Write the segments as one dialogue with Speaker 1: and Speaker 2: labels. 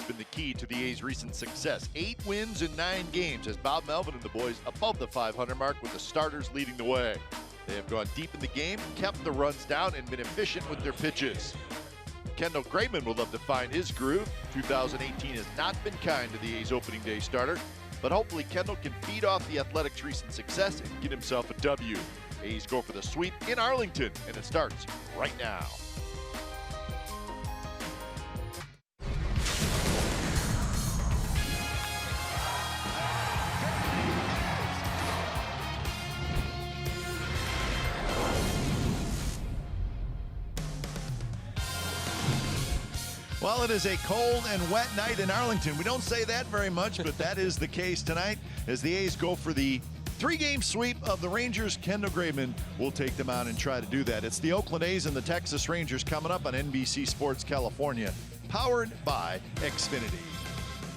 Speaker 1: been the key to the A's recent success. 8 wins in 9 games as Bob Melvin and the boys above the 500 mark with the starters leading the way. They have gone deep in the game, kept the runs down, and been efficient with their pitches. Kendall Graveman would love to find his groove. 2018 has not been kind to the A's opening day starter, but hopefully Kendall can feed off the Athletics' recent success and get himself a W. A's go for the sweep in Arlington, and it starts right now. Well, it is a cold and wet night in Arlington. We don't say that very much, but that is the case tonight as the A's go for the 3-game sweep of the Rangers. Kendall Graveman will take them out and try to do that. It's the Oakland A's and the Texas Rangers coming up on NBC Sports California, powered by Xfinity.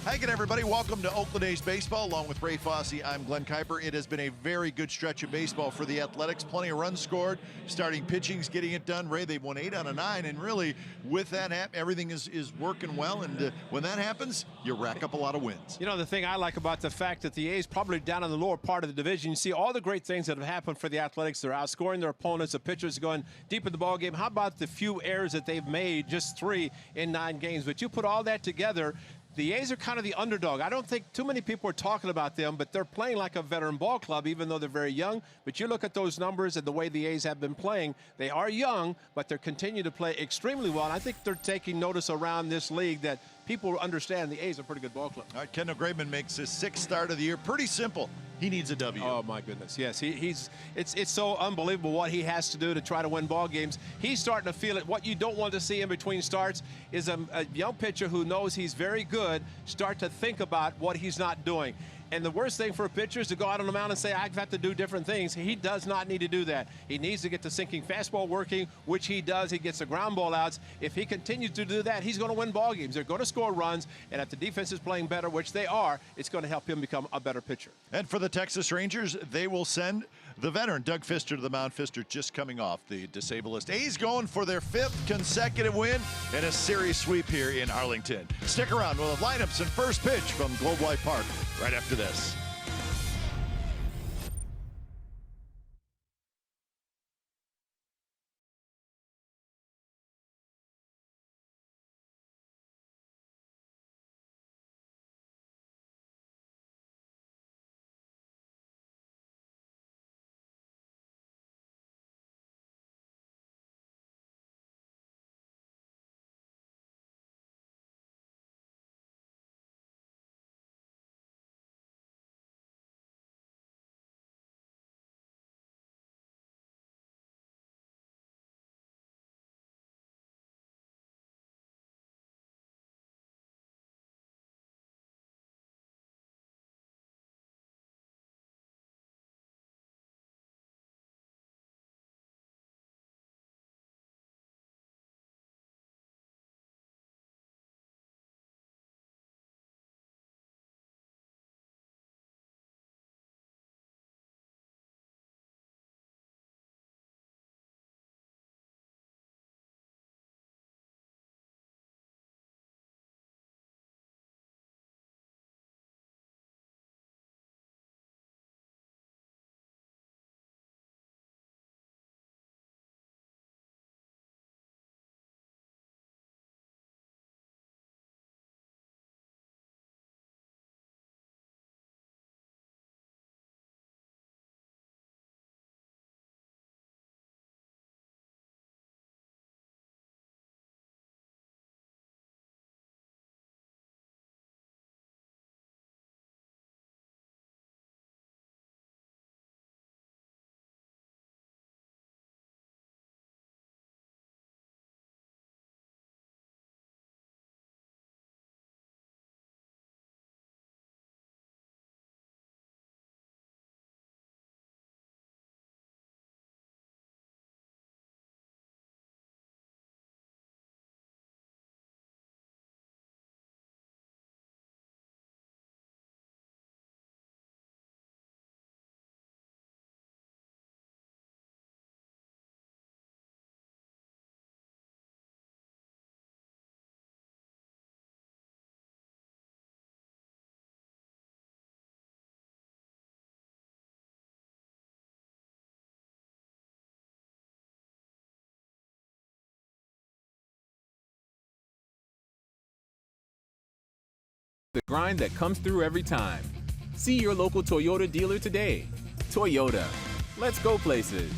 Speaker 1: Hi again, everybody. Welcome to Oakland A's Baseball. Along with Ray Fosse, I'm Glenn Kuiper. It has been a very good stretch of baseball for the Athletics. Plenty of runs scored. Starting pitching's getting it done. Ray, they've won 8 out of 9, and really, with that, everything is working well. And when that happens, you rack up a lot of wins.
Speaker 2: You know, the thing I like about the fact that the A's probably down in the lower part of the division, you see all the great things that have happened for the Athletics. They're outscoring their opponents. The pitchers going deep in the ballgame. How about the few errors that they've made, just 3 in 9 games? But you put all that together, the A's are kind of the underdog. I don't think too many people are talking about them, but they're playing like a veteran ball club, even though they're very young. But you look at those numbers and the way the A's have been playing, they are young, but they continue to play extremely well. And I think they're taking notice around this league that people understand the A's are a pretty good ball club.
Speaker 1: All right, Kendall Graveman makes his 6th start of the year. Pretty simple. He needs a W.
Speaker 2: Oh, my goodness. Yes, it's so unbelievable what he has to do to try to win ball games. He's starting to feel it. What you don't want to see in between starts is a young pitcher who knows he's very good start to think about what he's not doing. And the worst thing for a pitcher is to go out on the mound and say, I've got to do different things. He does not need to do that. He needs to get the sinking fastball working, which he does. He gets the ground ball outs. If he continues to do that, he's going to win ball games. They're going to score runs, and if the defense is playing better, which they are, it's going to help him become a better pitcher.
Speaker 1: And for the Texas Rangers, they will send the veteran Doug Fister to the mound. Fister just coming off the disabled list. A's going for their 5th consecutive win and a series sweep here in Arlington. Stick around. We'll have lineups and first pitch from Globe Life Park right after this.
Speaker 3: the grind that comes through every time. See your local Toyota dealer today. Toyota, let's go places.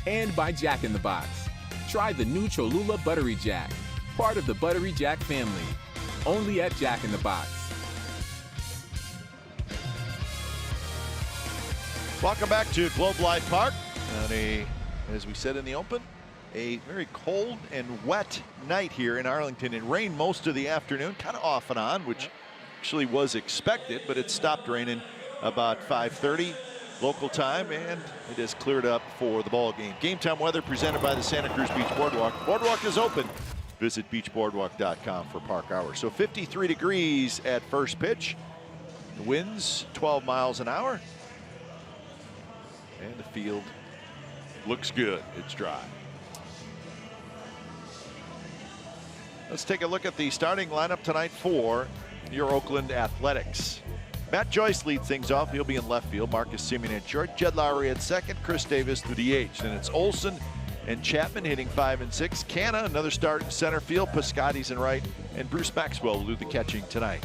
Speaker 3: And by Jack in the Box. Try the new Cholula Buttery Jack, part of the Buttery Jack family. Only at Jack in the Box.
Speaker 1: Welcome back to Globe Life Park on as we said in the open, a very cold and wet night here in Arlington. It rained most of the afternoon, kind of off and on, which actually was expected, but it stopped raining about 5:30 local time, and it has cleared up for the ball game. Game time weather presented by the Santa Cruz Beach Boardwalk. Boardwalk is open. Visit beachboardwalk.com for park hours. So 53 degrees at first pitch. The winds 12 miles an hour. And the field looks good. It's dry. Let's take a look at the starting lineup tonight for your Oakland Athletics. Matt Joyce leads things off. He'll be in left field. Marcus Semien at short. Jed Lowry at second. Chris Davis the DH. Then it's Olson and Chapman hitting 5 and 6. Canna, another start in center field. Piscotty's in right. And Bruce Maxwell will do the catching tonight.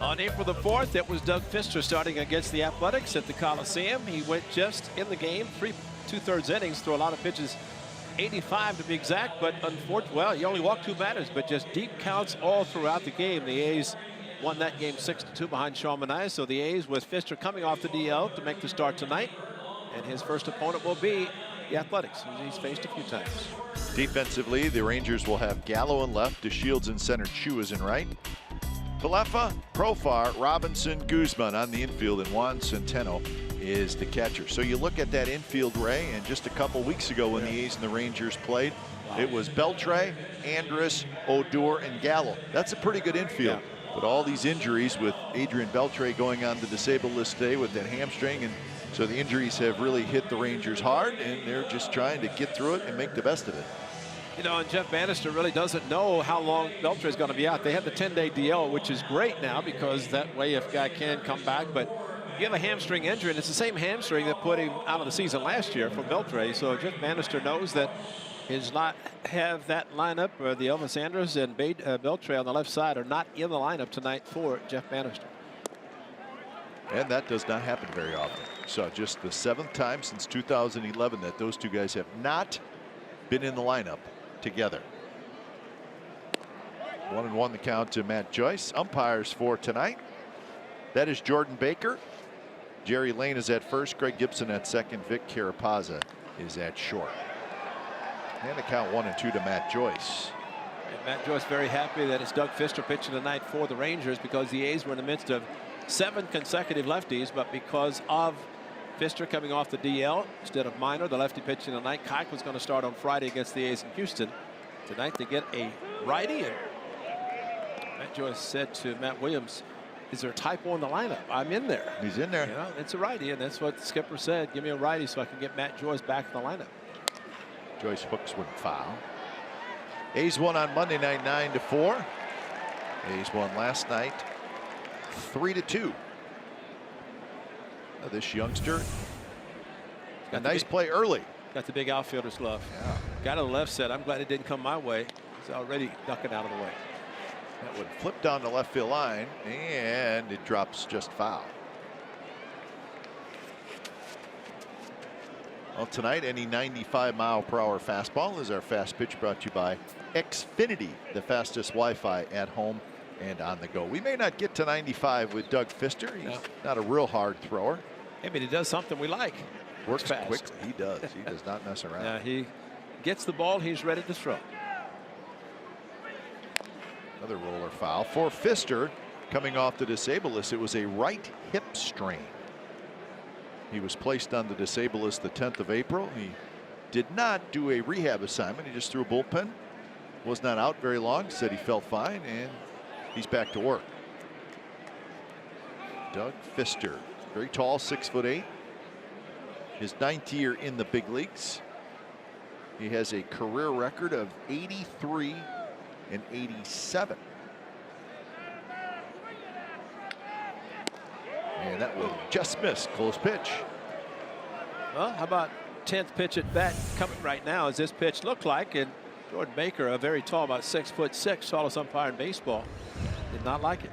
Speaker 2: On April the 4th, it was Doug Fister starting against the Athletics at the Coliseum. He went just in the game, 3 2/3 innings, threw a lot of pitches, 85 to be exact, but unfortunately, well, he only walked 2 batters, but just deep counts all throughout the game. The A's won that game 6-2 behind Sean Manaea. So the A's with Fister coming off the DL to make the start tonight. And his first opponent will be the Athletics, who he's faced a few times.
Speaker 1: Defensively, the Rangers will have Gallo in left, DeShields in center, Chu is in right. Palefa, Profar, Robinson, Guzman on the infield, and Juan Centeno is the catcher. So you look at that infield, Ray, and just a couple weeks ago when the A's and the Rangers played, it was Beltre, Andrus, Odor, and Gallo. That's a pretty good infield. But all these injuries with Adrian Beltre going on the disabled list today with that hamstring, and so the injuries have really hit the Rangers hard, and they're just trying to get through it and make the best of it.
Speaker 2: You know, and Jeff Bannister really doesn't know how long Beltre is going to be out. They have the 10-day DL, which is great now because that way if a guy can come back. But you have a hamstring injury, and it's the same hamstring that put him out of the season last year for Beltre. So Jeff Bannister knows that his not have that lineup, or the Elvis Andrus and Beltre on the left side are not in the lineup tonight for Jeff Bannister.
Speaker 1: And that does not happen very often. So just the 7th time since 2011 that those two guys have not been in the lineup together. 1-1 the count to Matt Joyce. Umpires for tonight. That is Jordan Baker. Jerry Lane is at first. Greg Gibson at second. Vic Carapazza is at short. And the count 1-2 to Matt Joyce.
Speaker 2: And Matt Joyce very happy that it's Doug Fister pitching tonight for the Rangers because the A's were in the midst of 7 consecutive lefties, but because of Fister coming off the DL instead of Minor, the lefty pitching tonight. Kike was going to start on Friday against the A's in Houston. Tonight they get a righty, and Matt Joyce said to Matt Williams, is there a typo in the lineup? I'm in there.
Speaker 1: He's in there.
Speaker 2: You know, it's a righty, and that's what the skipper said. Give me a righty so I can get Matt Joyce back in the lineup.
Speaker 1: Joyce hooks one foul. A's won on Monday night 9-4. A's won last night 3-2. This youngster, a nice play early.
Speaker 2: Got the big outfielder's glove.
Speaker 1: Yeah.
Speaker 2: Guy to the left said, I'm glad it didn't come my way. He's already ducking out of the way.
Speaker 1: That would flip down the left field line, and it drops just foul. Well, tonight, any 95-mile-per-hour fastball is our fast pitch, brought to you by Xfinity, the fastest Wi-Fi at home and on the go. We may not get to 95 with Doug Fister. He's not a real hard thrower.
Speaker 2: I mean, he does something we like.
Speaker 1: Works
Speaker 2: fast.
Speaker 1: quickly. He does. He does not mess around.
Speaker 2: Yeah, he gets the ball. He's ready to throw.
Speaker 1: Another roller foul for Fister. Coming off the disabled list, it was a right hip strain. He was placed on the disabled list the 10th of April. He did not do a rehab assignment. He just threw a bullpen. Was not out very long. Said he felt fine, and he's back to work. Doug Fister, very tall, 6'8". His 9th year in the big leagues. He has a career record of 83 and 87. And that will just miss. Close pitch.
Speaker 2: Well, how about 10th pitch at bat coming right now as this pitch looked like, and Jordan Baker, a very tall, about 6'6", tallest umpire in baseball, did not like it.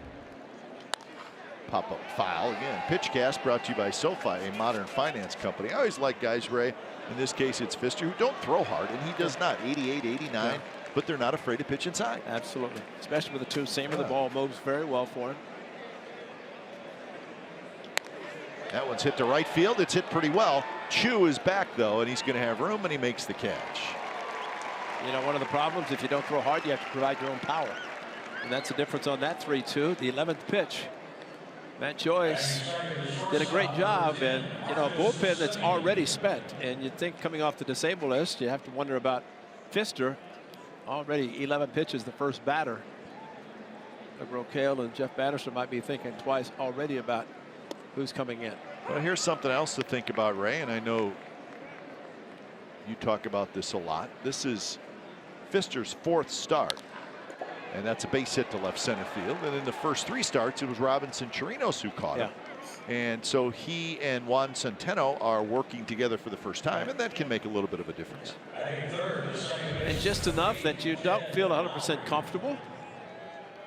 Speaker 1: pop-up file. Again, PitchCast brought to you by SoFi, a modern finance company. I always like guys, Ray, in this case it's Pfister, who don't throw hard, and he does not. 88, 89, but they're not afraid to pitch inside.
Speaker 2: Absolutely, especially with the two-seamer. The ball moves very well for him.
Speaker 1: That one's hit to right field. It's hit pretty well. Chu is back, though, and he's going to have room, and he makes the catch.
Speaker 2: You know, one of the problems, if you don't throw hard, you have to provide your own power. And that's the difference on that 3-2, the 11th pitch. Matt Joyce did a great job, and, you know, a bullpen that's already spent. And you'd think coming off the disabled list, you have to wonder about Pfister. Already 11 pitches, the first batter. Brocale and Jeff Batterson might be thinking twice already about who's coming in.
Speaker 1: Well, here's something else to think about, Ray, and I know you talk about this a lot. This is Pfister's 4th start, and that's a base hit to left center field. And in the first 3 starts, it was Robinson Chirinos who caught him. And so he and Juan Centeno are working together for the first time, and that can make a little bit of a difference.
Speaker 2: And just enough that you don't feel 100% comfortable.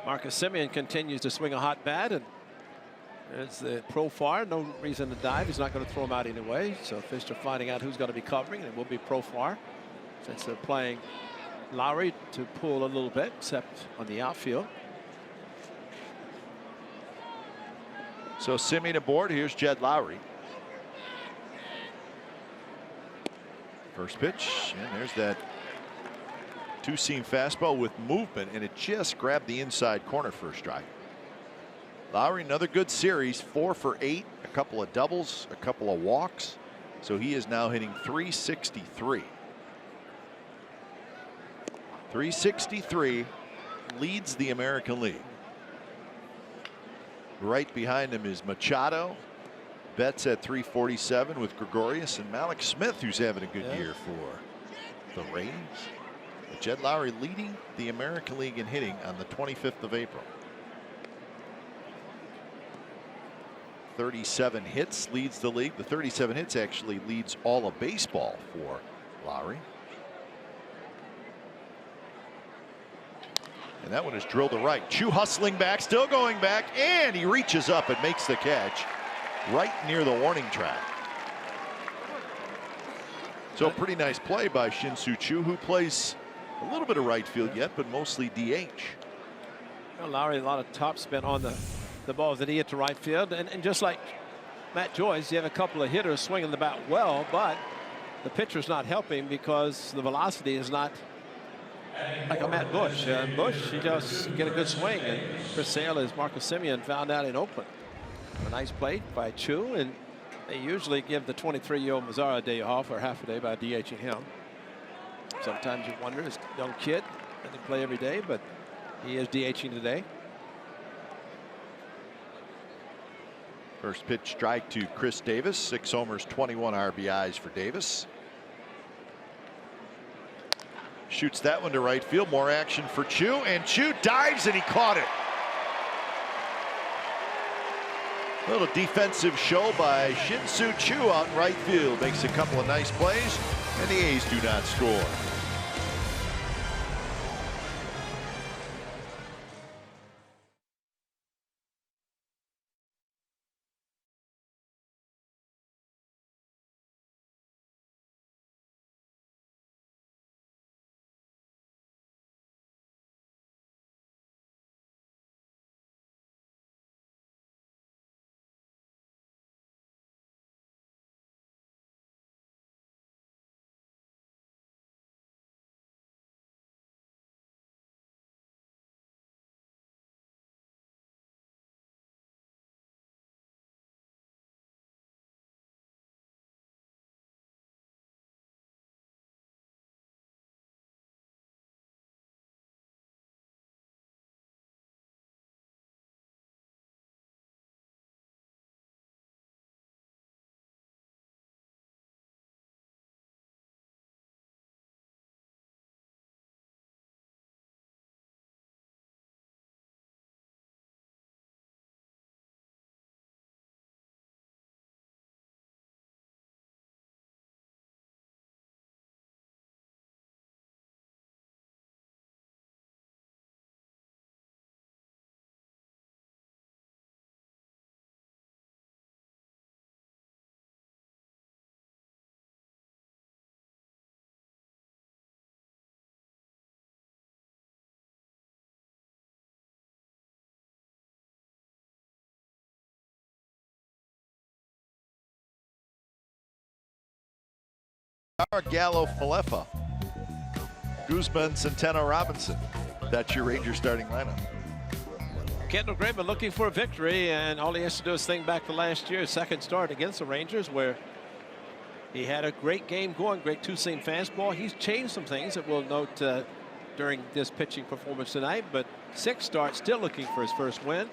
Speaker 2: Marcus Semien continues to swing a hot bat, and it's the Profar. No reason to dive. He's not going to throw him out anyway. So Pfister finding out who's going to be covering, and it will be Profar, since they're playing Lowry to pull a little bit, except on the outfield.
Speaker 1: So Semien aboard. Here's Jed Lowry. First pitch, and there's that two-seam fastball with movement, and it just grabbed the inside corner for a strike. Lowry, another good series, 4 for 8, a couple of doubles, a couple of walks. So he is now hitting 363. 363, leads the American League. Right behind him is Machado. Betts at 347 with Gregorius, and Malik Smith, who's having a good year for the Rays. But Jed Lowry leading the American League in hitting on the 25th of April. 37 hits leads the league. The 37 hits actually leads all of baseball for Lowry. And that one is drilled to right. Chu hustling back, still going back, and he reaches up and makes the catch right near the warning track. So a pretty nice play by Shin-Soo Choo, who plays a little bit of right field yet, but mostly DH.
Speaker 2: Well, Lowry, a lot of top spin on the balls that he hit to right field. And just like Matt Joyce, you have a couple of hitters swinging the bat well, but the pitcher's not helping because the velocity is not like a Matt Bush. Bush, he just get a good swing. And Chris Sale, as Marcus Semien found out in Oakland. A nice play by Chu, and they usually give the 23-year-old Mazzara a day off or half a day by DHing him. Sometimes you wonder, this young kid doesn't play every day, but he is DHing today.
Speaker 1: First pitch strike to Chris Davis. 6 homers, 21 RBIs for Davis. Shoots that one to right field. More action for Chu, and Chu dives and he caught it. A little defensive show by Shin-Soo Choo out in right field. Makes a couple of nice plays, and the A's do not score. Gallo, Falefa, Guzman, Centeno, Robinson. That's your Rangers starting lineup.
Speaker 2: Kendall Graveman looking for a victory, and all he has to do is think back to last year's second start against the Rangers, where he had a great game going, great two-seam fastball. He's changed some things that we'll note during this pitching performance tonight, but 6 starts, still looking for his first win.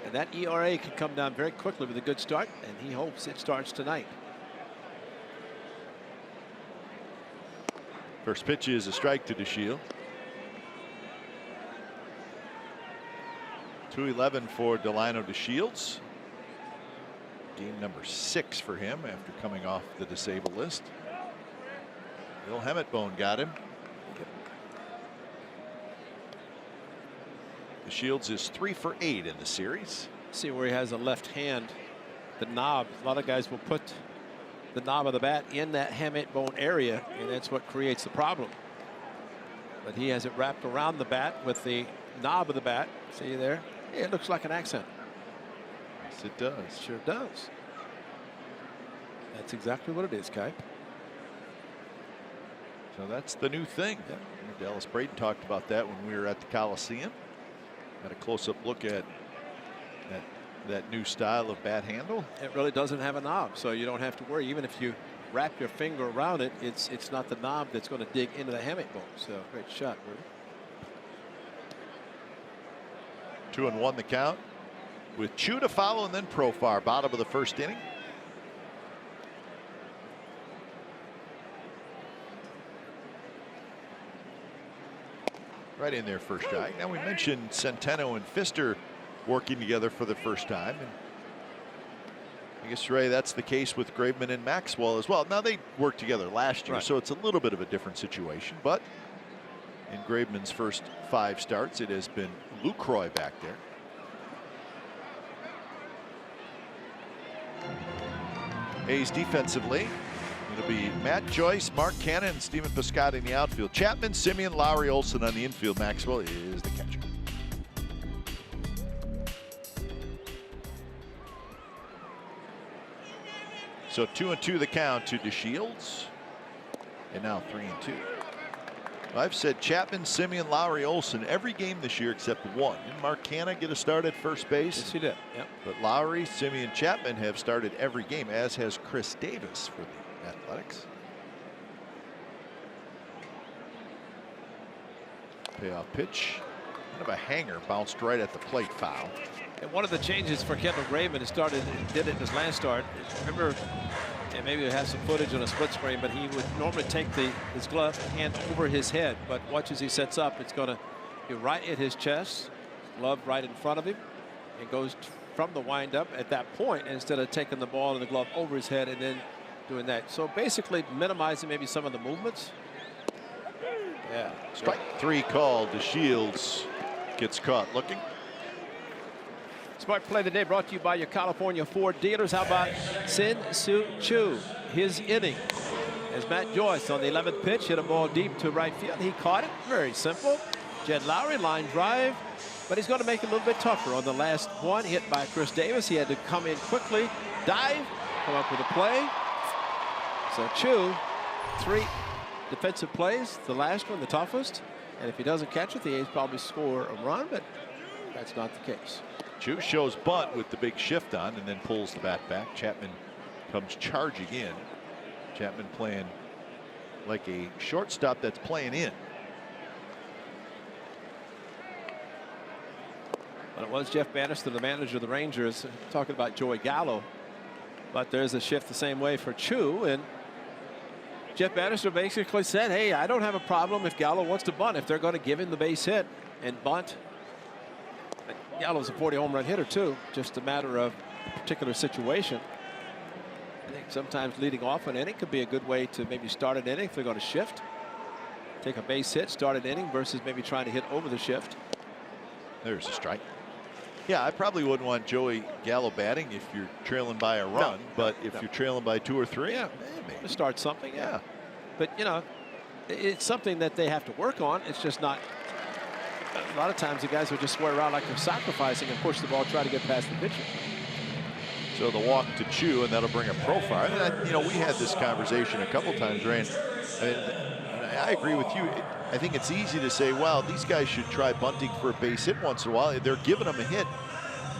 Speaker 2: And that ERA can come down very quickly with a good start, and he hopes it starts tonight.
Speaker 1: First pitch is a strike to DeShield. 2-11 for Delino DeShields. Game number 6 for him after coming off the disabled list. Bill Hemmetbone got him. DeShields is 3 for 8 in the series.
Speaker 2: See where he has a left hand, the knob. A lot of guys will put the knob of the bat in that Hemmetbone area, and that's what creates the problem. But he has it wrapped around the bat with the knob of the bat. See there? It looks like an accent.
Speaker 1: Yes, it does.
Speaker 2: Sure does. That's exactly what it is, Kai.
Speaker 1: So that's the new thing.
Speaker 2: Yeah.
Speaker 1: Dallas Braden talked about that when we were at the Coliseum. Got a close-up look at that new style of bat handle.
Speaker 2: It really doesn't have a knob, so you don't have to worry. Even if you wrap your finger around it, it's not the knob that's going to dig into the Hemmetbone. So great shot, Rudy.
Speaker 1: 2-1 the count, with Chu to follow and then Profar, bottom of the first inning. Right in there, first strike. Now we mentioned Centeno and Pfister working together for the first time. And I guess, Ray, that's the case with Graveman and Maxwell as well. Now they worked together last year,
Speaker 2: right,
Speaker 1: so it's a little bit of a different situation. But in Graveman's first 5 starts, it has been Lucroy back there. A's defensively, it'll be Matt Joyce, Mark Cannon, and Steven Piscotty in the outfield. Chapman, Simeon, Lowry, Olson on the infield. Maxwell is the catcher. So 2-2 the count to DeShields, and now 3-2. I've said Chapman, Simeon, Lowry, Olson every game this year except one. Didn't Mark Canna get a start at first base?
Speaker 2: Yes, he did. Yep.
Speaker 1: But Lowry, Simeon, Chapman have started every game, as has Chris Davis for the Athletics. Payoff pitch. Kind of a hanger, bounced right at the plate, foul.
Speaker 2: And one of the changes for Kendall Graveman, did it in his last start. Remember, and maybe it has some footage on a split screen, but he would normally take his glove hand over his head. But watch as he sets up, it's going to be right at his chest, glove right in front of him. It goes from the windup at that point instead of taking the ball and the glove over his head and then doing that. So basically minimizing maybe some of the movements. Yeah.
Speaker 1: Strike 3 called. DeShields gets caught looking.
Speaker 2: Smart play of the day brought to you by your California Ford dealers. How about Sin Soo Chu? His inning. As Matt Joyce on the 11th pitch hit a ball deep to right field. He caught it. Very simple. Jed Lowry line drive, but he's going to make it a little bit tougher on the last one hit by Chris Davis. He had to come in quickly, dive, come up with a play. So Chu, 3 defensive plays. The last one, the toughest. And if he doesn't catch it, the A's probably score a run, but that's not the case.
Speaker 1: Chu shows bunt with the big shift on and then pulls the bat back. Chapman comes charging in. Chapman playing like a shortstop that's playing in.
Speaker 2: Well, it was Jeff Bannister, the manager of the Rangers, talking about Joey Gallo. But there's a shift the same way for Chu. And Jeff Bannister basically said, hey, I don't have a problem if Gallo wants to bunt, if they're going to give him the base hit and bunt. Gallo's a 40 home run hitter too, just a matter of a particular situation. I think sometimes leading off an inning could be a good way to maybe start an inning if they're going to shift. Take a base hit, start an inning versus maybe trying to hit over the shift.
Speaker 1: There's a strike. Yeah, I probably wouldn't want Joey Gallo batting if you're trailing by a run, but if you're trailing by 2 or 3,
Speaker 2: yeah,
Speaker 1: maybe.
Speaker 2: Start something, yeah. But you know, it's something that they have to work on. It's just not. A lot of times the guys will just swear around like they're sacrificing and push the ball, try to get past the pitcher.
Speaker 1: So the walk to Chu, and that'll bring a profile. And we had this conversation a couple times, Rand. And I agree with you. I think it's easy to say, well, these guys should try bunting for a base hit once in a while. They're giving them a hit.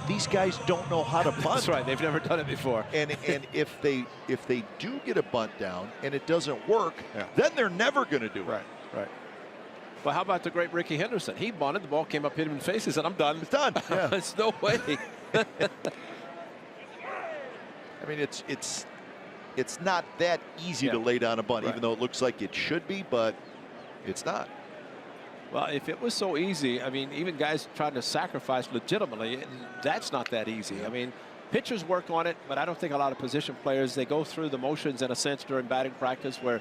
Speaker 1: These guys don't know how to bunt.
Speaker 2: That's right. They've never done it before.
Speaker 1: And if they do get a bunt down and it doesn't work, then they're never going to do it.
Speaker 2: Right. Well, how about the great Ricky Henderson? He bunted. The ball came up, hit him in the face. He said, "I'm done.
Speaker 1: It's done." Yeah.
Speaker 2: It's no way.
Speaker 1: I mean, it's not that easy to lay down a bunt, even though it looks like it should be, but it's not.
Speaker 2: Well, if it was so easy, I mean, even guys trying to sacrifice legitimately, that's not that easy. I mean, pitchers work on it, but I don't think a lot of position players, they go through the motions in a sense during batting practice where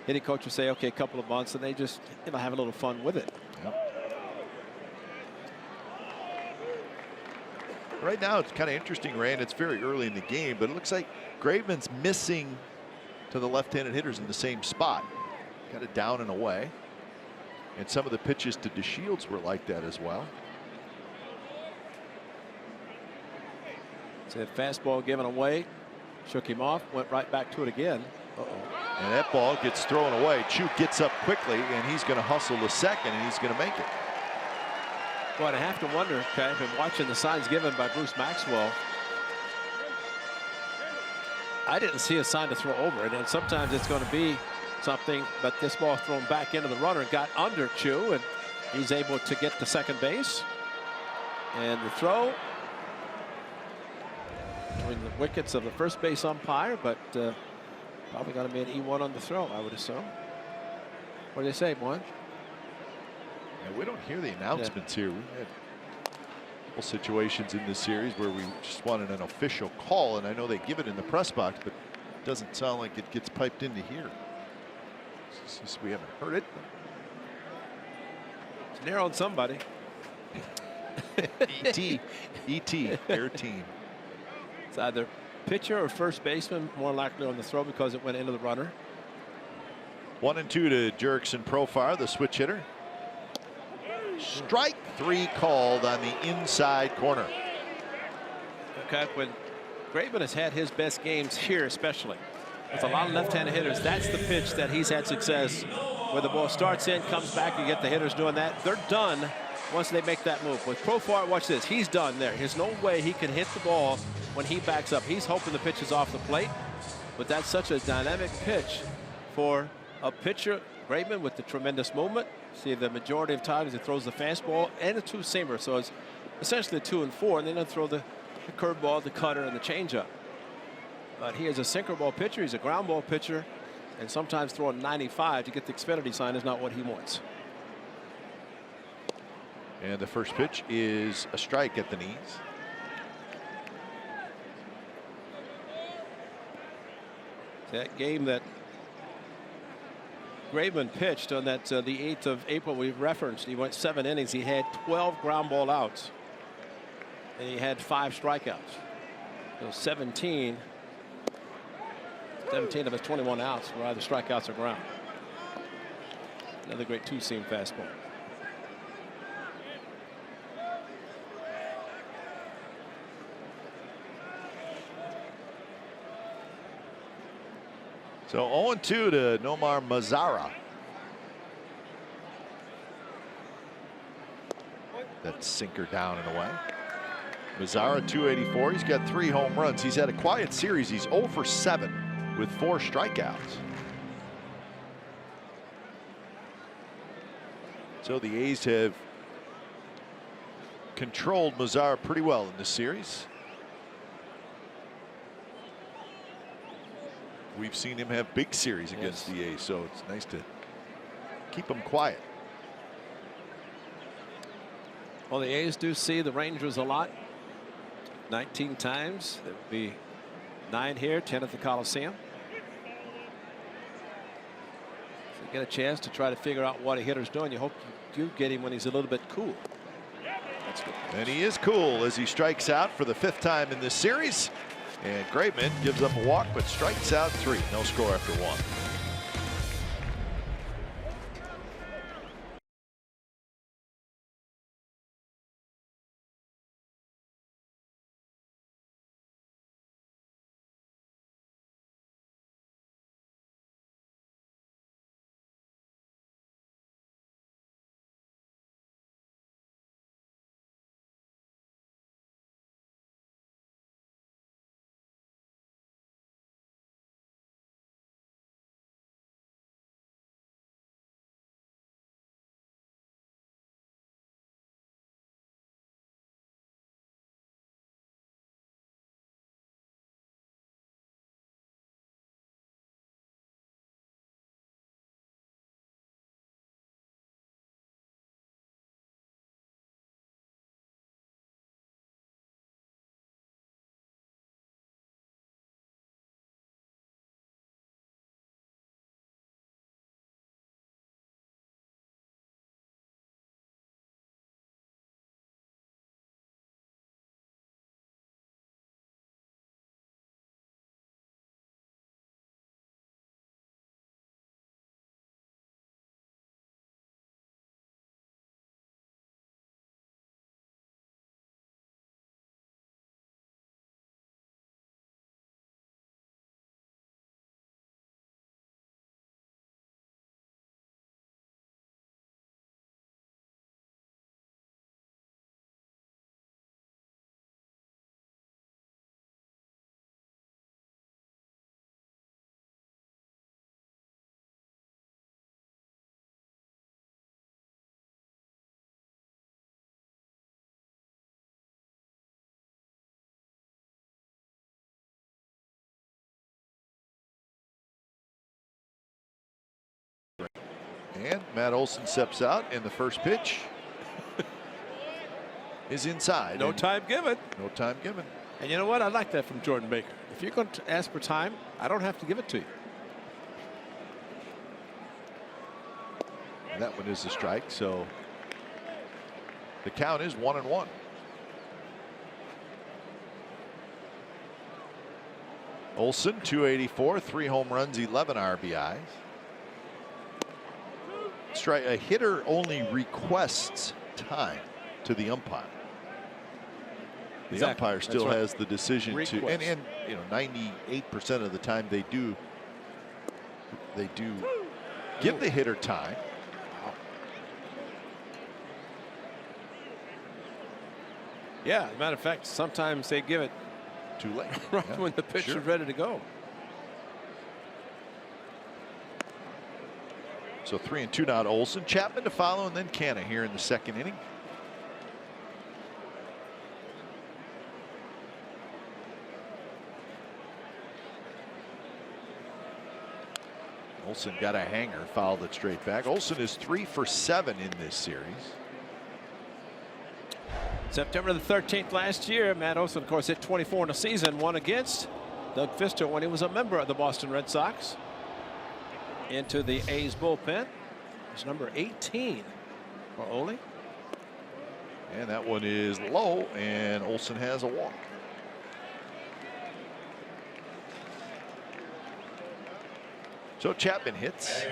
Speaker 2: hitting coach will say, okay, a couple of months, and they just have a little fun with it.
Speaker 1: Right now, it's kind of interesting, Rand. It's very early in the game, but it looks like Graveman's missing to the left-handed hitters in the same spot. Got it down and away. And some of the pitches to DeShields were like that as well.
Speaker 2: So that fastball given away, shook him off, went right back to it again.
Speaker 1: And that ball gets thrown away. Chu gets up quickly, and he's going to hustle the second, and he's going to make it.
Speaker 2: Boy, I have to wonder, okay, I've been watching the signs given by Bruce Maxwell. I didn't see a sign to throw over it, and sometimes it's going to be something, but this ball thrown back into the runner got under Chu, and he's able to get to second base. And the throw between the wickets of the first base umpire, but probably going to be an E1 on the throw, I would assume. What do they say, Juan?
Speaker 1: Yeah, we don't hear the announcements here. We've had a couple situations in this series where we just wanted an official call, and I know they give it in the press box, but it doesn't sound like it gets piped into here. It's just we haven't heard it.
Speaker 2: It's near on somebody.
Speaker 1: ET, their team.
Speaker 2: It's either pitcher or first baseman, more likely on the throw because it went into the runner. 1-2
Speaker 1: to Jurickson Profar, the switch hitter. Strike 3 called on the inside corner.
Speaker 2: Okay, when Graveman has had his best games here, especially with a lot of left-handed hitters, that's the pitch that he's had success where the ball starts in, comes back, you get the hitters doing that. They're done once they make that move. With Profar, watch this, he's done there. There's no way he can hit the ball when he backs up. He's hoping the pitch is off the plate, but that's such a dynamic pitch for a pitcher. Graveman with the tremendous movement. See, the majority of times he throws the fastball and the two-seamer, so it's essentially a 2 and 4, and then he'll throw the curveball, the cutter, and the changeup. But he is a sinker ball pitcher. He's a ground ball pitcher, and sometimes throwing 95 to get the Xfinity sign is not what he wants.
Speaker 1: And the first pitch is a strike at the knees.
Speaker 2: That game that Graveman pitched on that the 8th of April we referenced, he went 7 innings. He had 12 ground ball outs, and he had 5 strikeouts. So 17 of his 21 outs were either strikeouts or ground. Another great two-seam fastball.
Speaker 1: So 0-2 to Nomar Mazara. That sinker down and away. Mazara 284. He's got 3 home runs. He's had a quiet series. He's 0 for 7 with 4 strikeouts. So the A's have controlled Mazara pretty well in this series. We've seen him have big series against the A's, so it's nice to keep him quiet.
Speaker 2: Well, the A's do see the Rangers a lot. 19 times. There would be 9 here, 10 at the Coliseum. So you get a chance to try to figure out what a hitter's doing. You hope you get him when he's a little bit cool. That's good.
Speaker 1: And he is cool as he strikes out for the 5th time in this series. And Graveman gives up a walk but strikes out 3. No score after 1. And Matt Olson steps out, and the first pitch is inside.
Speaker 2: No time given.
Speaker 1: No time given.
Speaker 2: And you know what? I like that from Jordan Baker. If you're going to ask for time, I don't have to give it to you.
Speaker 1: And that one is a strike, so the count is 1-1. Olson, 284, 3 home runs, 11 RBIs. Strike. A hitter only requests time to the umpire. The
Speaker 2: Exactly.
Speaker 1: umpire still
Speaker 2: That's right.
Speaker 1: has the decision
Speaker 2: Request.
Speaker 1: to, and you know, 98% of the time they do give the hitter time.
Speaker 2: Yeah, as a matter of fact, sometimes they give it
Speaker 1: Too late.
Speaker 2: right
Speaker 1: Yeah,
Speaker 2: when the pitcher's
Speaker 1: sure.
Speaker 2: ready to go.
Speaker 1: So 3-2 now to Olson. Chapman to follow, and then Canna here in the second inning. Olson got a hanger, fouled it straight back. Olson is 3 for 7 in this series.
Speaker 2: September the 13th last year, Matt Olson, of course, hit 24 in the season, one against Doug Fister when he was a member of the Boston Red Sox. Into the A's bullpen. It's number 18 for Ole.
Speaker 1: And that one is low, and Olson has a walk. So Chapman hits.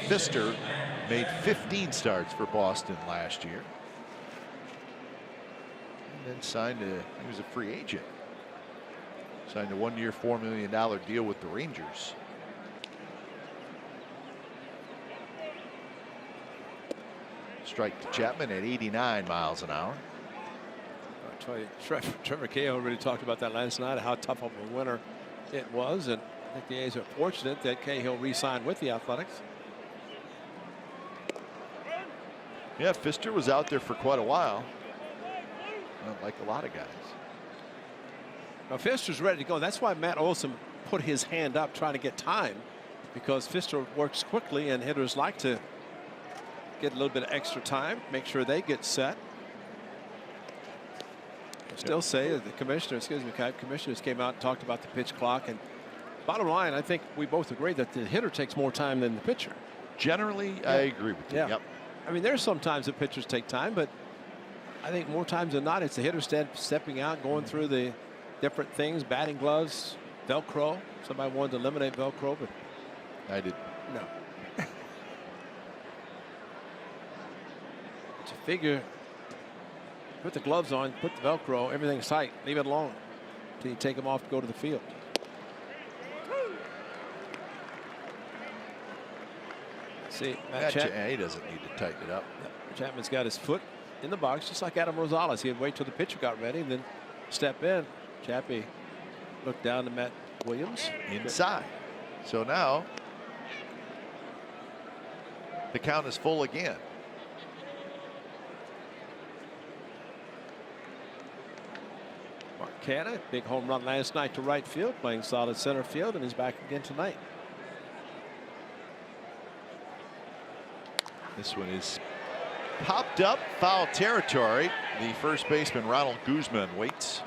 Speaker 1: Fister made 15 starts for Boston last year. And then signed he was a free agent. Signed a 1-year, $4 million deal with the Rangers. Strike to Chapman at 89 miles an hour.
Speaker 2: I tell you, Trevor Cahill really talked about that last night, how tough of a winter it was. And I think the A's are fortunate that Cahill re-signed with the Athletics.
Speaker 1: Yeah, Fister was out there for quite a while. Like a lot of guys.
Speaker 2: Now Fister's ready to go. That's why Matt Olson put his hand up trying to get time, because Fister works quickly and hitters like to get a little bit of extra time, make sure they get set. I still say that the commissioners came out and talked about the pitch clock, and bottom line, I think we both agree that the hitter takes more time than the pitcher.
Speaker 1: Generally, I agree with you.
Speaker 2: Yeah.
Speaker 1: Yep.
Speaker 2: I mean, there's sometimes the pitchers take time, but I think more times than not, it's the hitter stepping out, going through the different things, batting gloves, Velcro. Somebody wanted to eliminate Velcro, but
Speaker 1: I did.
Speaker 2: no. To figure, put the gloves on, put the Velcro, everything's tight, leave it alone until you take them off to go to the field. See, Matt
Speaker 1: He doesn't need to tighten it up.
Speaker 2: Chapman's got his foot in the box, just like Adam Rosales. He'd wait till the pitcher got ready and then step in. Chappie looked down to Matt Williams.
Speaker 1: Inside. So now the count is full again.
Speaker 2: Mark Canna, big home run last night to right field, playing solid center field, and he's back again tonight.
Speaker 1: This one is popped up, foul territory. The first baseman, Ronald Guzman, waits.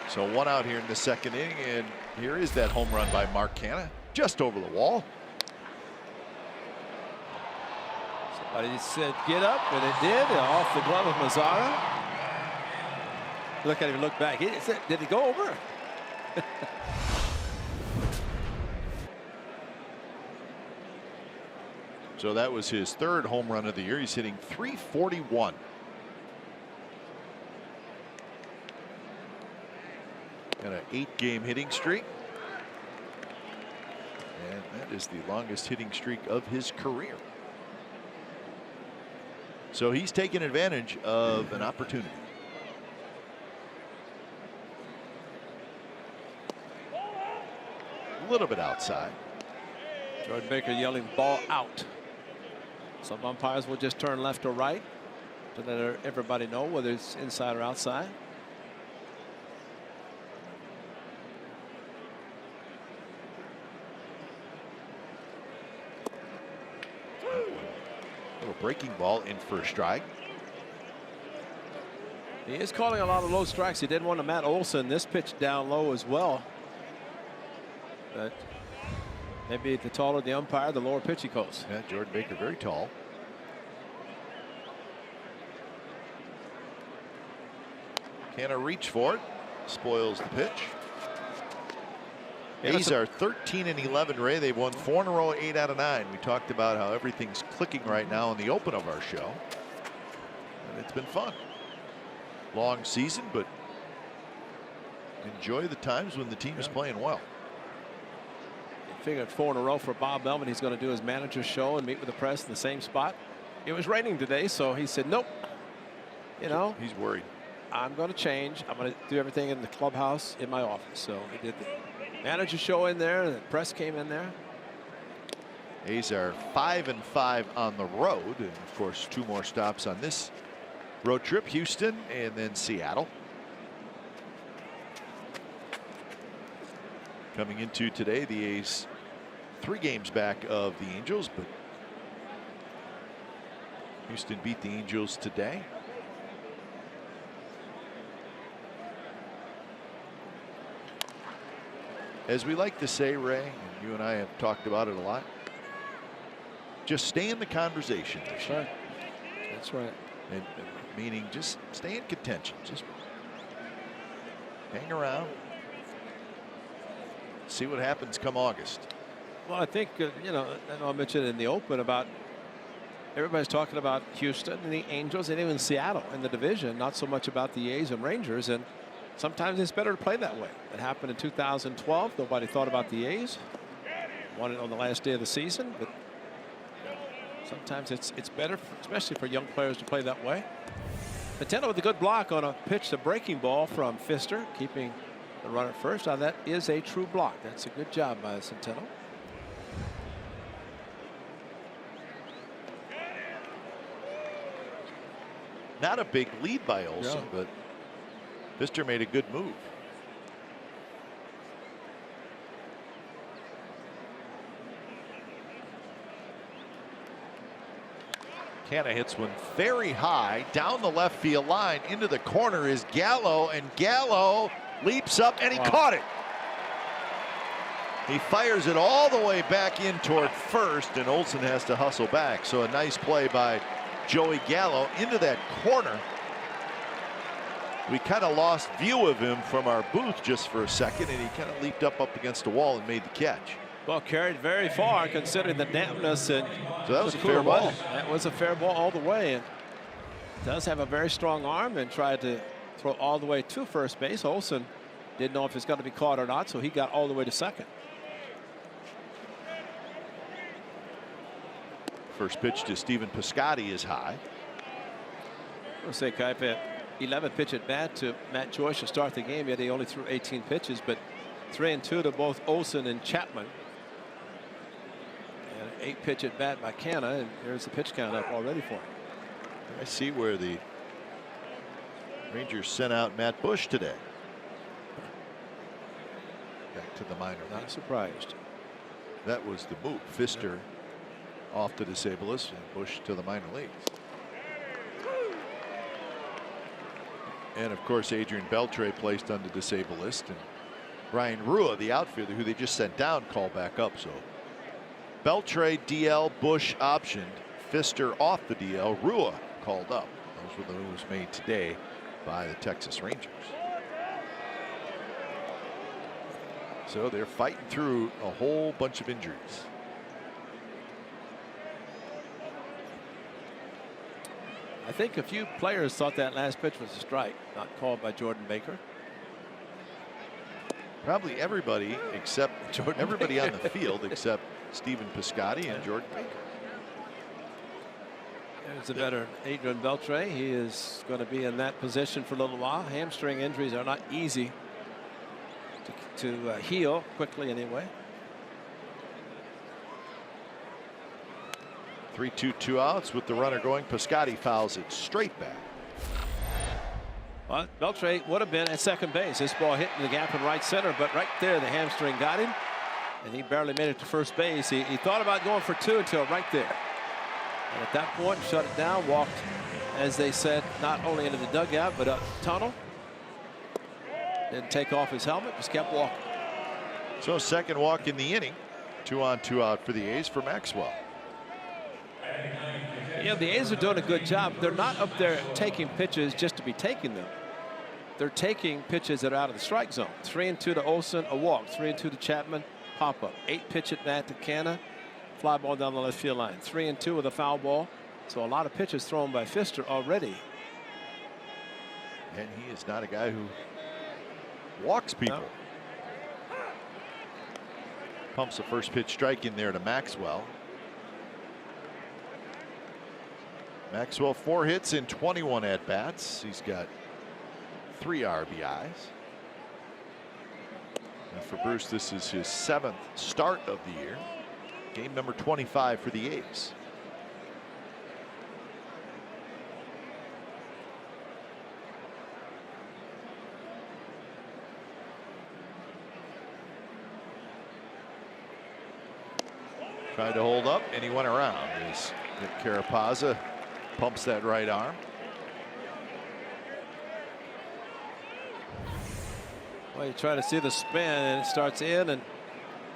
Speaker 1: So one out here in the second inning, and here is that home run by Mark Canna, just over the wall.
Speaker 2: Somebody said get up, and it did, off the glove of Mazzara. Look at him look back. Did he go over?
Speaker 1: So that was his third home run of the year. He's hitting .341. Got an 8-game hitting streak. And that is the longest hitting streak of his career. So he's taken advantage of an opportunity. A little bit outside.
Speaker 2: Jordan Baker yelling ball out. Some umpires will just turn left or right to let everybody know whether it's inside or outside.
Speaker 1: breaking ball in for a strike.
Speaker 2: He is calling a lot of low strikes. He did one to Matt Olson. This pitch down low as well. But maybe the taller the umpire, the lower pitch he calls.
Speaker 1: Yeah, Jordan Baker very tall. Canna reach for it. Spoils the pitch. A's are 13 and 11, Ray. They've won 4 in a row, 8 out of 9. We talked about how everything's clicking right now in the open of our show. And it's been fun. Long season, but enjoy the times when the team is playing well.
Speaker 2: Figured 4 in a row for Bob Melvin. He's going to do his manager's show and meet with the press in the same spot. It was raining today, so he said, nope. You know,
Speaker 1: he's worried.
Speaker 2: I'm going to change. I'm going to do everything in the clubhouse in my office. So he did the manager's show in there. The press came in there.
Speaker 1: A's are 5 and 5 on the road, and of course 2 more stops on this road trip: Houston and then Seattle. Coming into today, the A's 3 games back of the Angels, but Houston beat the Angels today. As we like to say, Ray, and you and I have talked about it a lot, just stay in the conversation.
Speaker 2: That's right. That's right.
Speaker 1: And meaning just stay in contention. Just hang around. See what happens come August.
Speaker 2: Well, I think, you know, I know I mentioned in the open about everybody's talking about Houston and the Angels and even Seattle in the division, not so much about the A's and Rangers. And sometimes it's better to play that way. It happened in 2012. Nobody thought about the A's. Won it on the last day of the season, but sometimes it's better, especially for young players, to play that way. Centeno with a good block on a pitch to breaking ball from Pfister, keeping the runner at first. Now that is a true block. That's a good job by Centeno.
Speaker 1: Not a big lead by Olson, but Pfister made a good move. Canna hits one very high down the left field line. Into the corner is Gallo, and Gallo leaps up and he caught it. He fires it all the way back in toward first, and Olson has to hustle back. So a nice play by Joey Gallo into that corner. We kind of lost view of him from our booth just for a second, and he kind of leaped up against the wall and made the catch.
Speaker 2: Well, carried very far considering the dampness, and
Speaker 1: so that was a fair ball.
Speaker 2: That was a fair ball all the way, and does have a very strong arm and tried to throw all the way to first base. Olson didn't know if it's going to be caught or not, so he got all the way to second.
Speaker 1: First pitch to Stephen Piscotty is high.
Speaker 2: I'll say Kaipe had 11 pitch at bat to Matt Joyce to start the game, yet he only threw 18 pitches, but 3 and 2 to both Olson and Chapman. And an 8 pitch at bat by Canna, and there's the pitch count up already for him.
Speaker 1: I see where the Rangers sent out Matt Bush today. Back to the minor league.
Speaker 2: Not surprised.
Speaker 1: That was the move. Pfister off the disabled list and Bush to the minor leagues. And of course, Adrian Beltre placed on the disabled list, and Ryan Rua, the outfielder who they just sent down, called back up. So Beltre DL, Bush optioned, Pfister off the DL, Rua called up. Those were the moves made today by the Texas Rangers. So they're fighting through a whole bunch of injuries.
Speaker 2: I think a few players thought that last pitch was a strike, not called by Jordan Baker.
Speaker 1: Probably everybody except everybody on the field except Stephen Piscotty and Jordan Baker.
Speaker 2: There's a veteran, Adrian Beltre. He is going to be in that position for a little while. Hamstring injuries are not easy to heal quickly anyway.
Speaker 1: 3-2, 2 outs with the runner going. Piscotty fouls it straight back.
Speaker 2: Well, Beltre would have been at second base. This ball hit in the gap in right center, but right there the hamstring got him, and he barely made it to first base. He thought about going for 2 until right there. And at that point, shut it down, walked, as they said, not only into the dugout, but up the tunnel. Didn't take off his helmet, just kept walking.
Speaker 1: So second walk in the inning. 2 on, 2 out for the A's for Maxwell.
Speaker 2: Yeah, the A's are doing a good job. They're not up there taking pitches just to be taking them. They're taking pitches that are out of the strike zone. 3-2 to Olsen, a walk. 3-2 to Chapman, pop up. 8 pitch at bat to Canna, fly ball down the left field line. 3-2 with a foul ball. So a lot of pitches thrown by Pfister already.
Speaker 1: And he is not a guy who walks people.
Speaker 2: No.
Speaker 1: Pumps the first pitch strike in there to Maxwell. Maxwell 4 hits in 21 at bats. He's got 3 RBIs. And for Bruce, this is his 7th start of the year. Game number 25 for the A's. Tried to hold up, and he went around as Nick Carapazza pumps that right arm.
Speaker 2: Well, you try to see the spin, and it starts in, and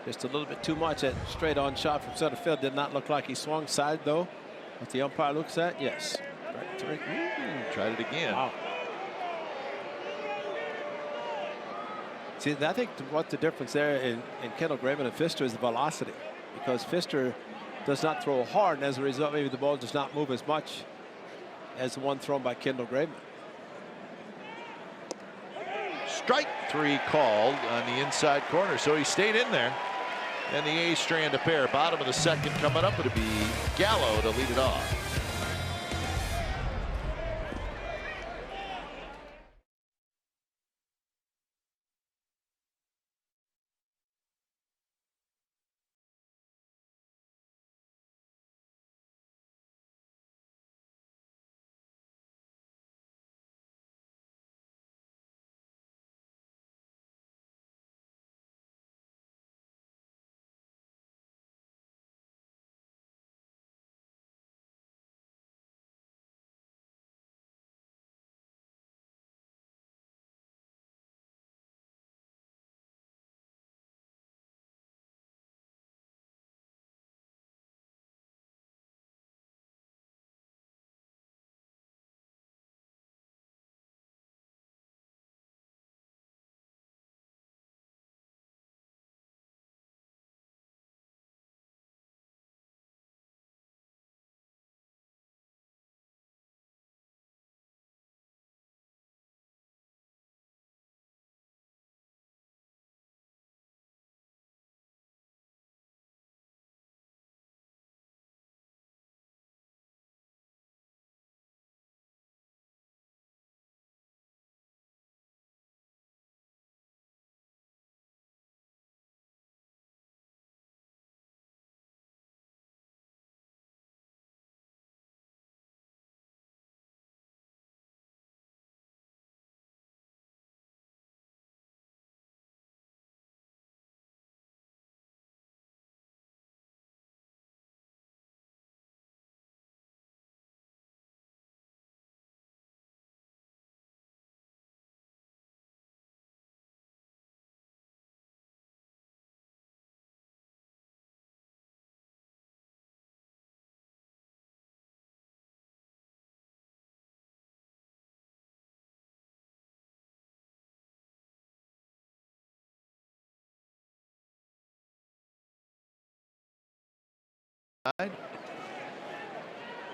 Speaker 2: just a little bit too much. That straight on shot from center field did not look like he swung side, though. What the umpire looks at, yes.
Speaker 1: Tried it again.
Speaker 2: Wow. See, I think what the difference there in Kendall Graveman and Pfister is the velocity, because Pfister does not throw hard, and as a result, maybe the ball does not move as much as the one thrown by Kendall Graveman.
Speaker 1: Strike 3 called on the inside corner, so he stayed in there. And the A's strand a pair. Bottom of the second coming up. It'll be Gallo to lead it off.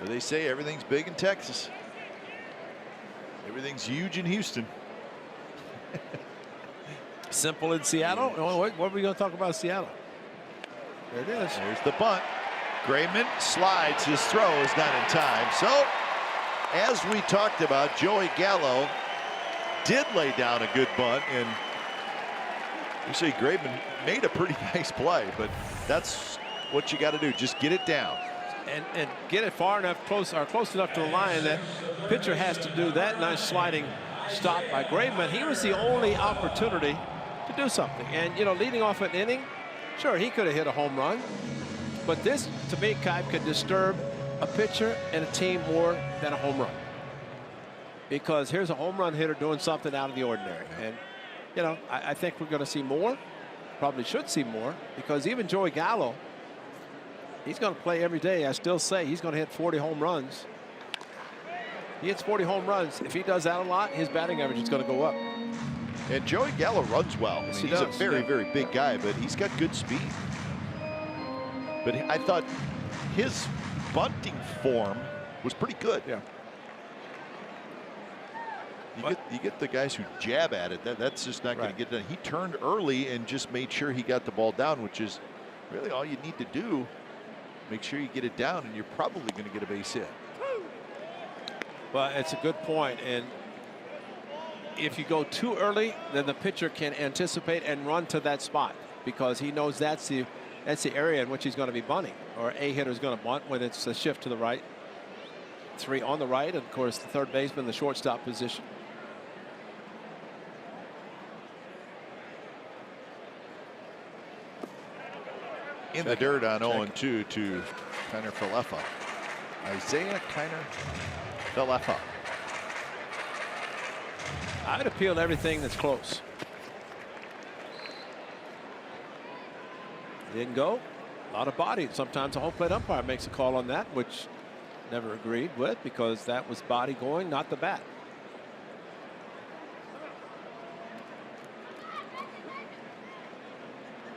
Speaker 1: Where they say everything's big in Texas. Everything's huge in Houston.
Speaker 2: Simple in Seattle. What are we going to talk about Seattle? There it is.
Speaker 1: There's the bunt. Graveman slides. His throw is not in time. So, as we talked about, Joey Gallo did lay down a good bunt, and you say Graveman made a pretty nice play, but that's what you got to do. Just get it down.
Speaker 2: And get it far enough, close enough to the line that pitcher has to do that nice sliding stop by Graveman. He was the only opportunity to do something. And, you know, leading off an inning, sure, he could have hit a home run. But this, to me, Kai, could disturb a pitcher and a team more than a home run. Because here's a home run hitter doing something out of the ordinary. And, you know, I think we're going to see more. Probably should see more, because even Joey Gallo, he's going to play every day. I still say he's going to hit 40 home runs. He hits 40 home runs. If he does that a lot, his batting average is going to go up.
Speaker 1: And Joey Gallo runs well. I mean, he's a very, very big guy, but he's got good speed. But I thought his bunting form was pretty good.
Speaker 2: Yeah.
Speaker 1: You get the guys who jab at it. That's just not going to get done. He turned early and just made sure he got the ball down, which is really all you need to do. Make sure you get it down, and you're probably going to get a base hit.
Speaker 2: Well, it's a good point. And if you go too early, then the pitcher can anticipate and run to that spot, because he knows that's the area in which he's going to be bunting, or a hitter is going to bunt when it's a shift to the right. 3 on the right, and of course the third baseman, the shortstop position.
Speaker 1: In the dirt on 0-2 to Kiner Falefa. Isaiah Kiner Falefa.
Speaker 2: I'd appeal to everything that's close. Didn't go. A lot of body. Sometimes a home plate umpire makes a call on that, which never agreed with, because that was body going, not the bat.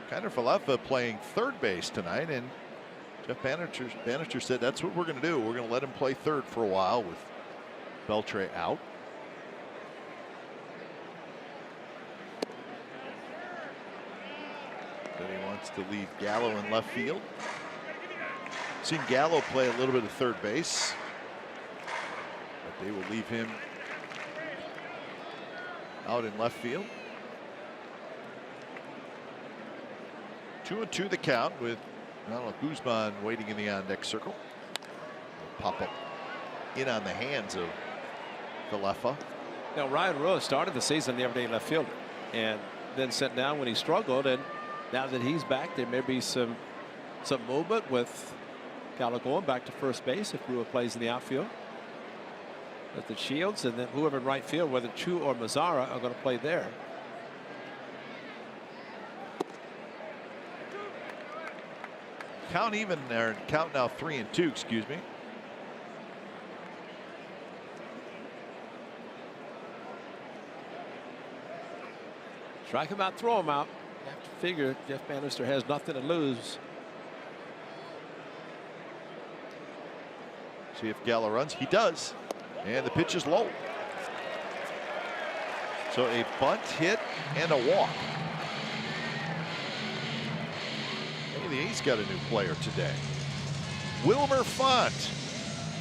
Speaker 1: Kiner Falefa playing third base tonight, and Jeff Bannister said that's what we're going to do. We're going to let him play third for a while with Beltre out. Then he wants to leave Gallo in left field. Seen Gallo play a little bit of third base, but they will leave him out in left field. 2-2 the count, with Ronald Guzman waiting in the on-deck circle. Pop up in on the hands of Falefa.
Speaker 2: Now, Ryan Rua started the season the everyday left fielder, and then sent down when he struggled. And now that he's back, there may be some movement with Gallo going back to first base if Rua plays in the outfield. But the Shields, and then whoever in right field, whether Chu or Mazzara, are going to play there.
Speaker 1: Count even there. Count now 3-2. Excuse me.
Speaker 2: Strike him out, throw him out. You have to figure Jeff Bannister has nothing to lose.
Speaker 1: See if Gallo runs. He does. And the pitch is low. So a bunt, hit, and a walk. Hey, the A's got a new player today. Wilmer Font,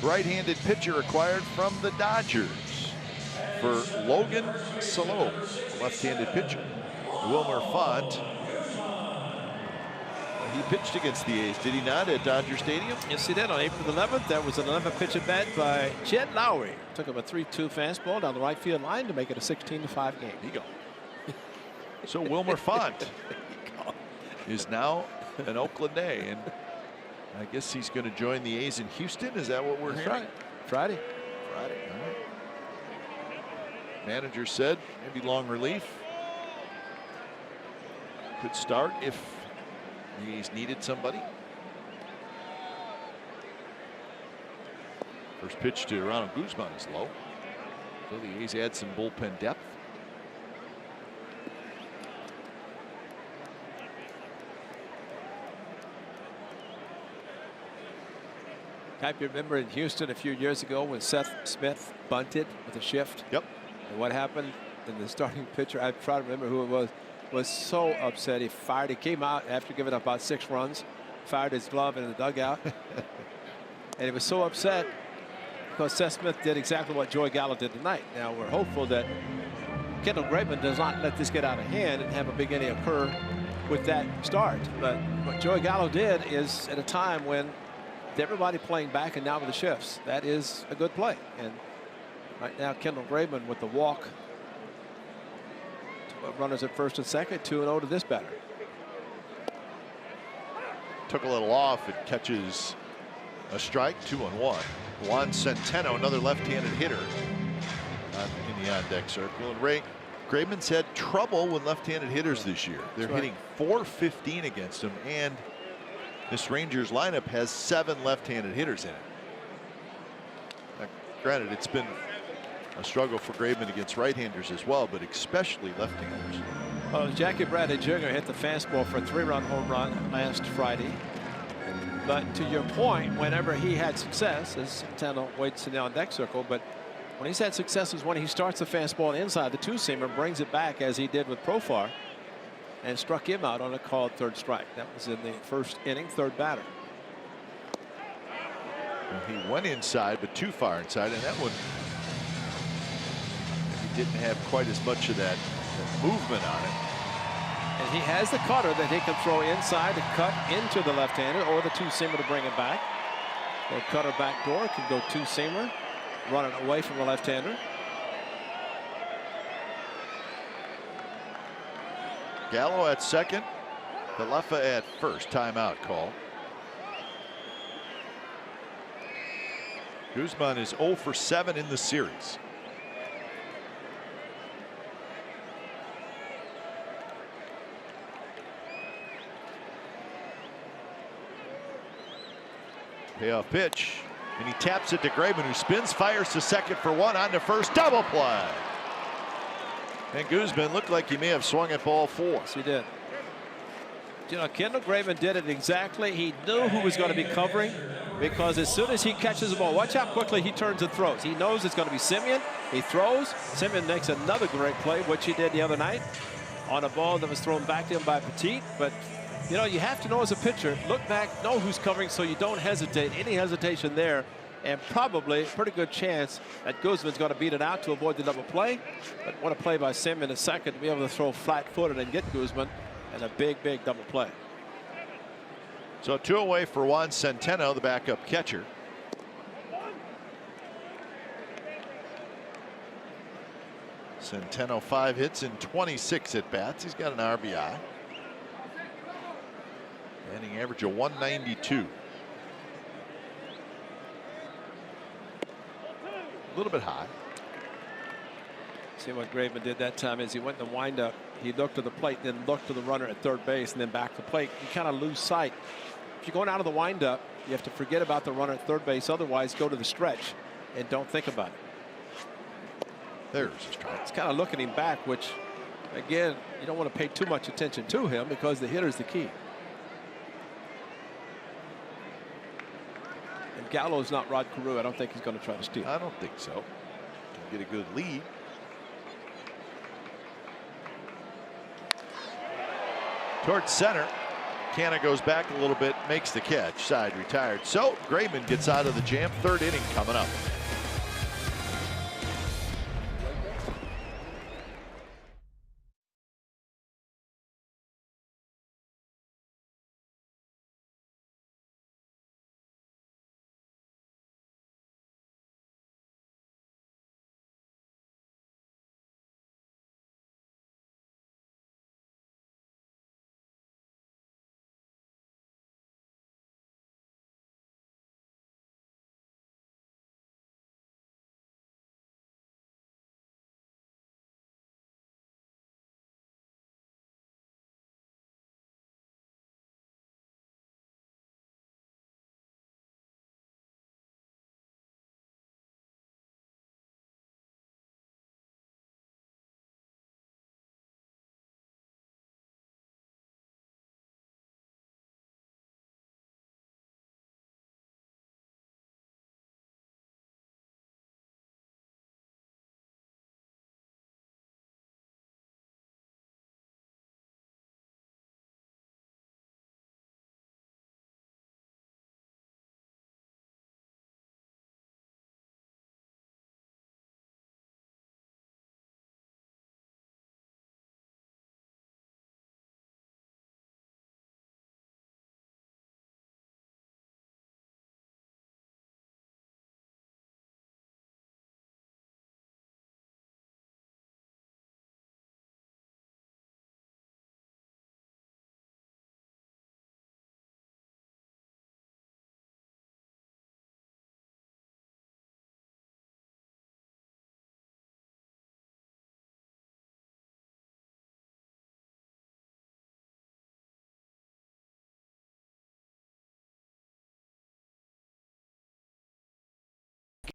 Speaker 1: right-handed pitcher acquired from the Dodgers for Logan Salo, left-handed pitcher. Wilmer Font, he pitched against the A's, did he not, at Dodger Stadium?
Speaker 2: Yes, he did. On April 11th, that was an 11th pitch at bat by Jed Lowry. Took him a 3-2 fastball down the right field line to make it a 16-5 game.
Speaker 1: There you go. So Wilmer Font is now an Oakland A, and I guess he's going to join the A's in Houston. Is that what we're hearing?
Speaker 2: Right. Friday.
Speaker 1: All right. Manager said maybe long relief. Could start if the A's needed somebody. First pitch to Ronald Guzman is low. So the A's add some bullpen depth.
Speaker 2: Type, you remember in Houston a few years ago when Seth Smith bunted with a shift?
Speaker 1: Yep.
Speaker 2: And what happened? And the starting pitcher, I try to remember who it was so upset. He fired. He came out after giving up about 6 runs, fired his glove in the dugout. And he was so upset because Seth Smith did exactly what Joey Gallo did tonight. Now we're hopeful that Kendall Graveman does not let this get out of hand and have a big inning occur with that start. But what Joey Gallo did is at a time when everybody playing back and now with the shifts, that is a good play. And right now Kendall Graveman with the walk. Runners at first and second, 2-0 to this batter.
Speaker 1: Took a little off. It catches A strike, 2-1. Juan Centeno, another left-handed hitter in the on-deck circle. And Ray Graveman's had trouble with left-handed hitters this year. They're hitting .415 against him, and this Rangers lineup has 7 left-handed hitters in it. Now, granted, it's been a struggle for Graveman against right-handers as well, but especially left-handers.
Speaker 2: Well, Jackie Bradley Jr. hit the fastball for a 3-run home run last Friday. But to your point, whenever he had success, as Centeno waits in the on-deck circle, but when he's had success is when he starts the fastball inside the two-seamer, brings it back as he did with Profar, and struck him out on a called third strike. That was in the first inning, third batter.
Speaker 1: Well, he went inside, but too far inside, and that one, he didn't have quite as much of that movement on it.
Speaker 2: And he has the cutter that he can throw inside to cut into the left-hander, or the two-seamer to bring it back. The cutter backdoor can go two-seamer, running away from the left-hander.
Speaker 1: Gallo at second, Pelefa at first. Timeout call. Guzman is 0 for 7 in the series. Payoff pitch, and he taps it to Graveman, who spins, fires to second for 1, on to first, double play. And Guzman looked like he may have swung at ball 4.
Speaker 2: Yes, he did. You know, Kendall Graveman did it exactly. He knew who was going to be covering, because as soon as he catches the ball, watch how quickly he turns and throws. He knows it's going to be Simeon. He throws. Simeon makes another great play, which he did the other night on a ball that was thrown back to him by Petit. But you know, you have to know as a pitcher, look back, know who's covering, so you don't hesitate. Any hesitation there, and probably a pretty good chance that Guzman's going to beat it out to avoid the double play. But what a play by Simeon a second to be able to throw flat-footed and get Guzman, and a big, big double play.
Speaker 1: So 2 away for Juan Centeno, the backup catcher. Centeno 5 hits in 26 at bats. He's got an RBI. Batting average of 192. A little bit high.
Speaker 2: See what Graveman did that time is he went in the windup. He looked to the plate, then looked to the runner at third base, and then back to the plate. You kind of lose sight. If you're going out of the windup, you have to forget about the runner at third base. Otherwise, go to the stretch and don't think about it.
Speaker 1: There's a strike.
Speaker 2: It's kind of looking him back, which, again, you don't want to pay too much attention to him because the hitter's the key. And Gallo's not Rod Carew. I don't think he's going to try to steal.
Speaker 1: I don't think so. Can get a good lead. Towards center. Canna goes back a little bit, makes the catch, side retired. So Graveman gets out of the jam. Third inning coming up.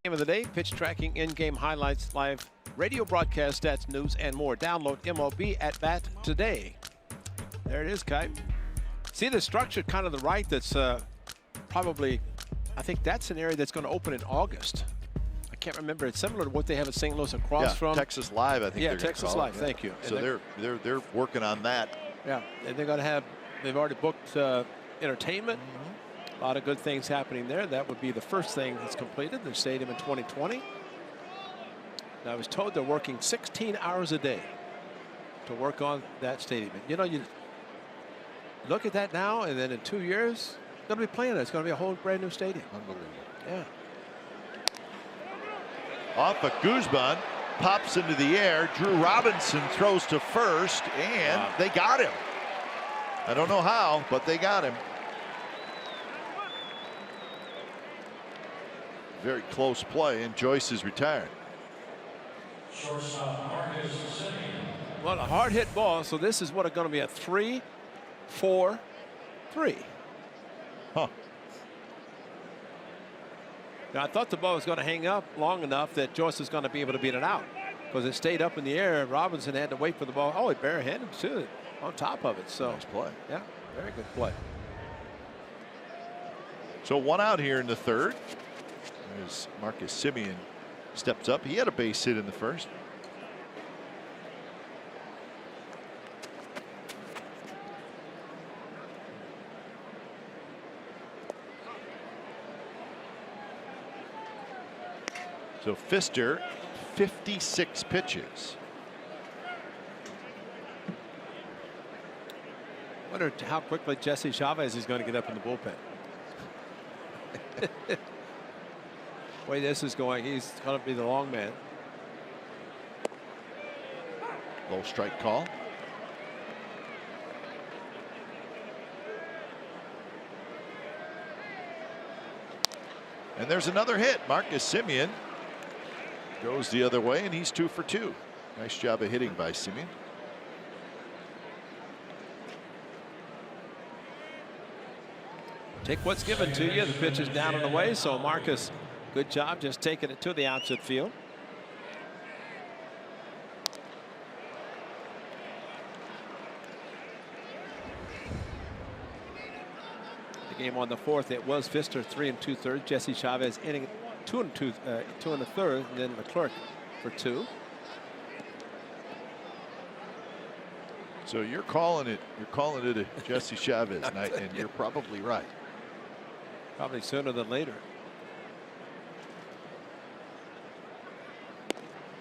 Speaker 2: Game of the day, pitch tracking, in-game highlights, live radio broadcast, stats, news, and more. Download MLB at Bat today. There it is, Kai. See the structure kind of the right that's probably, I think that's an area that's going to open in August. I can't remember. It's similar to what they have at St. Louis across from
Speaker 1: Texas Live, I think.
Speaker 2: Yeah, Texas Live. Thank you.
Speaker 1: So they're working on that.
Speaker 2: Yeah, and they're going to have, they've already booked entertainment. A lot of good things happening there. That would be the first thing that's completed, the stadium in 2020. And I was told they're working 16 hours a day to work on that stadium. And, you know, you look at that now, and then in 2 years, they're going to be playing it. It's going to be a whole brand new stadium.
Speaker 1: Unbelievable.
Speaker 2: Yeah.
Speaker 1: Off of Guzman, pops into the air. Drew Robinson throws to first, and they got him. I don't know how, but they got him. Very close play, and Joyce is retired.
Speaker 2: Well, a hard hit ball, so this is what it's going to be a 3-4-3.
Speaker 1: Huh.
Speaker 2: Now, I thought the ball was going to hang up long enough that Joyce was going to be able to beat it out because it stayed up in the air. Robinson had to wait for the ball. Oh, he barehanded too on top of it. So
Speaker 1: nice play.
Speaker 2: Yeah, very good play.
Speaker 1: So one out here in the third. As Marcus Semien steps up. He had a base hit in the first. So Pfister, 56 pitches.
Speaker 2: I wonder how quickly Jesse Chavez is going to get up in the bullpen. The way this is going, he's going to be the long man.
Speaker 1: Low strike call. And there's another hit. Marcus Semien goes the other way, and he's 2 for 2. Nice job of hitting by Semien.
Speaker 2: Take what's given to you. The pitch is down and away, so Marcus, good job just taking it to the outside field. The game on the fourth, it was Pfister 3 2/3. Jesse Chavez inning 2 1/3, and then Leclerc for 2.
Speaker 1: So you're calling it a Jesse Chavez night, and you're probably right.
Speaker 2: Probably sooner than later.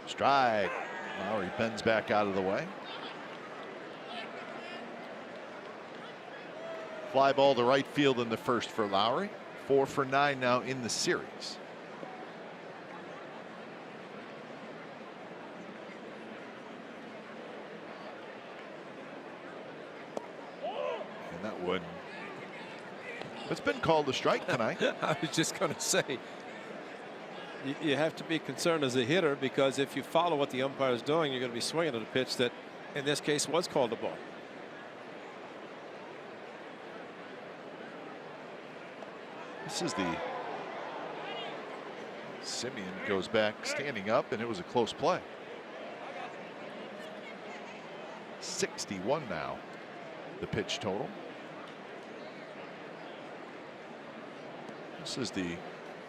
Speaker 1: Strike. Lowry bends back out of the way. Fly ball to right field in the first for Lowry. 4 for 9 now in the series. And that one, it's been called a strike tonight.
Speaker 2: I was just going to say, you have to be concerned as a hitter, because if you follow what the umpire is doing, you're going to be swinging at a pitch that, in this case, was called a ball.
Speaker 1: This is the Semien goes back standing up, and it was a close play. 61 now, the pitch total. This is the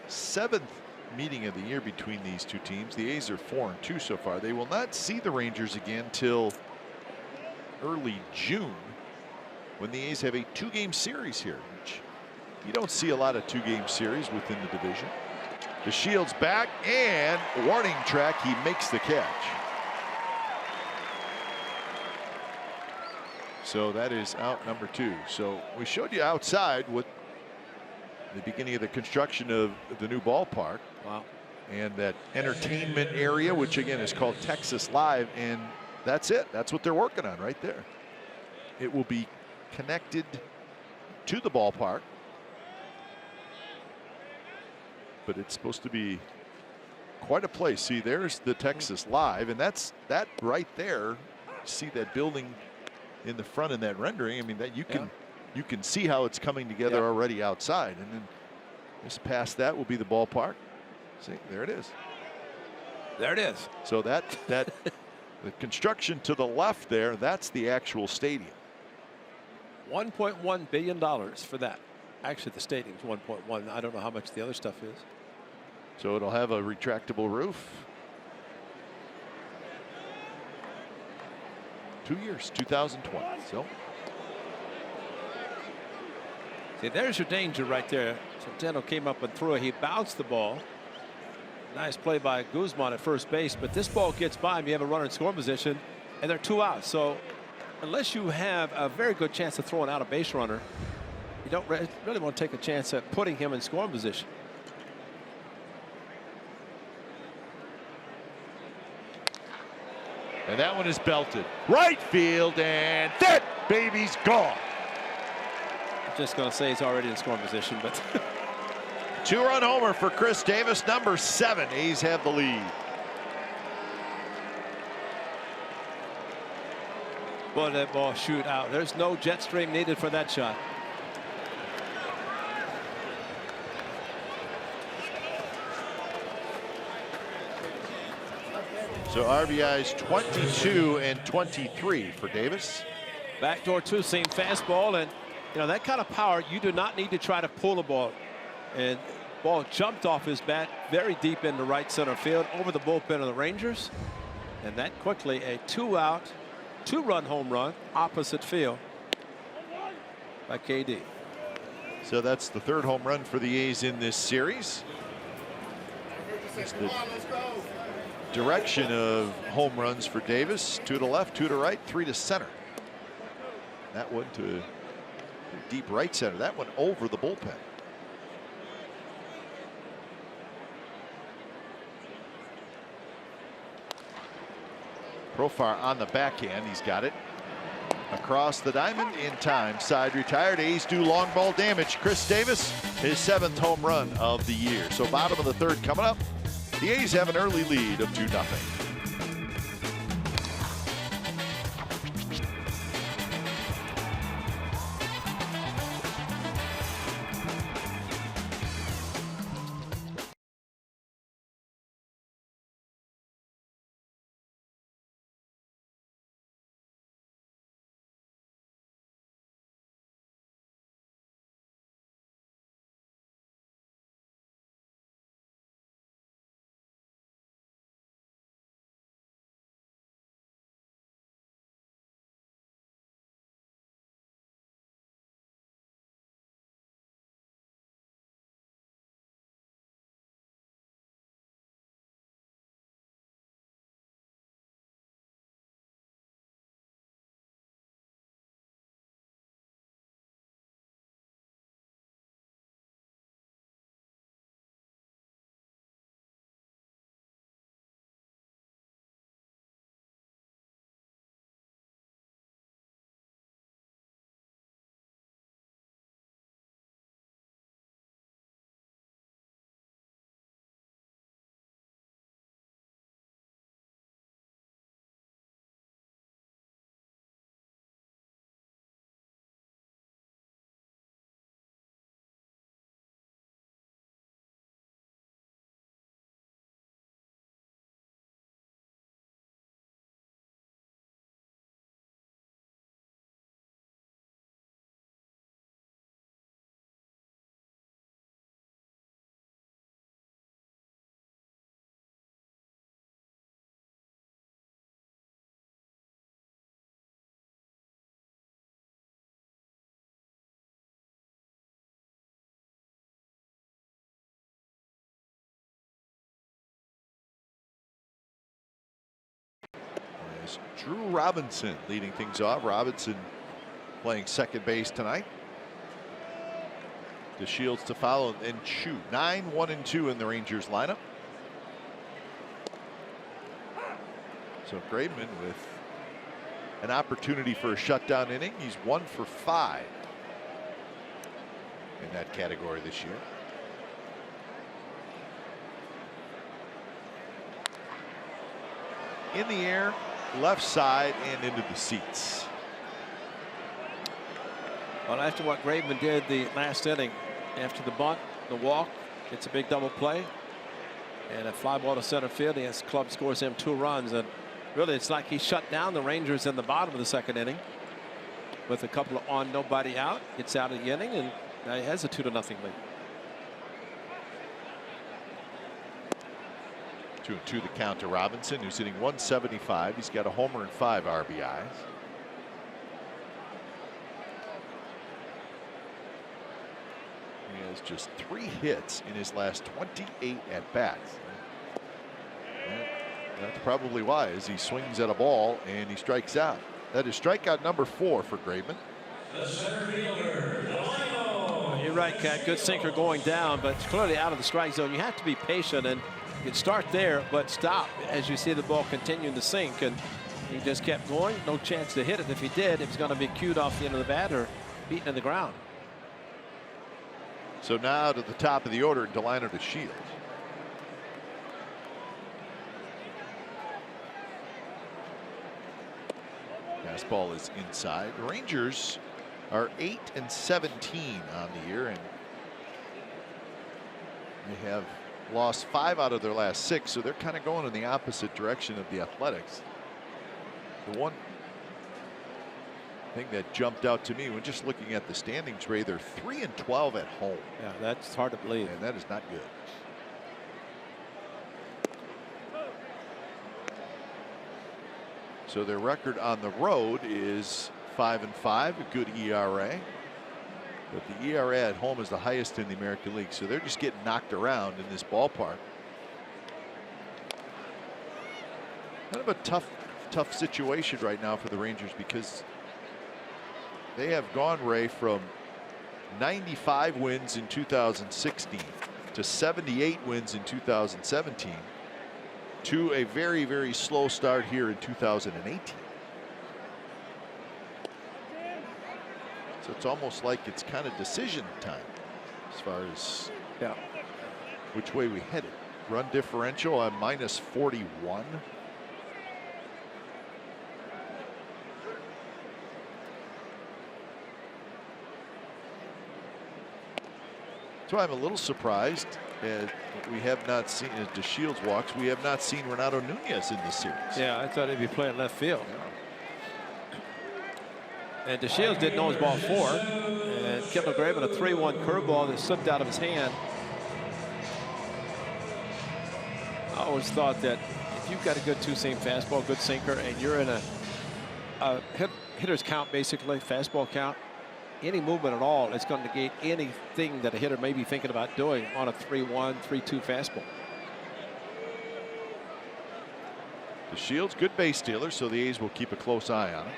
Speaker 1: 7th meeting of the year between these two teams. The A's are 4-2 so far. They will not see the Rangers again till early June, when the A's have a 2-game series here. Which you don't see a lot of 2-game series within the division. The Shields back, and warning track. He makes the catch. So that is out number 2. So we showed you outside what the beginning of the construction of the new ballpark.
Speaker 2: Wow.
Speaker 1: And that entertainment area, which again is called Texas Live, and that's it. That's what they're working on right there. It will be connected to the ballpark, but it's supposed to be quite a place. See, there's the Texas Live, and that's that right there. See that building in the front in that rendering. I mean, that you can see how it's coming together already outside. And then just past that will be the ballpark. See, there it is.
Speaker 2: There it is.
Speaker 1: So that the construction to the left there, that's the actual stadium.
Speaker 2: $1.1 billion for that. Actually, the stadium's 1.1. I don't know how much the other stuff is.
Speaker 1: So it'll have a retractable roof. 2 years, 2020. So
Speaker 2: see, there's your danger right there. Centeno came up and threw it. He bounced the ball. Nice play by Guzman at first base, but this ball gets by him. You have a runner in scoring position, and they're 2 out. So unless you have a very good chance of throwing out a base runner, you don't really want to take a chance at putting him in scoring position.
Speaker 1: and that one is belted right field, and that baby's gone.
Speaker 2: I'm just going to say he's already in scoring position, but
Speaker 1: 2-run homer for Chris Davis, number 7. A's have the lead.
Speaker 2: boy, that ball shoot out. There's no jet stream needed for that shot.
Speaker 1: So RBIs 22 and 23 for Davis.
Speaker 2: Backdoor 2-seam fastball, and you know that kind of power, you do not need to try to pull the ball. And ball jumped off his bat very deep into right center field over the bullpen of the Rangers, and that quickly a 2-out, 2-run home run opposite field by KD.
Speaker 1: So that's the 3rd home run for the A's in this series. It's the direction of home runs for Davis: 2 to left, 2 to right, 3 to center. That one to deep right center. That one over the bullpen. Profar on the backhand. He's got it across the diamond in time. Side retired. A's do long ball damage. Chris Davis, his 7th home run of the year. So bottom of the 3rd coming up. The A's have an early lead of 2-0. Drew Robinson leading things off. Robinson playing second base tonight. DeShields to follow, and Chu. 9-1-2 in the Rangers lineup. So Graveman with an opportunity for a shutdown inning. He's 1 for 5 in that category this year. In the air, left side, and into the seats.
Speaker 2: Well, after what Graveman did the last inning, after the bunt, the walk, it's a big double play. And a fly ball to center field. His club scores him 2 runs. And really, it's like he shut down the Rangers in the bottom of the 2nd inning with a couple of on, nobody out. Gets out of the inning, and now he has a 2-0 lead.
Speaker 1: 2-2 the count to Robinson, who's hitting 175. He's got a homer and 5 RBIs. He has just 3 hits in his last 28 at-bats. That's probably why, as he swings at a ball and he strikes out. That is strikeout number 4 for Graveman.
Speaker 2: You're right, Cat. Good sinker going down, but it's clearly out of the strike zone. You have to be patient, and you can start there, but stop as you see the ball continuing to sink. And he just kept going. No chance to hit it. If he did, it was going to be cued off the end of the bat or beaten in the ground.
Speaker 1: So now to the top of the order, Delino to Shields. Fastball is inside. The Rangers are 8-17 on the year, and they have lost 5 out of their last 6, so they're kind of going in the opposite direction of the Athletics. The one thing that jumped out to me when just looking at the standings, Ray, they're 3-12 at home.
Speaker 2: Yeah, that's hard to believe.
Speaker 1: And that is not good. So their record on the road is 5-5, a good ERA. But the ERA at home is the highest in the American League, so they're just getting knocked around in this ballpark. Kind of a tough situation right now for the Rangers, because they have gone, Ray, from 95 wins in 2016 to 78 wins in 2017 to a very, very slow start here in 2018. So it's almost like it's kind of decision time as far as which way we headed. Run differential on -41. So I'm a little surprised we have not seen, as DeShields walks, we have not seen Renato Nunez in this series.
Speaker 2: Yeah, I thought he'd be playing left field. And DeShields didn't know his ball 4. And Kendall Graveman, a 3-1 curveball that slipped out of his hand. I always thought that if you've got a good 2-seam fastball, good sinker, and you're in a hitter's count, basically, fastball count, any movement at all is going to negate anything that a hitter may be thinking about doing on a 3-1, 3-2 fastball.
Speaker 1: DeShields, good base stealer, so the A's will keep a close eye on it.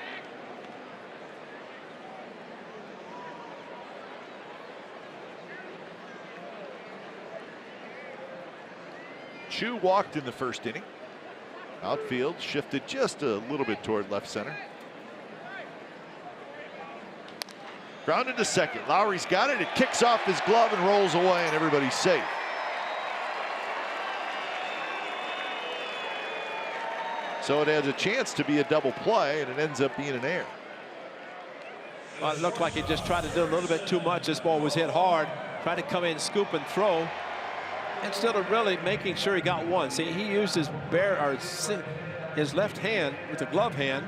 Speaker 1: Chu walked in the first inning. Outfield shifted just a little bit toward left center. Grounded to second. Lowry's got it. It kicks off his glove and rolls away, and everybody's safe. So it has a chance to be a double play, and it ends up being an error.
Speaker 2: Well, it looked like he just tried to do a little bit too much. This ball was hit hard. Tried to come in, scoop, and throw, instead of really making sure he got one. See, he used his his left hand with the glove hand,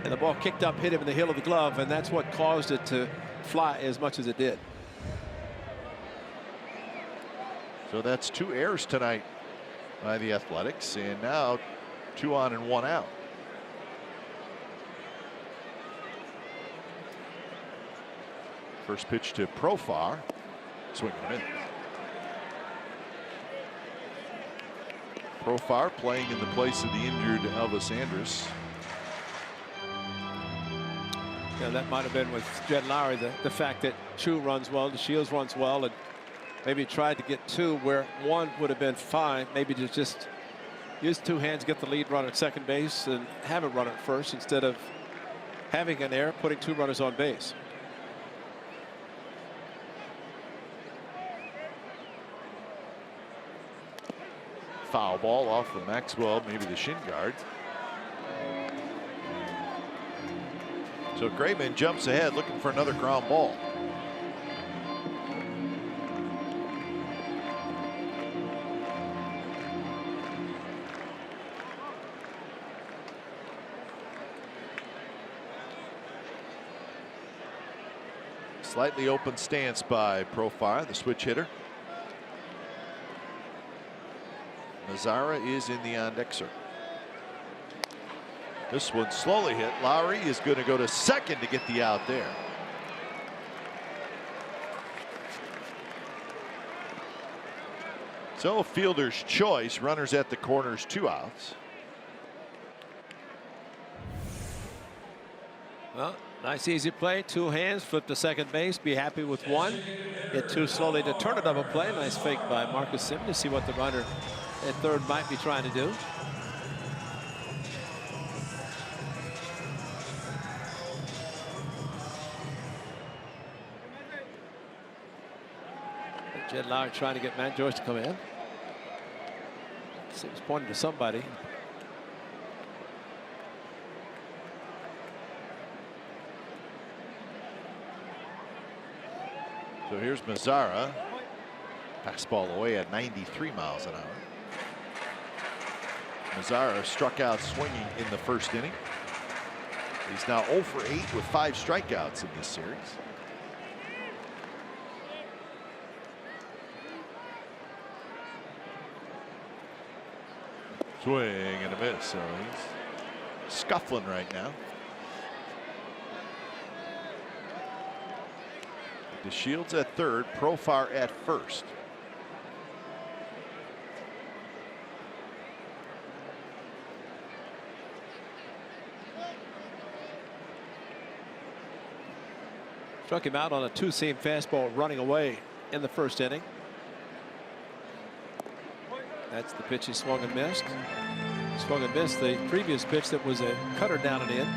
Speaker 2: and the ball kicked up, hit him in the heel of the glove, and that's what caused it to fly as much as it did.
Speaker 1: So that's 2 errors tonight by the Athletics, and now 2 on and 1 out. First pitch to Profar, swing and a miss. Profar playing in the place of the injured Elvis Andrus.
Speaker 2: Yeah, that might have been with Jed Lowry, the fact that Chu runs well, DeShields runs well, and maybe tried to get 2 where 1 would have been fine. Maybe to just use 2 hands, get the lead runner at second base, and have a runner at first instead of having an error, putting 2 runners on base.
Speaker 1: Foul ball off of Maxwell, maybe the shin guard. So Graveman jumps ahead looking for another ground ball. Slightly open stance by Profar, the switch hitter. Mazzara is in the on-deck circle. This one slowly hit. Lowry is going to go to second to get the out there. So fielder's choice, runners at the corners, 2 outs.
Speaker 2: Well, nice easy play, 2 hands, flip to second base, be happy with 1. Hit 2 slowly to turn a double play. Nice fake by Marcus Simmons to see what the runner at third might be trying to do. Jed Lowry trying to get Matt George to come in. Seems pointing to somebody.
Speaker 1: So here's Mazzara. Fastball away at 93 miles an hour. Mazzara struck out swinging in the first inning. He's now 0 for 8 with 5 strikeouts in this series. Swing and a miss. So he's scuffling right now. DeShields at third, Profar at first.
Speaker 2: Struck him out on a 2-seam fastball running away in the first inning. That's the pitch he swung and missed. Swung and missed the previous pitch that was a cutter down and in.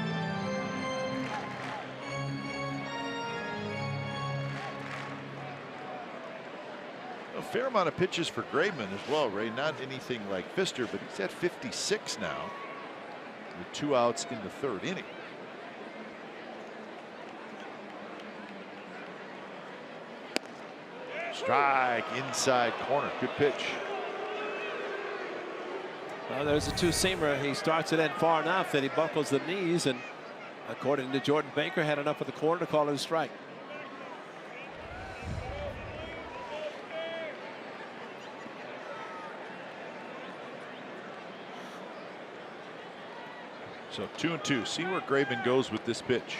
Speaker 1: A fair amount of pitches for Graveman as well, Ray. Not anything like Pfister, but he's at 56 now with 2 outs in the third inning. Strike inside corner. Good pitch.
Speaker 2: Well, there's a 2-seamer. He starts it in far enough that he buckles the knees, and according to Jordan Baker, had enough of the corner to call it a strike.
Speaker 1: So 2-2. See where Graveman goes with this pitch.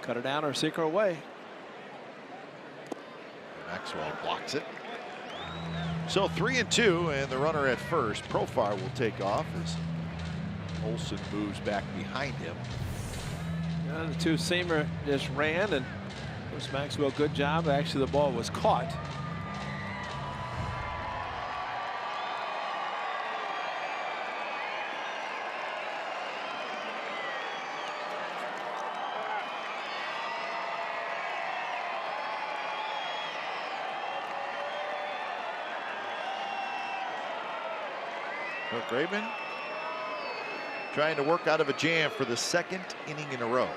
Speaker 2: Cut it down or seeker away.
Speaker 1: Maxwell blocks it. So 3-2, and the runner at first. Profar will take off as Olson moves back behind him.
Speaker 2: Yeah, the 2-seamer just ran, and Bruce Maxwell, good job. Actually, the ball was caught.
Speaker 1: So Graveman trying to work out of a jam for the 2nd inning in a row.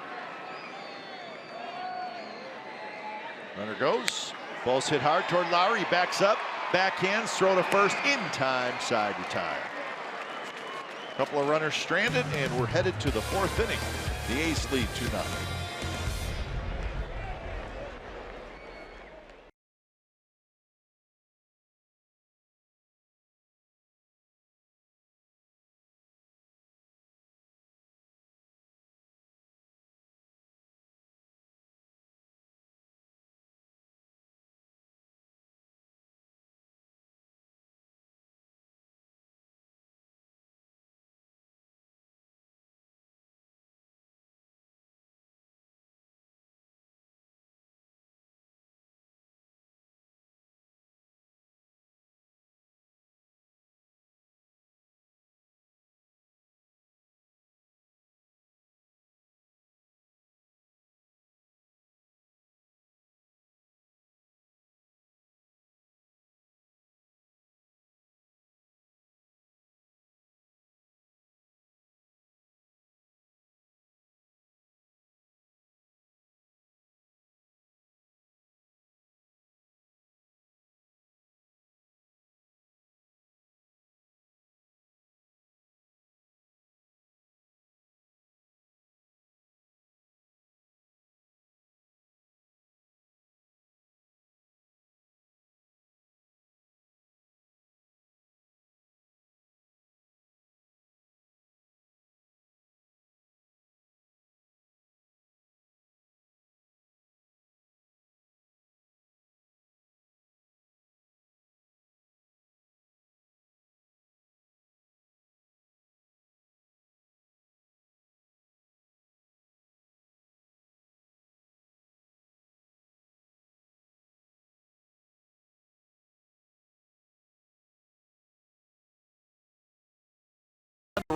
Speaker 1: Runner goes. Ball's hit hard toward Lowry. He backs up. Backhands. Throw to first in time. Side retire. Couple of runners stranded, and we're headed to the 4th inning. The A's lead 2-0.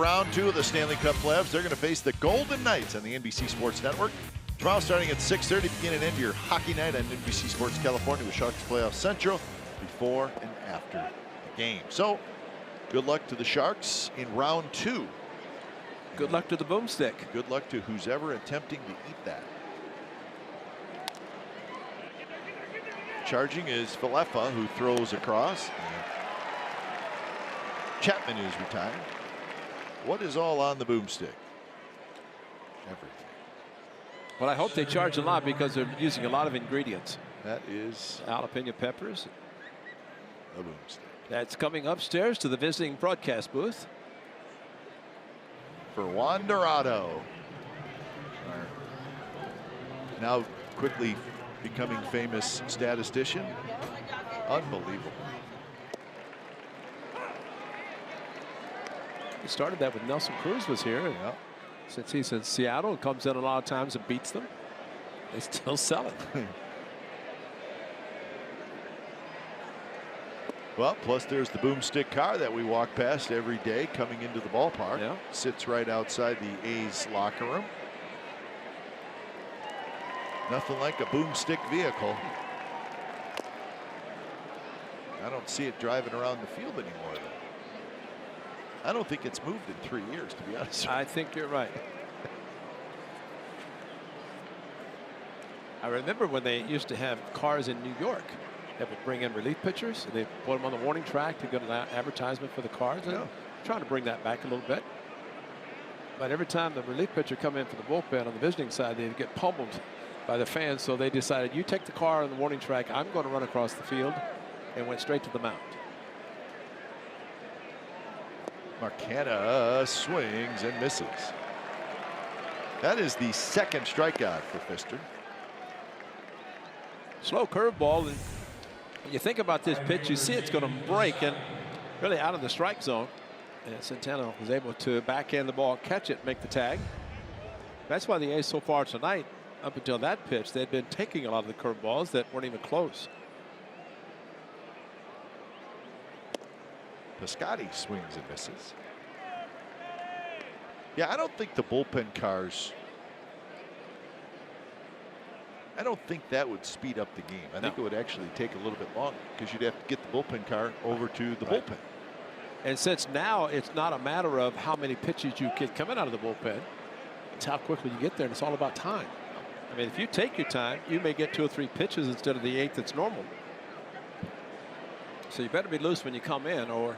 Speaker 1: round 2 of the Stanley Cup playoffs. They're going to face the Golden Knights on the NBC Sports Network. Tomorrow starting at 6:30, begin and end your hockey night on NBC Sports California with Sharks Playoff Central before and after the game. So good luck to the Sharks in round 2.
Speaker 2: Good luck to the boomstick.
Speaker 1: Good luck to who's ever attempting to eat that. Charging is Falefa, who throws across. Chapman is retired. What is all on the boomstick? Everything.
Speaker 2: Well, I hope they charge a lot because they're using a lot of ingredients.
Speaker 1: That is
Speaker 2: Jalapeno peppers.
Speaker 1: the boomstick.
Speaker 2: That's coming upstairs to the visiting broadcast booth.
Speaker 1: For Juan Dorado. Now quickly becoming famous statistician. Unbelievable.
Speaker 2: He started that with Nelson Cruz was here. And
Speaker 1: Yeah.
Speaker 2: since he's in Seattle, it comes in a lot of times and beats them. They still sell it.
Speaker 1: Well, plus there's the boomstick car that we walk past every day coming into the ballpark.
Speaker 2: Yeah.
Speaker 1: Sits right outside the A's locker room. Nothing like a boomstick vehicle. I don't see it driving around the field anymore, though. I don't think it's moved in 3 years, to be honest.
Speaker 2: I think you're right. I remember when they used to have cars in New York that would bring in relief pitchers, and they put them on the warning track to get an advertisement for the cars. And
Speaker 1: Yeah.
Speaker 2: trying to bring that back a little bit. But every time the relief pitcher come in for the bullpen on the visiting side, they'd get pummeled by the fans. So they decided, you take the car on the warning track, I'm going to run across the field, and went straight to the mound.
Speaker 1: Marcana swings and misses. That is the second strikeout for Pfister.
Speaker 2: Slow curveball, and when you think about this pitch, you see it's going to break and really out of the strike zone. And Centeno was able to backhand the ball, catch it, make the tag. That's why the A's so far tonight, up until that pitch, they'd been taking a lot of the curveballs that weren't even close.
Speaker 1: Piscotty swings and misses. Yeah, I don't think the bullpen cars, I don't think that would speed up the game. I think it would actually take a little bit longer because you'd have to get the bullpen car over to the bullpen.
Speaker 2: And since now it's not a matter of how many pitches you get coming out of the bullpen, it's how quickly you get there, and it's all about time. I mean, if you take your time, you may get 2 or 3 pitches instead of the 8 that's normal. So you better be loose when you come in, or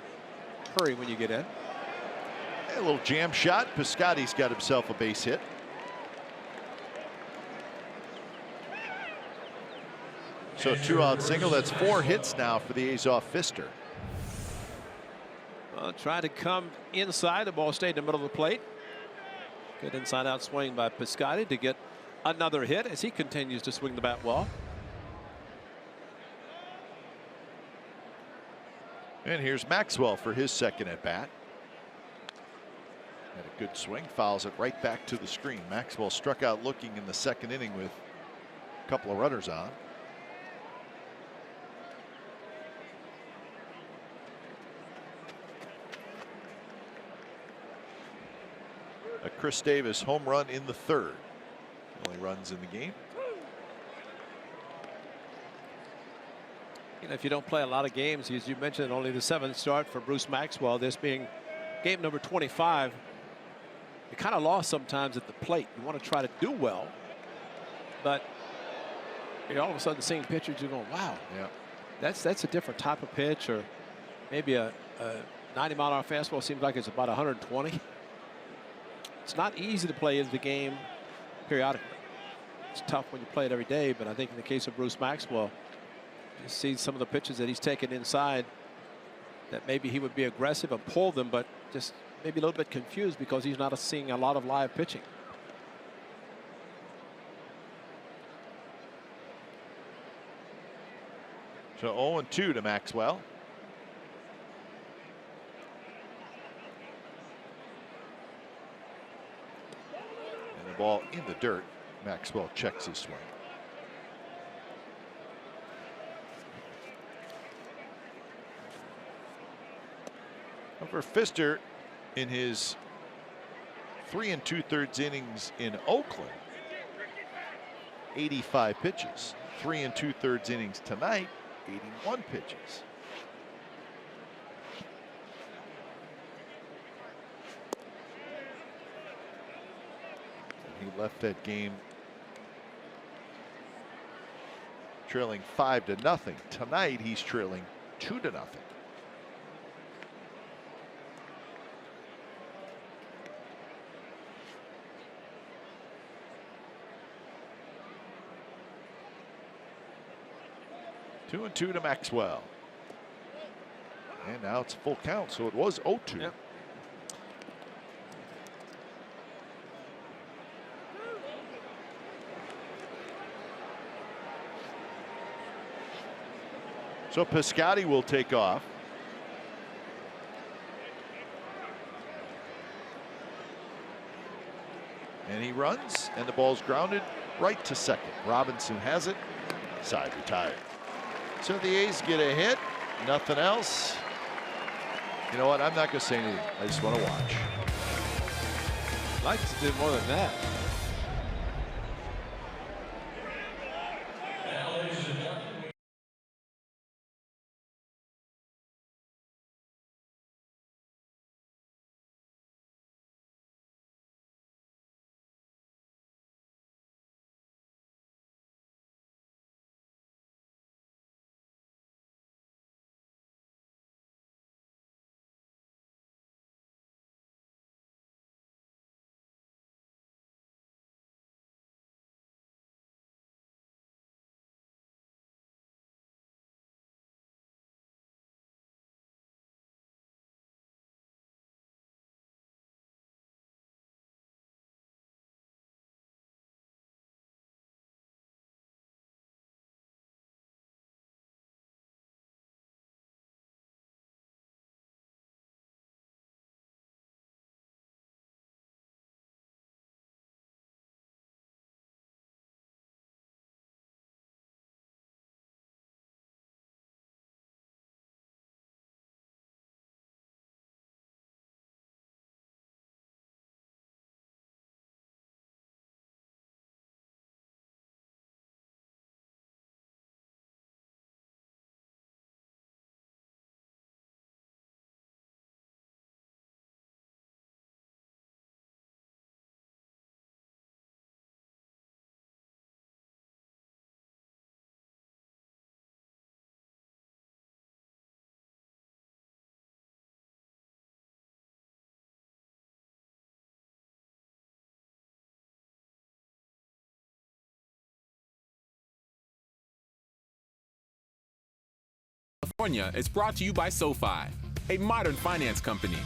Speaker 2: hurry when you get in.
Speaker 1: A little jam shot. Piscotty's got himself a base hit. So 2-out single. That's 4 hits now for the A's off Pfister.
Speaker 2: Well, try to come inside. The ball stayed in the middle of the plate. Good inside out swing by Piscotty to get another hit as he continues to swing the bat well.
Speaker 1: And here's Maxwell for his second at bat. Had a good swing, fouls it right back to the screen. Maxwell struck out looking in the second inning with a couple of runners on. A Chris Davis home run in the third. Only runs in the game.
Speaker 2: You know, if you don't play a lot of games, as you mentioned, only the 7th start for Bruce Maxwell, this being game number 25, you kind of lost sometimes at the plate. You want to try to do well, but you're all of a sudden seeing pitchers, you're going, wow,
Speaker 1: yeah,
Speaker 2: that's a different type of pitch, or maybe a 90-mile-an-hour fastball seems like it's about 120. It's not easy to play the game periodically. It's tough when you play it every day, but I think in the case of Bruce Maxwell, you see some of the pitches that he's taken inside that maybe he would be aggressive and pull them, but just maybe a little bit confused because he's not seeing a lot of live pitching.
Speaker 1: So 0-2 to Maxwell. And the ball in the dirt. Maxwell checks his swing. For Pfister, in his 3 2/3 innings in Oakland. 85 pitches. 3 2/3 innings tonight. 81 pitches. And he left that game trailing 5-0. Tonight he's trailing 2-0. Two and 2 to Maxwell. And now it's a full count, so it was 0-2.
Speaker 2: Yep.
Speaker 1: So Piscotty will take off. And he runs, and the ball's grounded right to second. Robinson has it. Side retired. So the A's get a hit. Nothing else. You know what? I'm not going to say anything. I just want to watch.
Speaker 2: I'd like to do more than that.
Speaker 3: California is brought to you by SoFi, a modern finance company.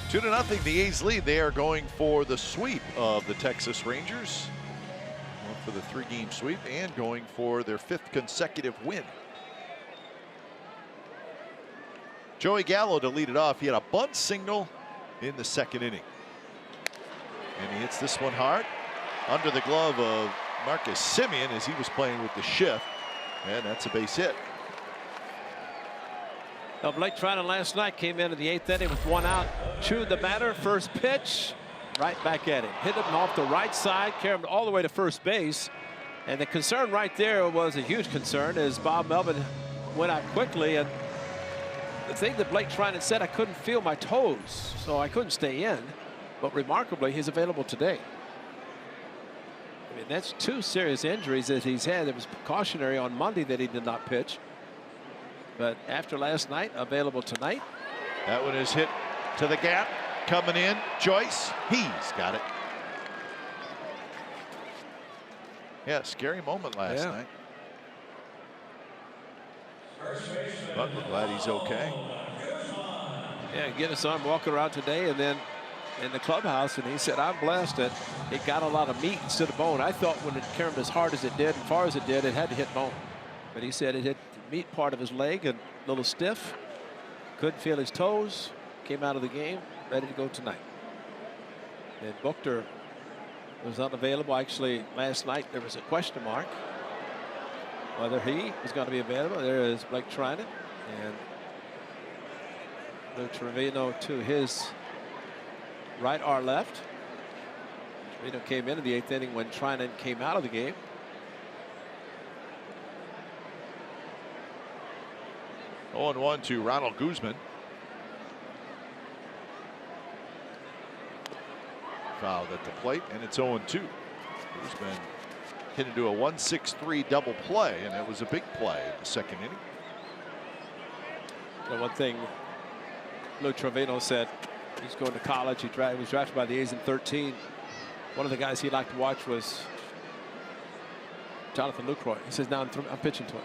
Speaker 1: Two to nothing, the A's lead. They are going for the sweep of the Texas Rangers. Going for the 3-game sweep and going for their 5th consecutive win. Joey Gallo to lead it off. He had a bunt single in the 2nd inning. And he hits this one hard under the glove of Marcus Semien as he was playing with the shift. And that's a base hit.
Speaker 2: Now Blake Trinan last night came into the 8th inning with 1 out. Chewed the batter. First pitch. Right back at him. Hit it off the right side. Carried him all the way to first base. And the concern right there was a huge concern as Bob Melvin went out quickly. And the thing that Blake Trinan said, I couldn't feel my toes, so I couldn't stay in. But remarkably, he's available today. I mean, that's 2 serious injuries that he's had. It was precautionary on Monday that he did not pitch. But after last night, available tonight.
Speaker 1: That one is hit to the gap. Coming in, Joyce. He's got it. Yeah, scary moment last night. But we're glad he's okay.
Speaker 2: Yeah, get his son walking around today and then in the clubhouse, and he said, I'm blessed that it got a lot of meat instead of bone. I thought when it carried as hard as it did and far as it did, it had to hit bone. But he said it hit the meat part of his leg and a little stiff. Couldn't feel his toes. Came out of the game, ready to go tonight. And Buchter was unavailable. Actually, last night there was a question mark whether he was going to be available. There is Blake Trinan. And Trevino to his right or left. Trevino came into the 8th inning when Trinan came out of the game.
Speaker 1: Oh, 1 to Ronald Guzman. Fouled at the plate, and it's 0-2. Guzman hit into a 1-6-3 double play, and it was a big play in the 2nd inning.
Speaker 2: The one thing Lou Trevino said, he's going to college. He was drafted by the A's in 13. One of the guys he liked to watch was Jonathan Lucroy. He says, now I'm pitching to him.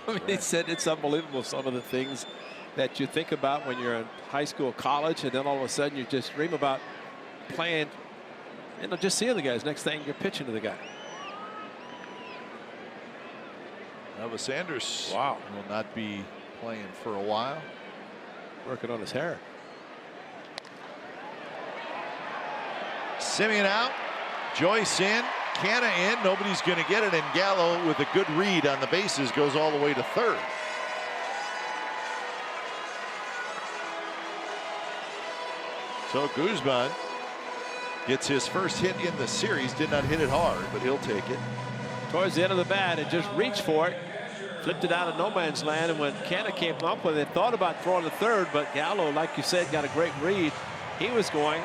Speaker 2: I mean, he said it's unbelievable, some of the things that you think about when you're in high school, college, and then all of a sudden you just dream about playing, just seeing the guys. Next thing, you're pitching to the guy.
Speaker 1: Elvis Sanders
Speaker 2: will
Speaker 1: not be playing for a while.
Speaker 2: Working on his hair.
Speaker 1: Simeon out, Joyce in, Canna in, nobody's going to get it, and Gallo with a good read on the bases goes all the way to 3rd. So Guzman gets his first hit in the series. Did not hit it hard, but he'll take it.
Speaker 2: Towards the end of the bat, and just reached for it. Flipped it out of no man's land, and when Canna came up with it, thought about throwing to 3rd, but Gallo, like you said, got a great read. He was going,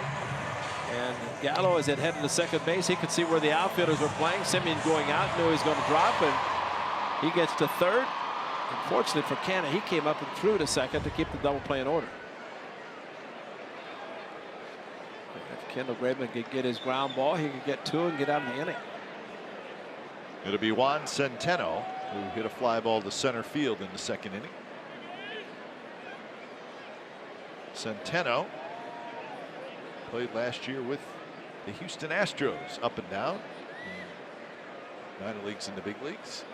Speaker 2: and Gallo, as it headed to second base, he could see where the outfielders were playing. Simeon going out, knew he was going to drop, and he gets to 3rd. Unfortunately for Canna, he came up and threw to 2nd to keep the double play in order. If Kendall Graveman could get his ground ball, he could get 2 and get out of the inning.
Speaker 1: It'll be Juan Centeno, who hit a fly ball to center field in the 2nd inning. Centeno played last year with the Houston Astros, up and down. Minor leagues and the big leagues.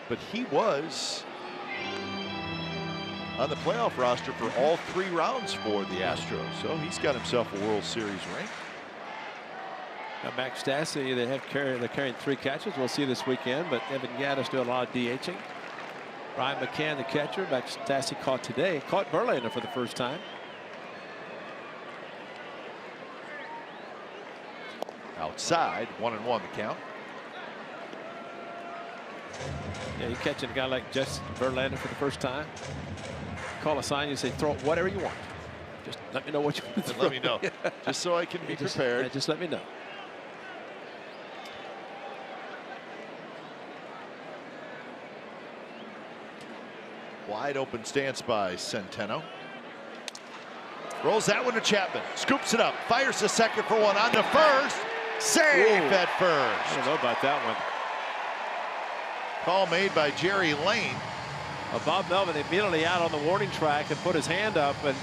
Speaker 1: But he was on the playoff roster for all 3 rounds for the Astros. So he's got himself a World Series ring.
Speaker 2: Now Max Stassi, they're carrying 3 catches. We'll see this weekend, but Evan Gattis doing a lot of DHing. Ryan McCann, the catcher. Max Stassi caught today. Caught Verlander for the first time.
Speaker 1: Outside, 1-1 the count.
Speaker 2: Yeah, you're catching a guy like Justin Verlander for the first time. Call a sign, you say, throw whatever you want. Just let me know what you want to throw.
Speaker 1: Let me know, just so I can be prepared.
Speaker 2: Yeah, just let me know.
Speaker 1: Wide open stance by Centeno. Rolls that one to Chapman. Scoops it up. Fires the second for 1 on the first. Safe at first.
Speaker 2: I don't know about that one.
Speaker 1: Call made by Jerry Lane.
Speaker 2: Bob Melvin immediately out on the warning track and put his hand up, and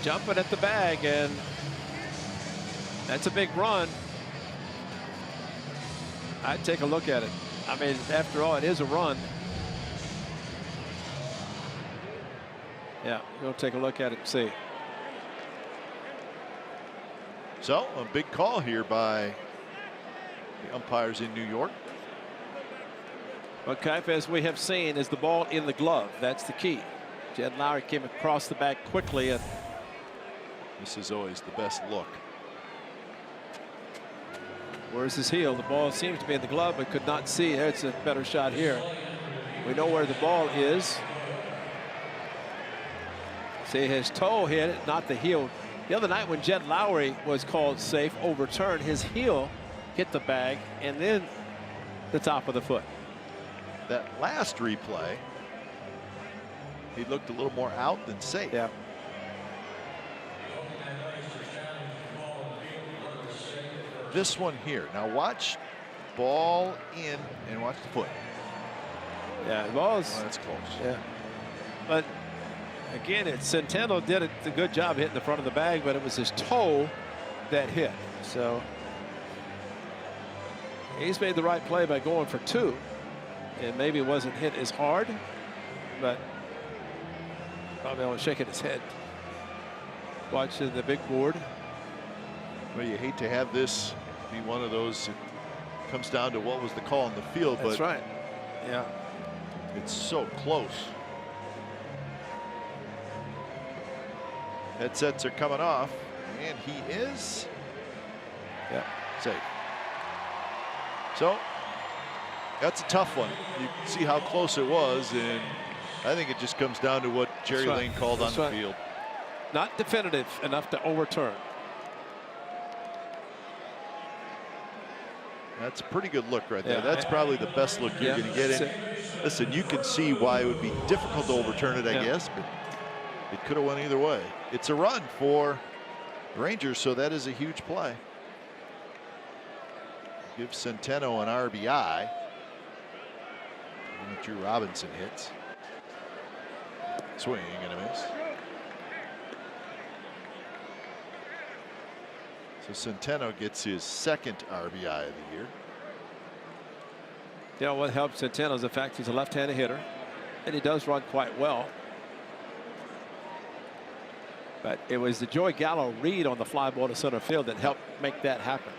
Speaker 2: jumping at the bag, and that's a big run. I'd take a look at it. I mean, after all, it is a run. Yeah, we'll take a look at it and see.
Speaker 1: So a big call here by the umpires in New York.
Speaker 2: Well, Keif, as we have seen, is the ball in the glove. That's the key. Jed Lowry came across the bag quickly, and
Speaker 1: this is always the best look.
Speaker 2: Where's his heel? The ball seems to be in the glove, but could not see. It's a better shot here. We know where the ball is. See, his toe hit it, not the heel. The other night when Jed Lowry was called safe, overturned, his heel hit the bag and then the top of the foot.
Speaker 1: That last replay, he looked a little more out than safe.
Speaker 2: Yeah.
Speaker 1: This one here. Now watch ball in and watch the foot.
Speaker 2: Yeah, the ball is.
Speaker 1: Oh, that's close.
Speaker 2: Yeah. But again, Centeno did a good job hitting the front of the bag, but it was his toe that hit. So he's made the right play by going for 2. And maybe it wasn't hit as hard, but probably only shaking his head. Watching the big board.
Speaker 1: Well, you hate to have this be one of those. It comes down to what was the call in the field.
Speaker 2: That's
Speaker 1: but
Speaker 2: right. Yeah.
Speaker 1: it's so close. Headsets are coming off, and he is safe. So that's a tough one. You can see how close it was, and I think it just comes down to what Jerry Lane called on the field.
Speaker 2: Not definitive enough to overturn.
Speaker 1: That's a pretty good look right there. That's probably the best look you're going to get in. Listen, you can see why it would be difficult to overturn it, I guess, but it could have went either way. It's a run for the Rangers, so that is a huge play. Give Centeno an RBI. And Drew Robinson hits. Swing and a miss. So Centeno gets his second RBI of the year.
Speaker 2: You know what helps Centeno is the fact he's a left-handed hitter, and he does run quite well. But it was the Joey Gallo read on the fly ball to center field that helped make that happen.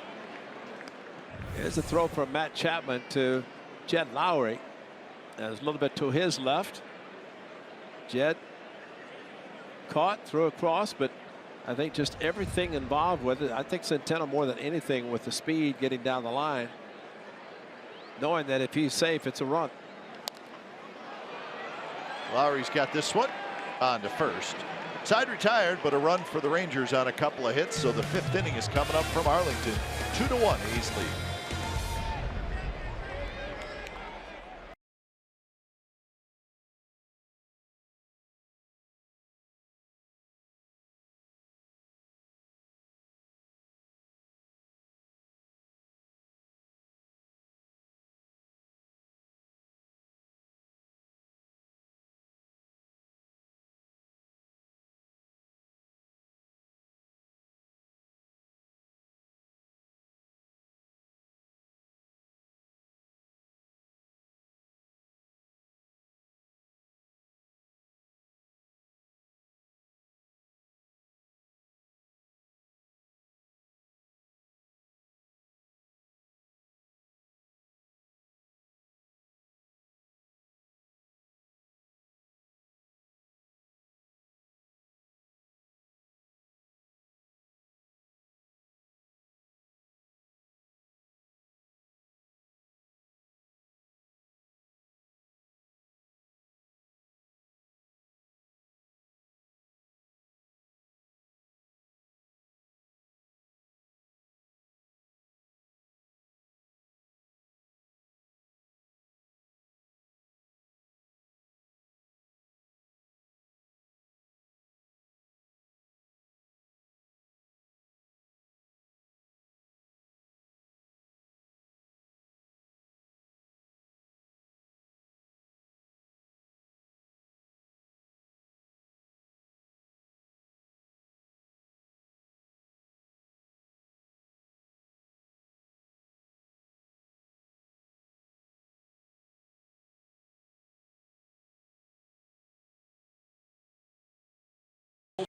Speaker 2: Here's a throw from Matt Chapman to Jed Lowry. There's a little bit to his left. Jed caught, threw across, but I think just everything involved with it. I think Centeno more than anything with the speed getting down the line, knowing that if he's safe, it's a run.
Speaker 1: Lowry's got this one on to first. Side retired, but a run for the Rangers on a couple of hits. So the fifth inning is coming up from Arlington. 2-1 A's lead.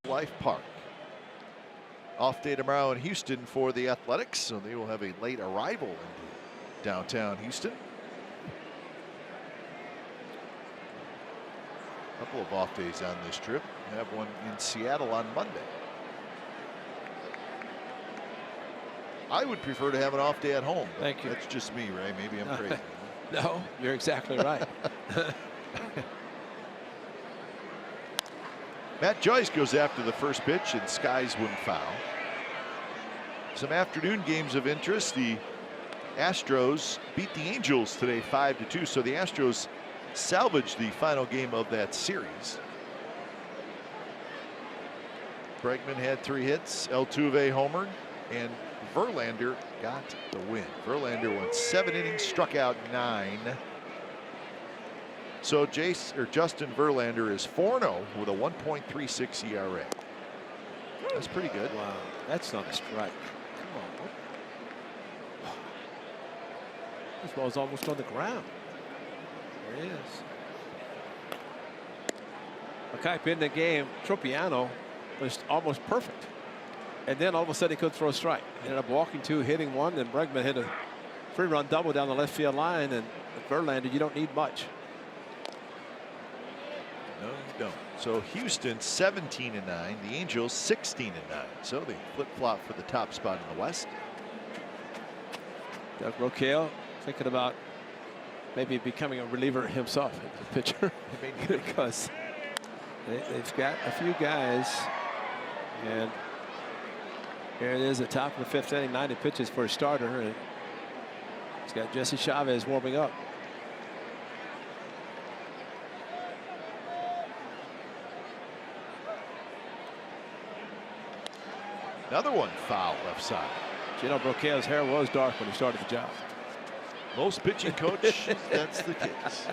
Speaker 1: Life Park. Off day tomorrow in Houston for the Athletics, so they will have a late arrival in downtown Houston. A couple of off days on this trip. We have one in Seattle on Monday. I would prefer to have an off day at home.
Speaker 2: Thank you.
Speaker 1: That's just me, Ray. Maybe I'm crazy.
Speaker 2: No, you're exactly right.
Speaker 1: Matt Joyce goes after the first pitch and skies one foul. Some afternoon games of interest. The Astros beat the Angels today 5-2, so the Astros salvaged the final game of that series. Bregman had 3 hits, Altuve homered, and Verlander got the win. Verlander went 7 innings, struck out 9. So Justin Verlander is 4-0 with a 1.36 ERA. That's pretty good.
Speaker 2: Wow, that's not a strike. Come on. This ball's almost on the ground. There he is. A guy in the game, Tropiano, was almost perfect. And then all of a sudden he could throw a strike. Ended up walking two, hitting one, and Bregman hit a 3-run double down the left field line. And with Verlander, you don't need much.
Speaker 1: No, you don't. So Houston 17-9, the Angels 16-9. So they flip-flop for the top spot in the West.
Speaker 2: Doug Roquel thinking about maybe becoming a reliever himself as a pitcher because they've got a few guys. And here it is at top of the fifth inning, 90 pitches for a starter. And he's got Jesse Chavez warming up.
Speaker 1: Another one foul left side.
Speaker 2: You know, Broquel's hair was dark when he started the job.
Speaker 1: Most pitching coach, that's the case.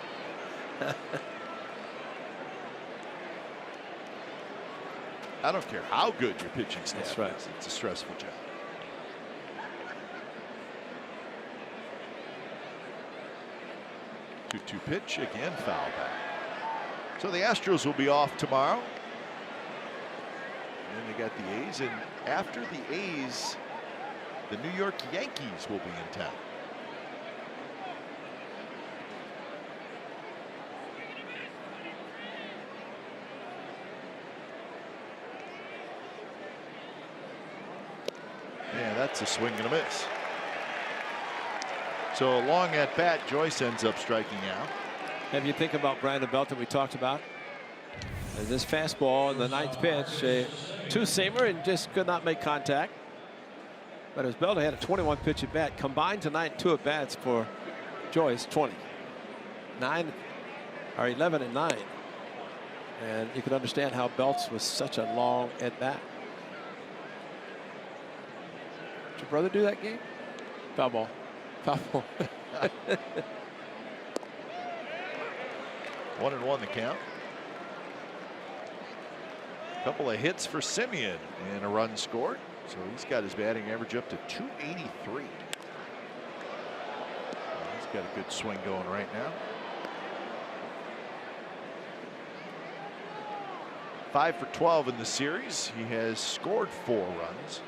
Speaker 1: I don't care how good your pitching staff
Speaker 2: That's right.
Speaker 1: is. It's a stressful job. Two pitch again, foul back. So the Astros will be off tomorrow. And they got the A's, and after the A's, the New York Yankees will be in town. Yeah, that's a swing and a miss. So long at bat, Joyce ends up striking out.
Speaker 2: If you think about Brandon Belt that we talked about, and this fastball in the ninth pitch, a two-seamer, and just could not make contact. But as Belter had a 21 pitch at bat, combined tonight 2 at bats for Joyce, 20. 11 and 9. And you can understand how Belts was such a long at bat. Did your brother do that game? Foul ball. Foul ball.
Speaker 1: 1-1 the count. Couple of hits for Simeon and a run scored. So he's got his batting average up to 283. He's got a good swing going right now. 5 for 12 in the series. He has scored 4 runs.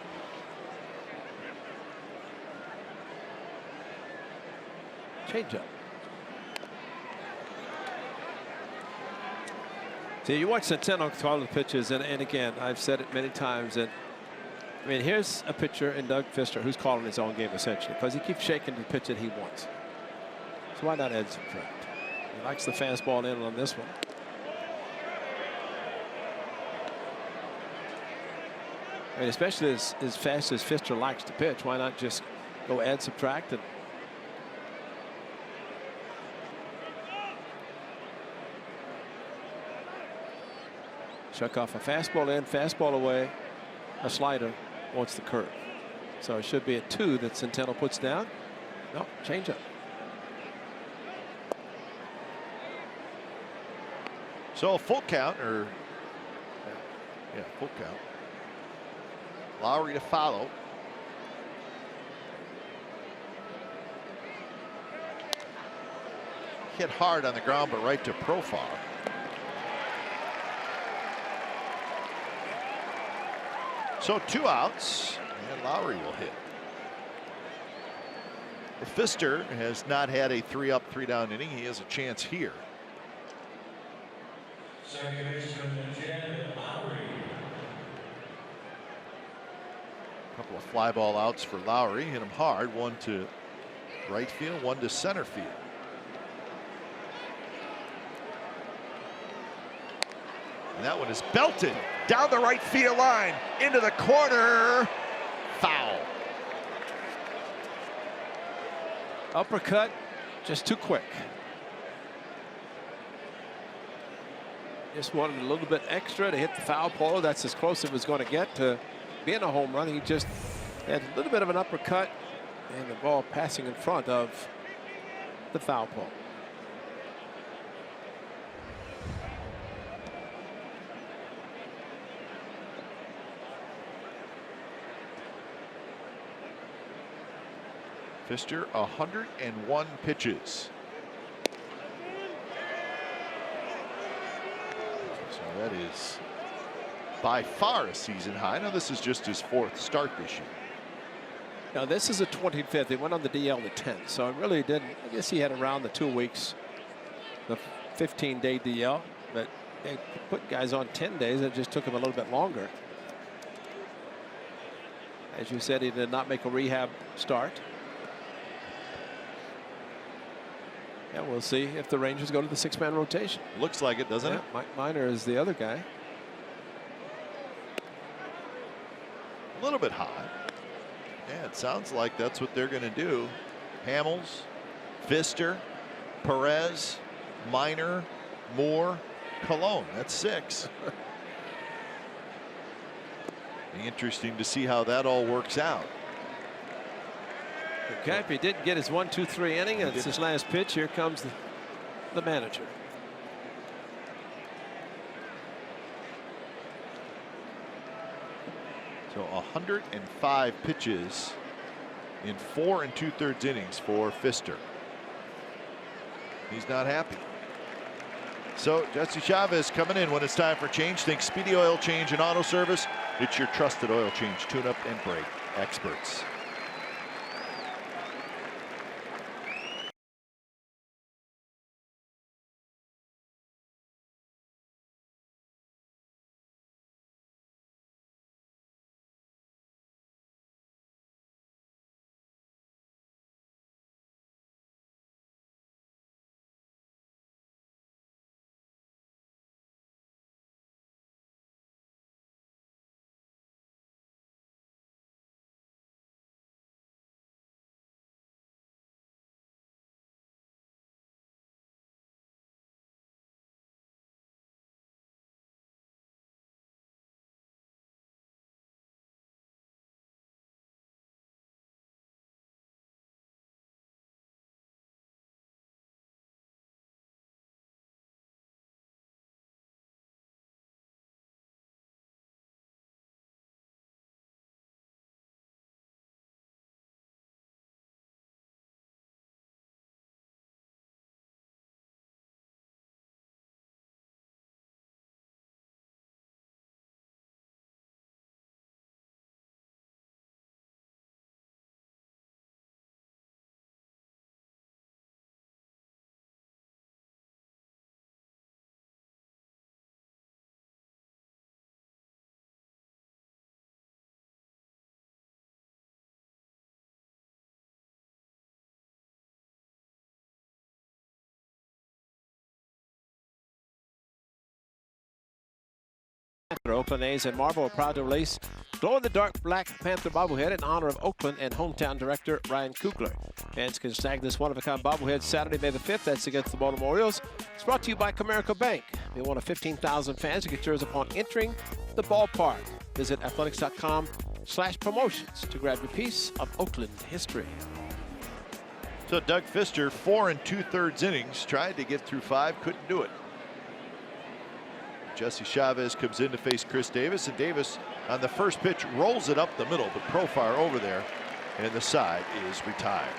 Speaker 2: Changeup. See, you watch Centeno call the pitches, and again, I've said it many times, and I mean, here's a pitcher in Doug Fister who's calling his own game essentially because he keeps shaking the pitch that he wants. So why not add some correct? He likes the fastball in on this one. I mean, especially as fast as Fister likes to pitch, why not just go add, subtract, and chuck off a fastball in, fastball away, a slider, wants the curve. So it should be a 2 that Centeno puts down. No, change up.
Speaker 1: So a full count, or yeah, full count. Lowry to follow. Hit hard on the ground, but right to profile. So 2 outs, and Lowry will hit. If Fister has not had a 3-up, 3-down inning, he has a chance here. A couple of fly ball outs for Lowry. Hit him hard. 1 to right field, 1 to center field. And that one is belted down the right field line into the corner. Foul.
Speaker 2: Uppercut, just too quick. Just wanted a little bit extra to hit the foul pole. That's as close as it was going to get to being a home run. He just had a little bit of an uppercut, and the ball passing in front of the foul pole.
Speaker 1: Fister 101 pitches. So that is by far a season high. Now this is just his 4th start this year.
Speaker 2: Now this is a 25th. He went on the DL the 10th, so it really didn't. I guess he had around the 2 weeks, the 15-day DL, but they put guys on 10 days. It just took him a little bit longer. As you said, he did not make a rehab start. Yeah, we'll see if the Rangers go to the 6-man rotation.
Speaker 1: Looks like it, doesn't it?
Speaker 2: Mike Minor is the other guy.
Speaker 1: A little bit high. Yeah, it sounds like that's what they're going to do. Hamels, Pfister, Perez, Minor, Moore, Cologne. That's 6. Be interesting to see how that all works out.
Speaker 2: Okay, if he didn't get his 1-2-3 inning, and it's his last pitch, here comes the manager.
Speaker 1: So 105 pitches in 4 2/3 innings for Pfister. He's not happy. So Jesse Chavez coming in when it's time for change. Think Speedy Oil Change and Auto Service. It's your trusted oil change, tune-up, and brake experts.
Speaker 2: Oakland A's and Marvel are proud to release glow-in-the-dark Black Panther bobblehead in honor of Oakland and hometown director Ryan Coogler. Fans can snag this one-of-a-kind bobblehead Saturday, May the 5th. That's against the Baltimore Orioles. It's brought to you by Comerica Bank. Be one of 15,000 fans to get yours upon entering the ballpark. Visit athletics.com/promotions to grab your piece of Oakland history.
Speaker 1: So Doug Pfister, 4 2/3 innings, tried to get through 5, couldn't do it. Jesse Chavez comes in to face Chris Davis, and Davis on the first pitch rolls it up the middle, but Profar over there, and the side is retired.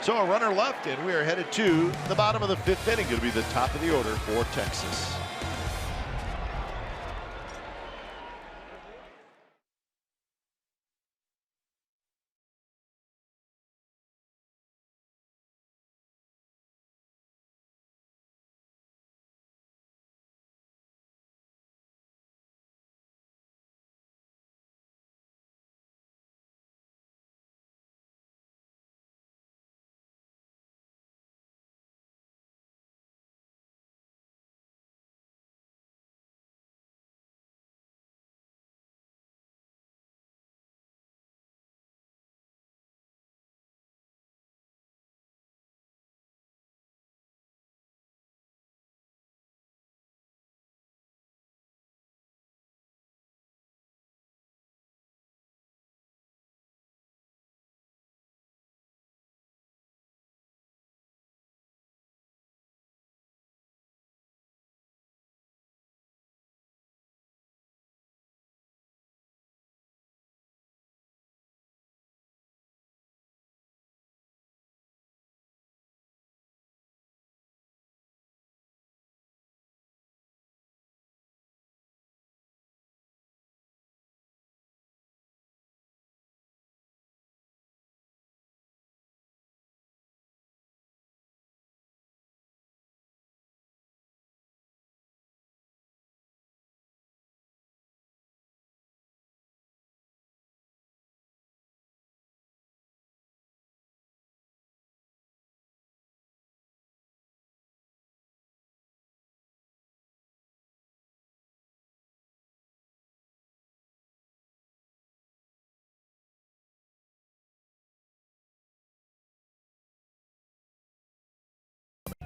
Speaker 1: So a runner left, and we are headed to the bottom of the 5th inning. Going to be the top of the order for Texas.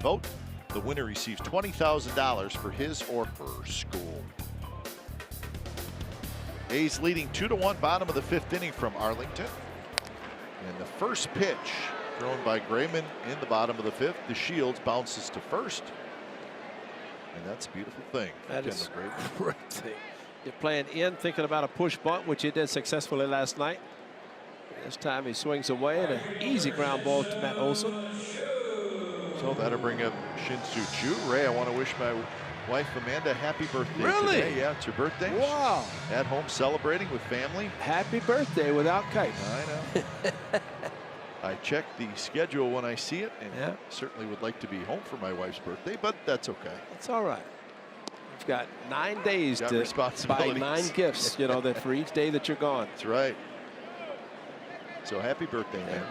Speaker 1: vote, the winner receives $20,000 for his or her school. A's leading 2-1, bottom of the 5th inning from Arlington. And the first pitch thrown by Grayman in the bottom of the 5th. The Shields bounces to first. And that's a beautiful thing.
Speaker 2: That is a great thing. You're playing in, thinking about a push bunt, which he did successfully last night. This time he swings away and an easy ground ball to Matt Olson.
Speaker 1: So that'll bring up Shin-Soo Choo. Ray, I want to wish my wife Amanda happy birthday today. Yeah, it's her birthday.
Speaker 2: Wow.
Speaker 1: She's at home celebrating with family.
Speaker 2: Happy birthday without kite.
Speaker 1: I know. I check the schedule when I see it, and certainly would like to be home for my wife's birthday, but that's okay.
Speaker 2: It's all right. You've got 9 days to buy 9 gifts, you know, that for each day that you're gone.
Speaker 1: That's right. So happy birthday, man.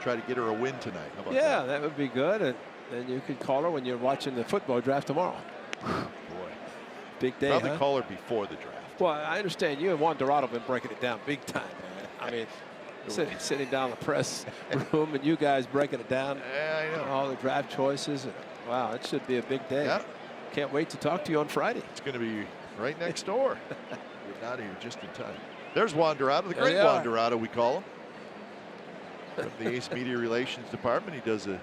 Speaker 1: Try to get her a win tonight. How about that?
Speaker 2: That would be good. And then you could call her when you're watching the football draft tomorrow.
Speaker 1: Boy.
Speaker 2: Big day,
Speaker 1: Probably call her before the draft.
Speaker 2: Well, I understand you and Juan Dorado have been breaking it down big time. I mean, sitting down in the press room and you guys breaking it down.
Speaker 1: Yeah, I know.
Speaker 2: All the draft choices. And, wow, it should be a big day.
Speaker 1: Yeah.
Speaker 2: Can't wait to talk to you on Friday.
Speaker 1: It's going to be right next door. Getting out of here just in time. There's Juan Dorado, the great Juan Dorado, we call him. From the Ace Media Relations Department. He does a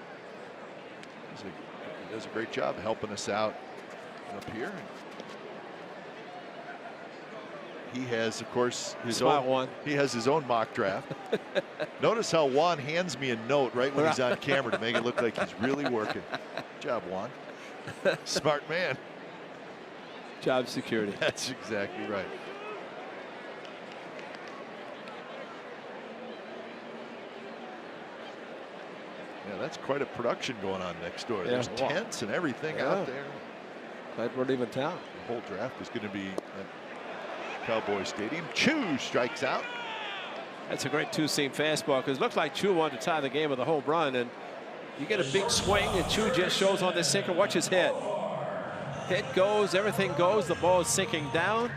Speaker 1: great job helping us out up here. He has, of course, his own mock draft. Notice how Juan hands me a note right when he's on camera to make it look like he's really working. Good job, Juan. Smart man.
Speaker 2: Job security.
Speaker 1: That's exactly right. Yeah, that's quite a production going on next door. There's tents and everything out there.
Speaker 2: Glad we're leaving town.
Speaker 1: The whole draft is going to be at Cowboy Stadium. Choo strikes out.
Speaker 2: That's a great two-seam fastball because it looked like Choo wanted to tie the game with a home run, and you get a big swing and Choo just shows on this sinker. Watch his head. Head goes, everything goes. The ball is sinking down,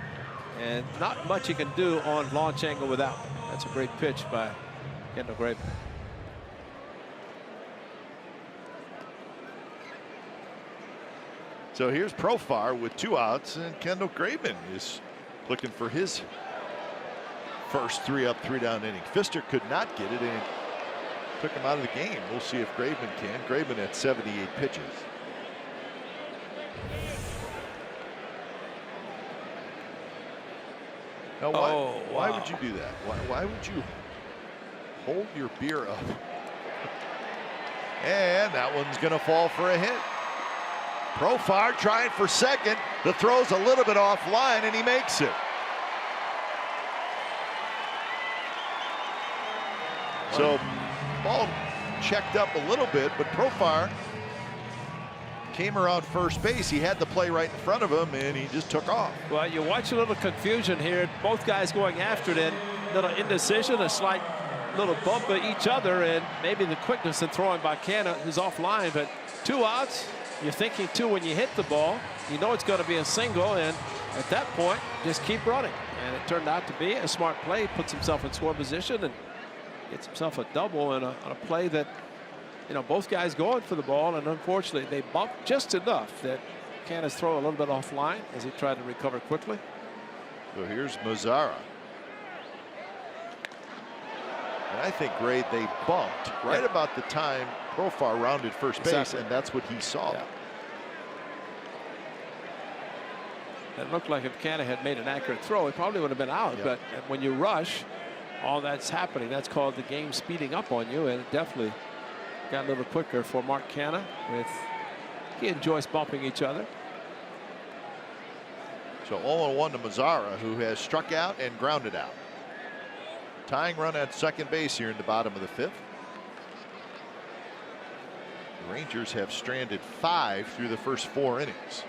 Speaker 2: and not much he can do on launch angle without. That's a great pitch by Kendall Graveman.
Speaker 1: So here's Profar with 2 outs, and Kendall Graveman is looking for his first 3-up, 3-down inning. Pfister could not get it and took him out of the game. We'll see if Graveman can. Graveman at 78 pitches. Now, why would you do that? Why would you hold your beer up? And that one's going to fall for a hit. Profar trying for second. The throw's a little bit offline, and he makes it. So ball checked up a little bit, but Profar came around first base. He had the play right in front of him, and he just took off.
Speaker 2: Well, you watch a little confusion here. Both guys going after it, and little indecision, a slight little bump at each other, and maybe the quickness in throwing by Canna is offline, but 2 outs. You're thinking, too, when you hit the ball, you know it's going to be a single, and at that point, just keep running. And it turned out to be a smart play. Puts himself in score position and gets himself a double on a play that, you know, both guys going for the ball, and unfortunately, they bumped just enough that Canna's throw a little bit offline as he tried to recover quickly.
Speaker 1: So here's Mazzara. And I think, Ray, they bumped right about the time Profar rounded first base, and that's what he saw.
Speaker 2: It looked like if Canna had made an accurate throw, it probably would have been out. But when you rush, all that's happening. That's called the game speeding up on you, and it definitely got a little quicker for Mark Canna. He and Joyce bumping each other.
Speaker 1: So 0-1 to Mazzara, who has struck out and grounded out. Tying run at second base here in the bottom of the 5th. The Rangers have stranded 5 through the first 4 innings.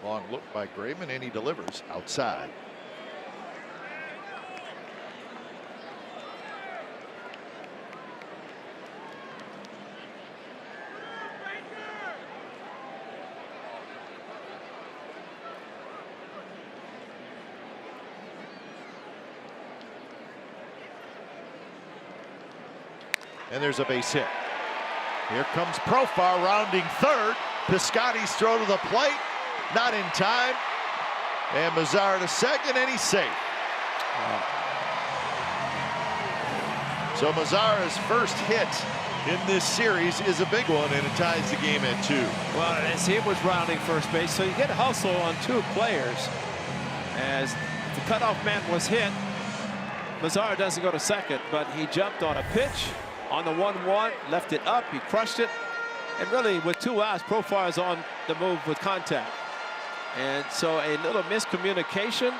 Speaker 1: Long look by Graveman, and he delivers outside. And there's a base hit. Here comes Profar rounding third. Piscotty's throw to the plate, not in time. And Mazar to second, and he's safe. So Mazara's first hit in this series is a big one, and it ties the game at 2.
Speaker 2: Well, as he was rounding first base, so you get a hustle on 2 players. As the cutoff man was hit, Mazara doesn't go to second, but he jumped on a pitch on the 1-1, left it up, he crushed it, and really with 2 outs, Profar is on the move with contact. And so a little miscommunication,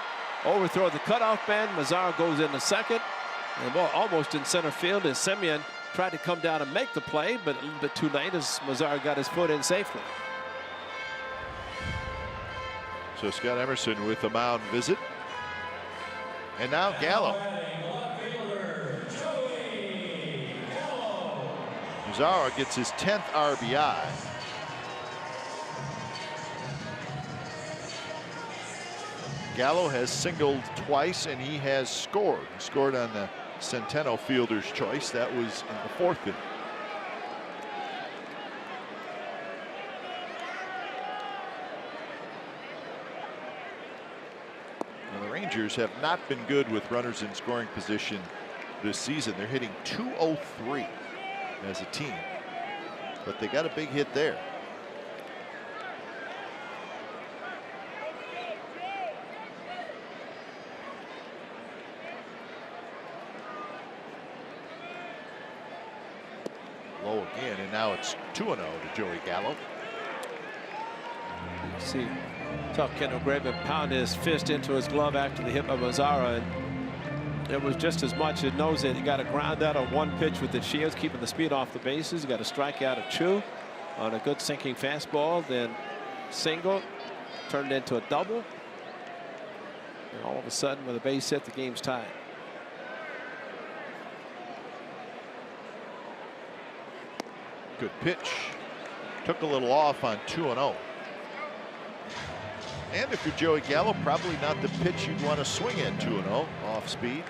Speaker 2: overthrow the cutoff man. Mazara goes into second, and almost in center field as Semyon tried to come down and make the play, but a little bit too late as Mazara got his foot in safely.
Speaker 1: So Scott Emerson with a mound visit. And now Gallo. Mazara gets his 10th RBI. Gallo has singled twice, and he has scored. He scored on the Centeno fielder's choice. That was in the 4th inning. Now, the Rangers have not been good with runners in scoring position this season. They're hitting .203 as a team, but they got a big hit there. Low again, and now it's 2-0 to Joey Gallo.
Speaker 2: See, tough Kendall Graveman pound his fist into his glove after the hit by Mazara, and it was just as much as knows it. He got a ground out on 1 pitch with the Shields, keeping the speed off the bases. He got a strikeout of 2 on a good sinking fastball, then single, turned into a double, and all of a sudden with a base hit, the game's tied.
Speaker 1: Good pitch. Took a little off on 2-0. And if you're Joey Gallo, probably not the pitch you'd want to swing at 2-0 off speed.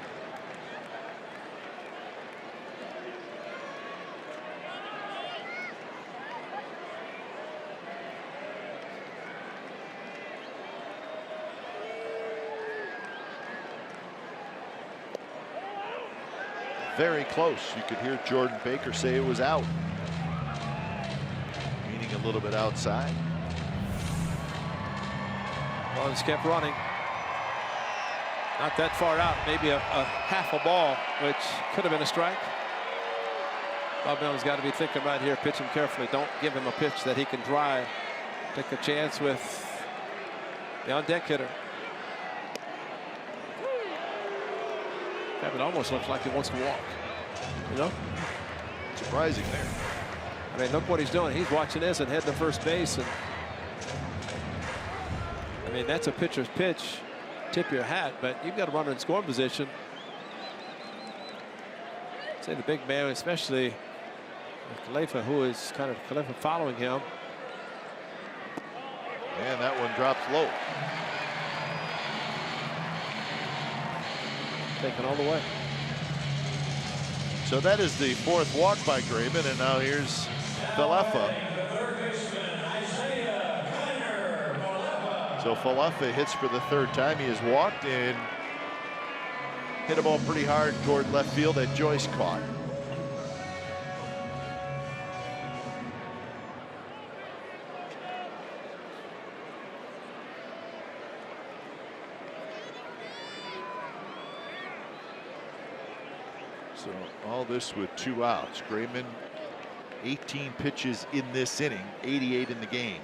Speaker 1: Very close. You could hear Jordan Baker say it was out. Meaning a little bit outside.
Speaker 2: Runs kept running. Not that far out, maybe a half a ball, which could have been a strike. Bob Melton's got to be thinking right here, pitch him carefully. Don't give him a pitch that he can drive. Take a chance with the on-deck hitter. It almost looks like he wants to walk, you know?
Speaker 1: Surprising there.
Speaker 2: I mean, look what he's doing. He's watching this and heading to first base. And I mean, that's a pitcher's pitch. Tip your hat, but you've got a runner in scoring position. Say the big man, especially Khalifa, who is kind of Khalifa following him.
Speaker 1: And that one drops low.
Speaker 2: Taken all the way.
Speaker 1: So that is the 4th walk by Graveman, and now here's Falefa. So Falefa hits for the 3rd time. He has walked and hit a ball pretty hard toward left field that Joyce caught. So all this with 2 outs. Graveman, 18 pitches in this inning, 88 in the game.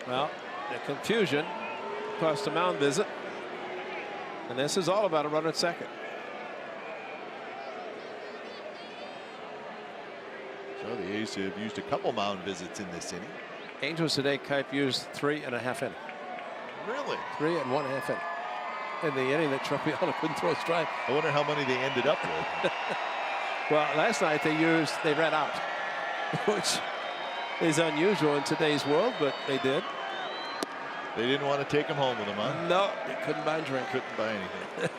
Speaker 2: Well, the confusion cost a mound visit. And this is all about a runner at second.
Speaker 1: So the A's have used a couple mound visits in this inning.
Speaker 2: Angels today, Kipe used 3.5 innings.
Speaker 1: Really?
Speaker 2: 3.5 innings. In the inning that Tropiano couldn't throw a strike.
Speaker 1: I wonder how many they ended up with.
Speaker 2: Well, last night they ran out, which is unusual in today's world, but they did.
Speaker 1: They didn't want to take him home with them, huh?
Speaker 2: No, they couldn't buy a drink.
Speaker 1: Couldn't buy anything.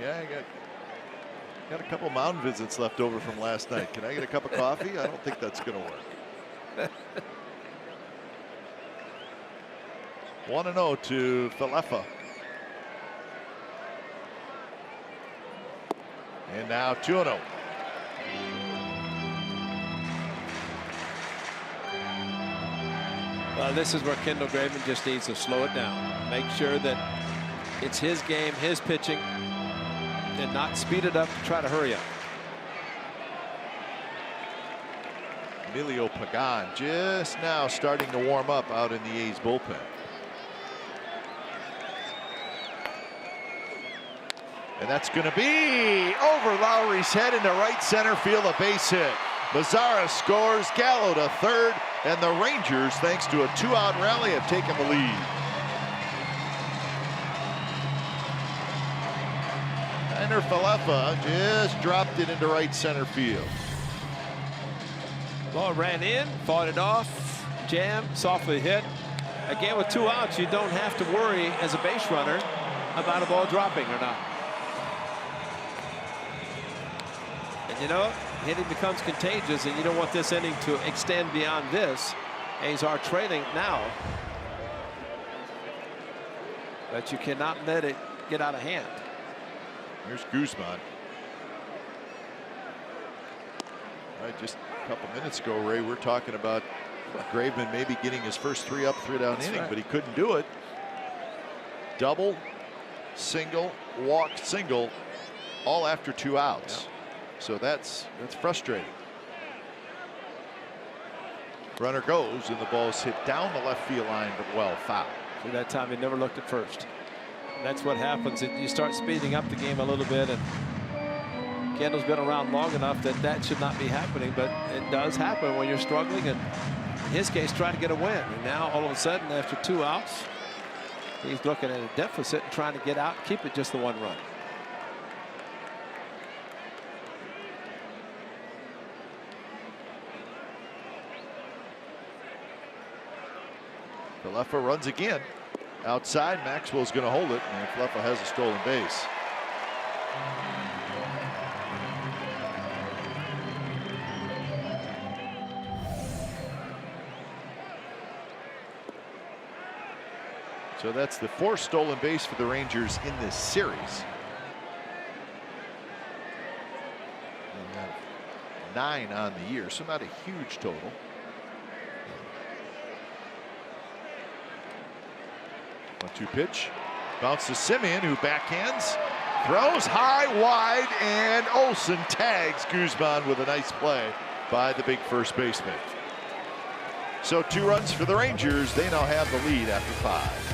Speaker 1: Yeah, I got a couple mound visits left over from last night. Can I get a cup of coffee? I don't think that's going to work. 1-0 to Falefa. And now 2-0.
Speaker 2: Well, this is where Kendall Graveman just needs to slow it down. Make sure that it's his game, his pitching, and not speed it up to try to hurry up.
Speaker 1: Emilio Pagan just now starting to warm up out in the A's bullpen. And that's going to be over Lowry's head into right center field, a base hit. Mazzara scores, Gallo to third, and the Rangers, thanks to a 2-out rally, have taken the lead. Tyler Falefa just dropped it into right center field.
Speaker 2: Ball ran in, fought it off, jammed, softly hit. Again, with 2 outs, you don't have to worry as a base runner about a ball dropping or not. And you know, hitting becomes contagious, and you don't want this inning to extend beyond this. A's are trailing now, but you cannot let it get out of hand.
Speaker 1: Here's Guzman. All right, just a couple minutes ago, Ray, we're talking about Graveman maybe getting his first 3 up, 3 down inning, but he couldn't do it. Double, single, walk, single, all after 2 outs.
Speaker 2: Yep.
Speaker 1: So that's frustrating. Runner goes, and the ball's hit down the left field line, but well foul.
Speaker 2: See, that time he never looked at first. And that's what happens. You start speeding up the game a little bit, and Kendall's been around long enough that that should not be happening, but it does happen when you're struggling, and in his case, trying to get a win. And now, all of a sudden, after 2 outs, he's looking at a deficit and trying to get out, keep it just the 1 run.
Speaker 1: Falefa runs again. Outside, Maxwell's going to hold it, and Falefa has a stolen base. So that's the 4th stolen base for the Rangers in this series. And 9 on the year, so not a huge total. 1-2 pitch. Bounce to Simeon, who backhands. Throws high, wide, and Olsen tags Guzman with a nice play by the big first baseman. So 2 runs for the Rangers. They now have the lead after 5.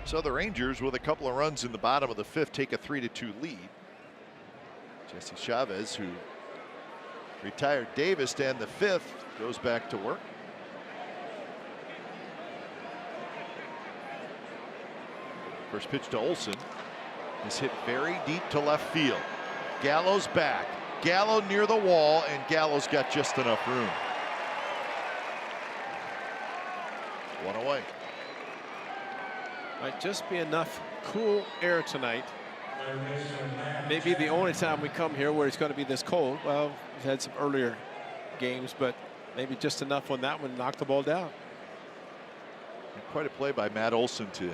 Speaker 1: So the Rangers, with a couple of runs in the bottom of the 5th, take a 3-2 lead. Jesse Chavez, who retired Davis to end the 5th, goes back to work. First pitch to Olson is hit very deep to left field. Gallo's back. Gallo near the wall, and Gallo's got just enough room. One away.
Speaker 2: Might just be enough cool air tonight. Maybe the only time we come here where it's going to be this cold. Well, we've had some earlier games, but maybe just enough on that one knocked the ball down.
Speaker 1: And quite a play by Matt Olson to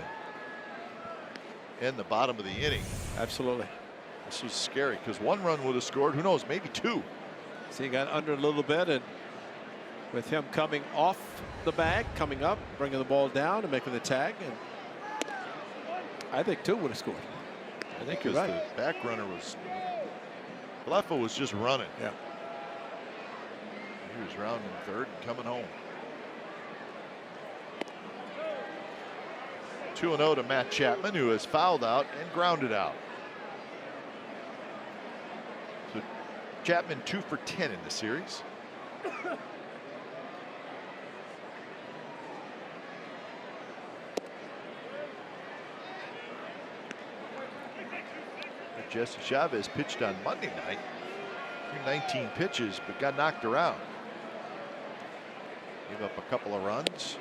Speaker 1: end the bottom of the inning.
Speaker 2: Absolutely.
Speaker 1: This was scary because 1 run would have scored. Who knows? Maybe 2.
Speaker 2: So he got under a little bit, and with him coming off the bag, coming up, bringing the ball down and making the tag, and I think 2 would have scored. I think you're right.
Speaker 1: The back runner was, Leffa was just running.
Speaker 2: Yeah.
Speaker 1: He was rounding 3rd and coming home. 2-0 to Matt Chapman, who has fouled out and grounded out. So Chapman 2 for 10 in the series. Jesse Chavez pitched on Monday night. 19 pitches, but got knocked around. Gave up a couple of runs.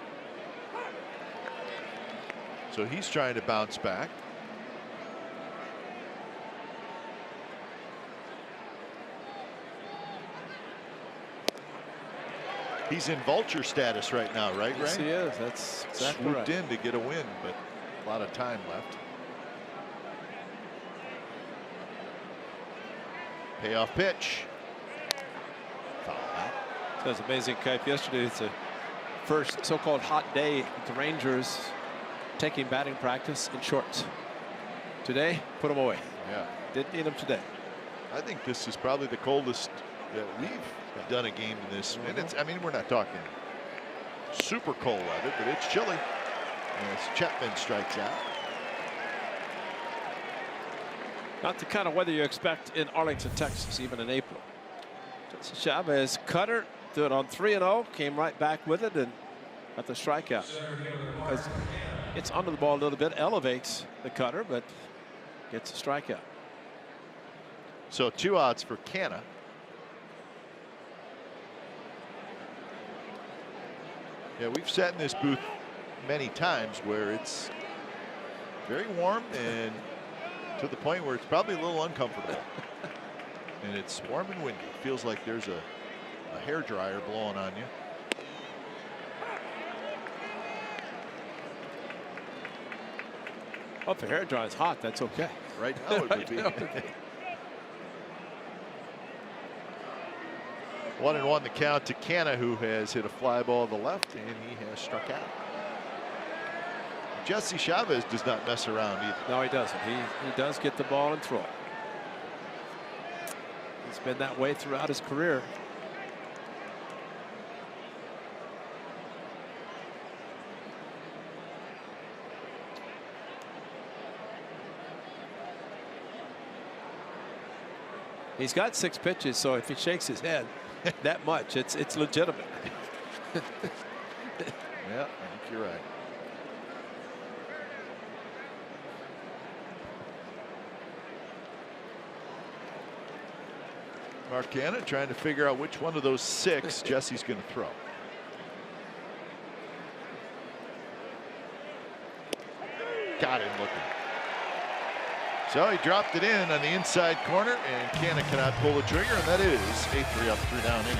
Speaker 1: So he's trying to bounce back. He's in vulture status right now, right?
Speaker 2: Yes,
Speaker 1: Ray?
Speaker 2: he is. That's exactly
Speaker 1: Swooped
Speaker 2: right.
Speaker 1: in to get a win, but a lot of time left. Payoff pitch. Foul out.
Speaker 2: That was amazing, Kipe. Yesterday, it's the first so-called hot day with the Rangers taking batting practice in shorts. Today, put them away.
Speaker 1: Yeah.
Speaker 2: Didn't need them today.
Speaker 1: I think this is probably the coldest that we've done a game in this. And it's, I mean, we're not talking super cold weather, but it's chilly. As Chapman strikes out.
Speaker 2: Not the kind of weather you expect in Arlington, Texas, even in April. Jesse Chavez, cutter, threw it on 3-0, came right back with it and got the strikeout. Because it's under the ball a little bit, elevates the cutter, but gets a strikeout.
Speaker 1: So 2 outs for Canna. Yeah, we've sat in this booth many times where it's very warm and to the point where it's probably a little uncomfortable. And it's warm and windy. Feels like there's a hair dryer blowing on you.
Speaker 2: Oh, if the hair dryer is hot, that's okay.
Speaker 1: Right now it would be. 1-1 the count to Canna, who has hit a fly ball to the left, and he has struck out. Jesse Chavez does not mess around either.
Speaker 2: No, he doesn't. He does get the ball and throw it. He's been that way throughout his career. He's got 6 pitches, so if he shakes his head that much, it's legitimate.
Speaker 1: Yeah, I think you're right. Mark Canna trying to figure out which one of those 6 Jesse's going to throw. Got him looking. So he dropped it in on the inside corner, and Canna cannot pull the trigger, and that is a 3-up, 3-down inning.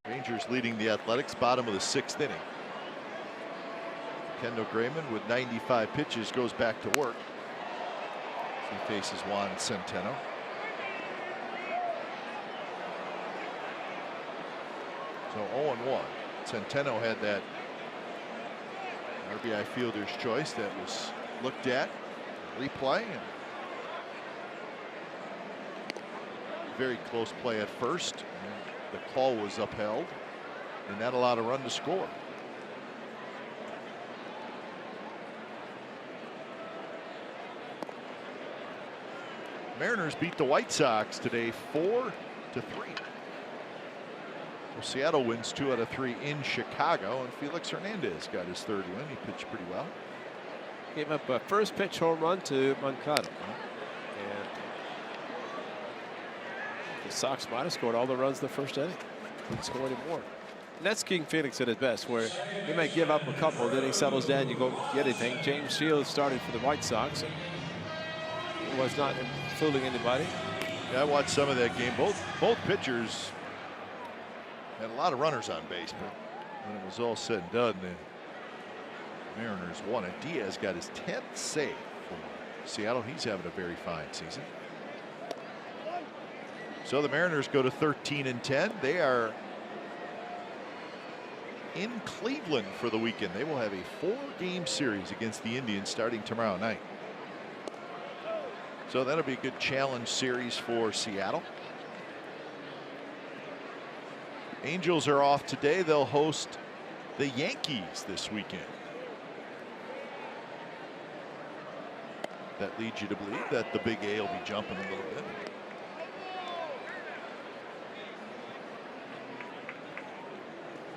Speaker 1: Rangers leading the Athletics, bottom of the 6th inning. Kendall Graveman with 95 pitches goes back to work. He faces Juan Centeno. So 0-1. Centeno had that RBI fielder's choice that was looked at, replay, and very close play at first. And the call was upheld, and that allowed a run to score. Mariners beat the White Sox today 4-3. Well, Seattle wins 2 out of 3 in Chicago, and Felix Hernandez got his 3rd win. He pitched pretty well.
Speaker 2: Gave up a first pitch home run to Moncada. And the Sox might have scored all the runs the first inning. Couldn't score any more. And that's King Felix at his best, where he might give up a couple, then he settles down, you go get anything. James Shields started for the White Sox. And he was not fooling anybody.
Speaker 1: Yeah, I watched some of that game. Both pitchers had a lot of runners on base, but when it was all said and done, the Mariners won it. Diaz got his 10th save for Seattle. He's having a very fine season. So the Mariners go to 13-10. They are in Cleveland for the weekend. They will have a 4-game series against the Indians starting tomorrow night. So that'll be a good challenge series for Seattle. Angels are off today. They'll host the Yankees this weekend. That leads you to believe that the Big A will be jumping a little bit.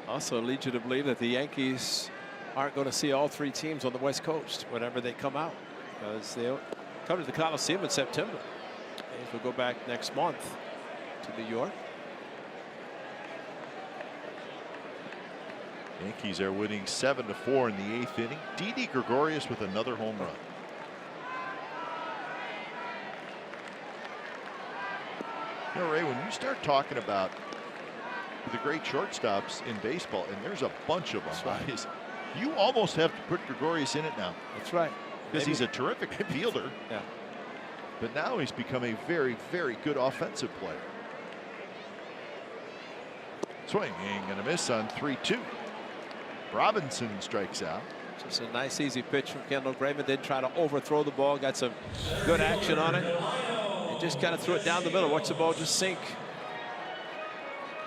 Speaker 2: Also leads you to believe that the Yankees aren't going to see all 3 teams on the West Coast whenever they come out, because they'll come to the Coliseum in September. A's will go back next month to New York.
Speaker 1: Yankees are winning 7-4 in the 8th inning. Didi Gregorius with another home run. You know, Ray, when you start talking about the great shortstops in baseball, and there's a bunch of them, right, you almost have to put Gregorius in it now.
Speaker 2: That's right.
Speaker 1: Because he's a terrific fielder.
Speaker 2: Yeah.
Speaker 1: But now he's become a very, very good offensive player. Swinging and a miss on 3-2. Robinson strikes out.
Speaker 2: Just a nice easy pitch from Kendall Graveman. Didn't try to overthrow the ball. Got some good action on it. And just kind of threw it down the middle. Watch the ball just sink.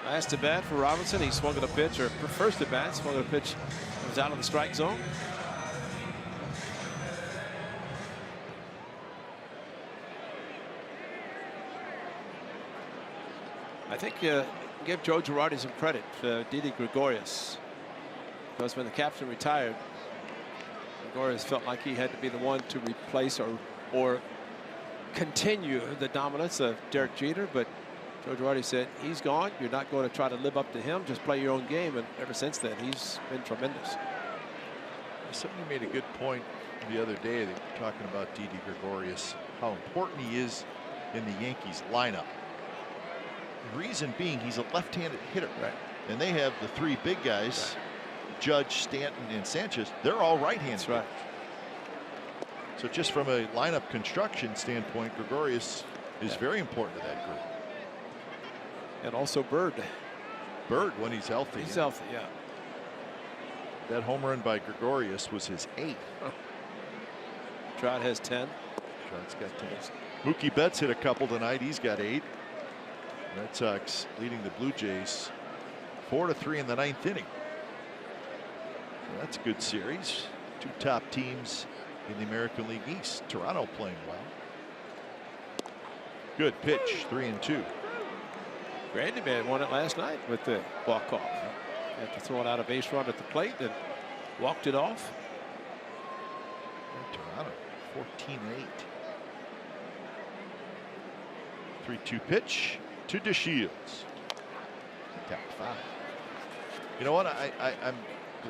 Speaker 2: Last at bat for Robinson. He swung at a pitch, or first at bat, swung at a pitch that was out of the strike zone. I think give Joe Girardi some credit for Didi Gregorius, because when the captain retired, Gregorius felt like he had to be the one to replace or continue the dominance of Derek Jeter. But Joe Girardi said, he's gone. You're not going to try to live up to him. Just play your own game. And ever since then, he's been tremendous.
Speaker 1: Somebody made a good point the other day, talking about Didi Gregorius, how important he is in the Yankees lineup. The reason being, he's a left-handed hitter.
Speaker 2: Right.
Speaker 1: And they have the 3 big guys, right, Judge, Stanton, and Sanchez. They're all right-handed.
Speaker 2: That's right.
Speaker 1: So just from a lineup construction standpoint, Gregorius is very important to that group.
Speaker 2: And also Bird.
Speaker 1: Bird, when he's healthy.
Speaker 2: He's healthy, yeah.
Speaker 1: That home run by Gregorius was his 8th.
Speaker 2: Trout has 10.
Speaker 1: Trout's got 10. Mookie Betts hit a couple tonight. He's got 8. Red Sox leading the Blue Jays 4-3 in the 9th inning. So that's a good series. 2 top teams in the American League East. Toronto playing well. Good pitch, 3-2.
Speaker 2: Grandyman won it last night with the walk-off. After throwing out a base run at the plate and walked it off.
Speaker 1: And Toronto 14-8. 3-2 pitch to DeShields. Tap 5. You know what? I'm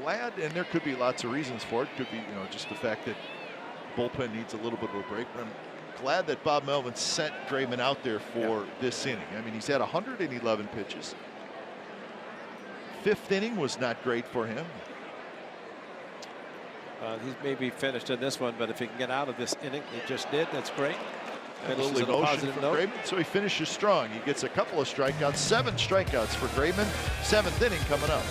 Speaker 1: glad, and there could be lots of reasons for it. Could be, you know, just the fact that bullpen needs a little bit of a break. But I'm glad that Bob Melvin sent Graveman out there for this inning. I mean, he's had 111 pitches. 5th inning was not great for him.
Speaker 2: He's maybe finished in this one, but if he can get out of this inning, he just did. That's great.
Speaker 1: A little emotion from Graveman, so he finishes strong. He gets a couple of strikeouts, 7 strikeouts for Graveman. 7th inning coming up.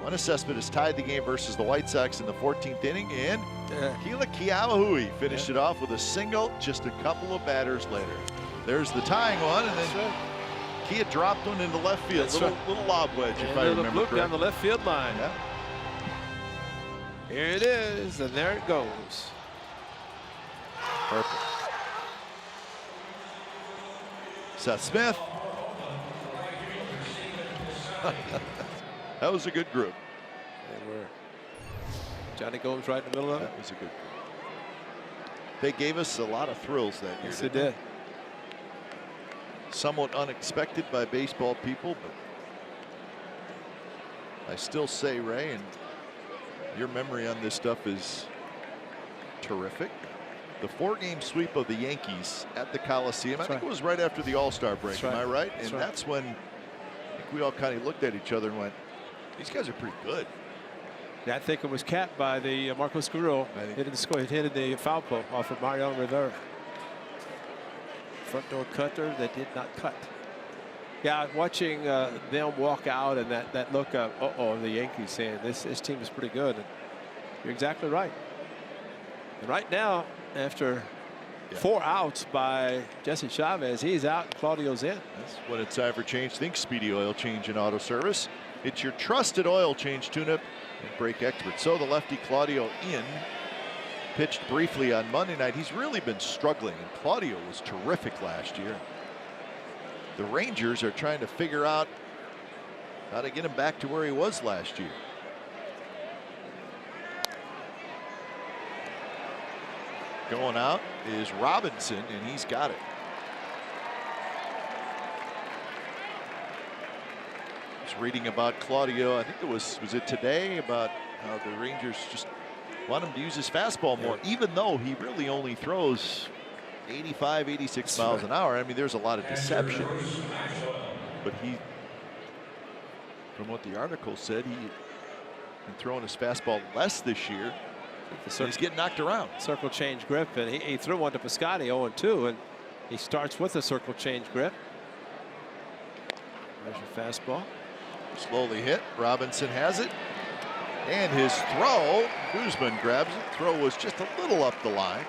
Speaker 1: One assessment has tied the game versus the White Sox in the 14th inning, and Kila Kiawahui finished it off with a single just a couple of batters later. There's the tying one, and then Kia dropped one into left field. Little lob wedge, if I remember correctly.
Speaker 2: Down the left field line.
Speaker 1: Yeah.
Speaker 2: Here it is, and there it goes.
Speaker 1: Perfect. Seth Smith. That was a good group.
Speaker 2: And Johnny Gomes right in the middle of it.
Speaker 1: That was a good group. They gave us a lot of thrills that year.
Speaker 2: Yes, they did.
Speaker 1: Somewhat unexpected by baseball people, but I still say, Ray, and your memory on this stuff is terrific. The 4-game sweep of the Yankees at the Coliseum. I think it was right after the All-Star break. Am I right? And that's when I think we all kind of looked at each other and went, these guys are pretty good.
Speaker 2: Yeah, I think it was capped by the Marcos Guerrero. Hit the score. It hit the foul pole off of Mariano Rivera. Front door cutter that did not cut. Yeah, watching them walk out and that look of the Yankees saying this team is pretty good. And you're exactly right. And right now, after 4 outs by Jesse Chavez, he's out and Claudio's in.
Speaker 1: That's when it's time for change. Think Speedy Oil Change and Auto Service. It's your trusted oil change, tune-up, and brake expert. So the lefty Claudio in. Pitched briefly on Monday night. He's really been struggling, and Claudio was terrific last year. The Rangers are trying to figure out how to get him back to where he was last year. Going out is Robinson, and he's got it. Just reading about Claudio, I think it was it today, about how the Rangers just want him to use his fastball more, even though he really only throws 85, 86 miles an hour. I mean, there's a lot of deception. But he, from what the article said, he's been throwing his fastball less this year. He's getting knocked around.
Speaker 2: Circle change grip, and he threw one to Piscotty 0-2, and he starts with a circle change grip. There's your fastball.
Speaker 1: Slowly hit. Robinson has it. And his throw, Guzman grabs it. Throw was just a little up the line.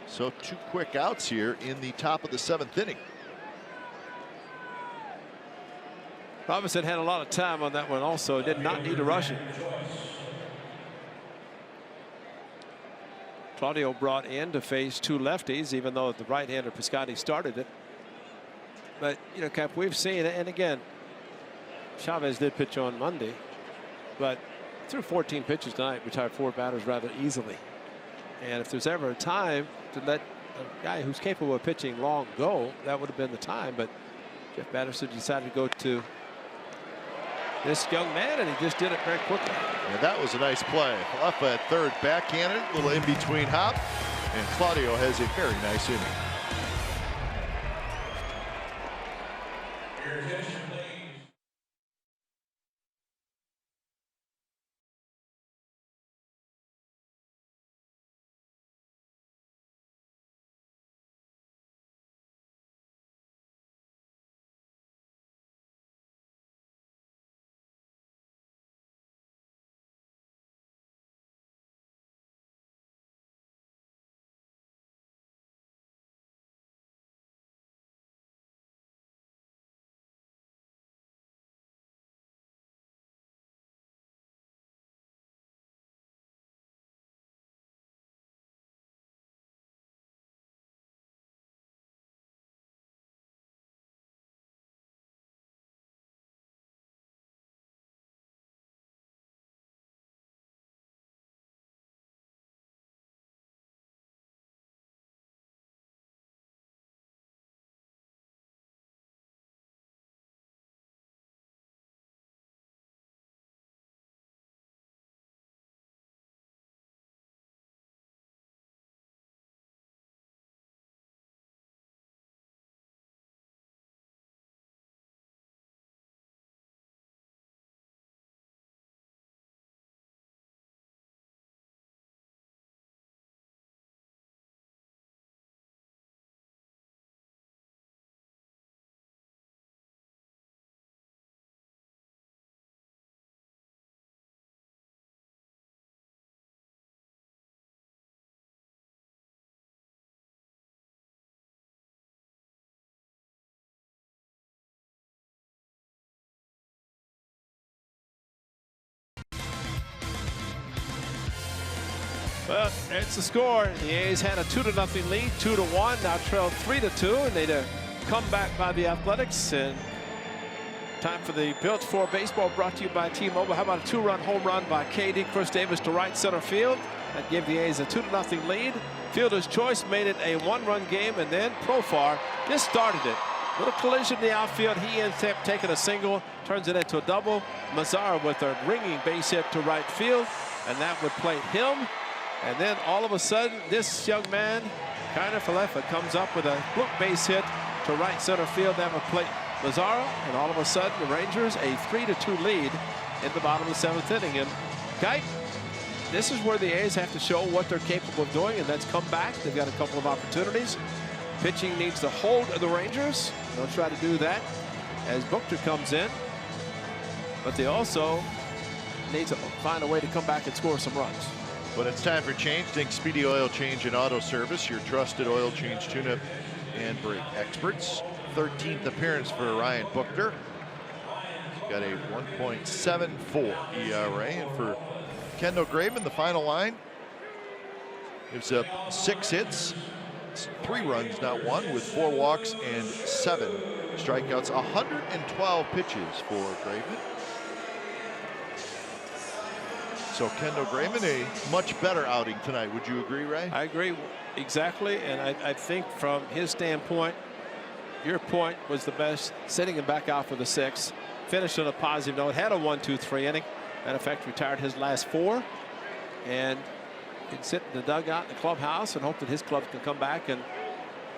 Speaker 1: So 2 quick outs here in the top of the 7th inning.
Speaker 2: Robinson had a lot of time on that one also. Did not need to rush it. Claudio brought in to face 2 lefties, even though the right-hander Piscotty started it. But, you know, Cap, we've seen, and again, Chavez did pitch on Monday, but threw 14 pitches tonight, retired 4 batters rather easily. And if there's ever a time to let a guy who's capable of pitching long go, that would have been the time. But Jeff Batterson decided to go to this young man, and he just did it very quickly.
Speaker 1: Yeah, that was a nice play. Falefa at third, backhanded, little in-between hop, and Claudio has a very nice inning.
Speaker 2: Well, it's the score. The A's had a 2-0 lead, 2-1, now trailed 3-2, and they'd come back by the Athletics. And time for the Built For Baseball, brought to you by T-Mobile. How about a 2-run home run by KD Chris Davis to right center field? That gave the A's a 2-0 lead. Fielder's choice made it a 1-run game, and then Profar just started it. Little collision in the outfield. He ends up taking a single, turns it into a double. Mazzara with a ringing base hit to right field, and that would plate him. And then all of a sudden, this young man, Kiner Falefa, comes up with a bloop base hit to right center field. That would plate Mazzara, and all of a sudden, the Rangers a 3-2 lead in the bottom of the 7th inning. And Kite, this is where the A's have to show what they're capable of doing, and that's come back. They've got a couple of opportunities. Pitching needs to hold the Rangers. They'll try to do that as Buchter comes in. But they also need to find a way to come back and score some runs.
Speaker 1: But it's time for change. Think Speedy Oil Change and Auto Service, your trusted oil change, tune-up, and brake experts. 13th appearance for Ryan Buchter. Got a 1.74 ERA. And for Kendall Graveman, the final line, gives up 6 hits, 3 runs, not 1, with 4 walks and 7 strikeouts. 112 pitches for Graveman. So Kendall Graveman, a much better outing tonight. Would you agree, Ray?
Speaker 2: I agree exactly, and I think from his standpoint, your point was the best, sitting him back out for the 6th. Finished on a positive note, had a 1-2-3 inning. Matter of fact, retired his last 4, and can sit in the dugout in the clubhouse and hope that his club can come back and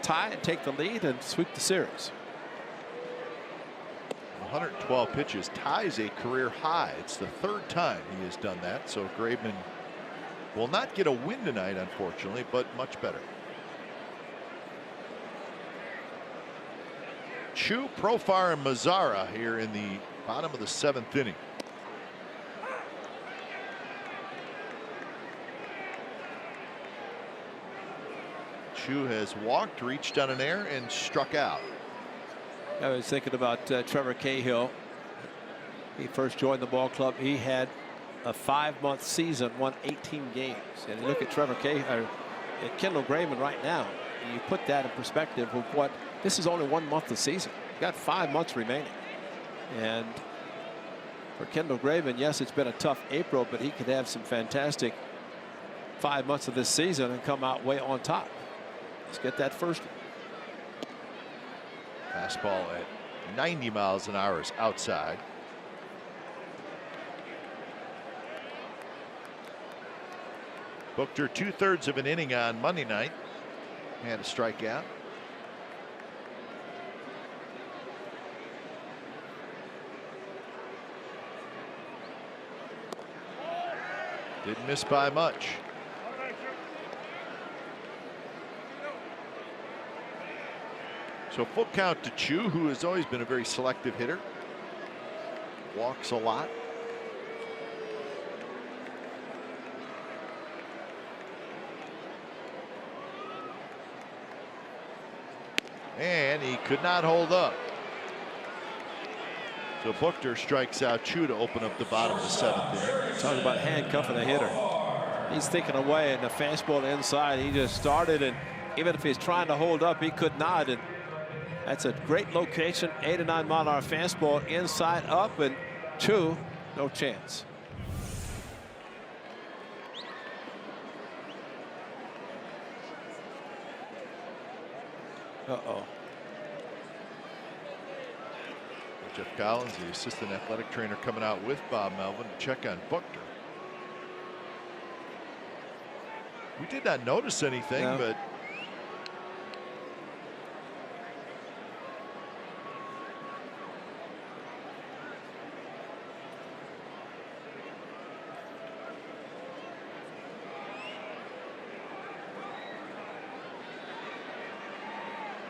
Speaker 2: tie and take the lead and sweep the series.
Speaker 1: 112 pitches ties a career high. It's the 3rd time he has done that. So Graveman will not get a win tonight, unfortunately, but much better. Chu, Profar, and Mazzara here in the bottom of the 7th inning. Chu has walked, reached on an air, and struck out.
Speaker 2: I was thinking about Trevor Cahill. He first joined the ball club. He had a 5-month season, won 18 games. And you look at Trevor Cahill, at Kendall Graveman right now, and you put that in perspective of what, this is only 1 month of season. got 5 months remaining. And for Kendall Graven, yes, it's been a tough April, but he could have some fantastic 5 months of this season and come out way on top. Let's get that first one.
Speaker 1: Fastball at 90 miles an hour is outside. Booker 2/3 of an inning on Monday night. Had a strikeout. Didn't miss by much. So full count to Chu, who has always been a very selective hitter. Walks a lot. And he could not hold up. So Booker strikes out Chu to open up the bottom of the 7th inning.
Speaker 2: Talk about handcuffing a hitter. He's thinking away, and the fastball inside. He just started, and even if he's trying to hold up, he could not. And that's a great location. 8 to 9 mile an hour fastball inside up, and Chu, no chance. Uh-oh.
Speaker 1: Jeff Collins, the assistant athletic trainer, coming out with Bob Melvin to check on Booker. We did not notice anything,
Speaker 2: No.
Speaker 1: but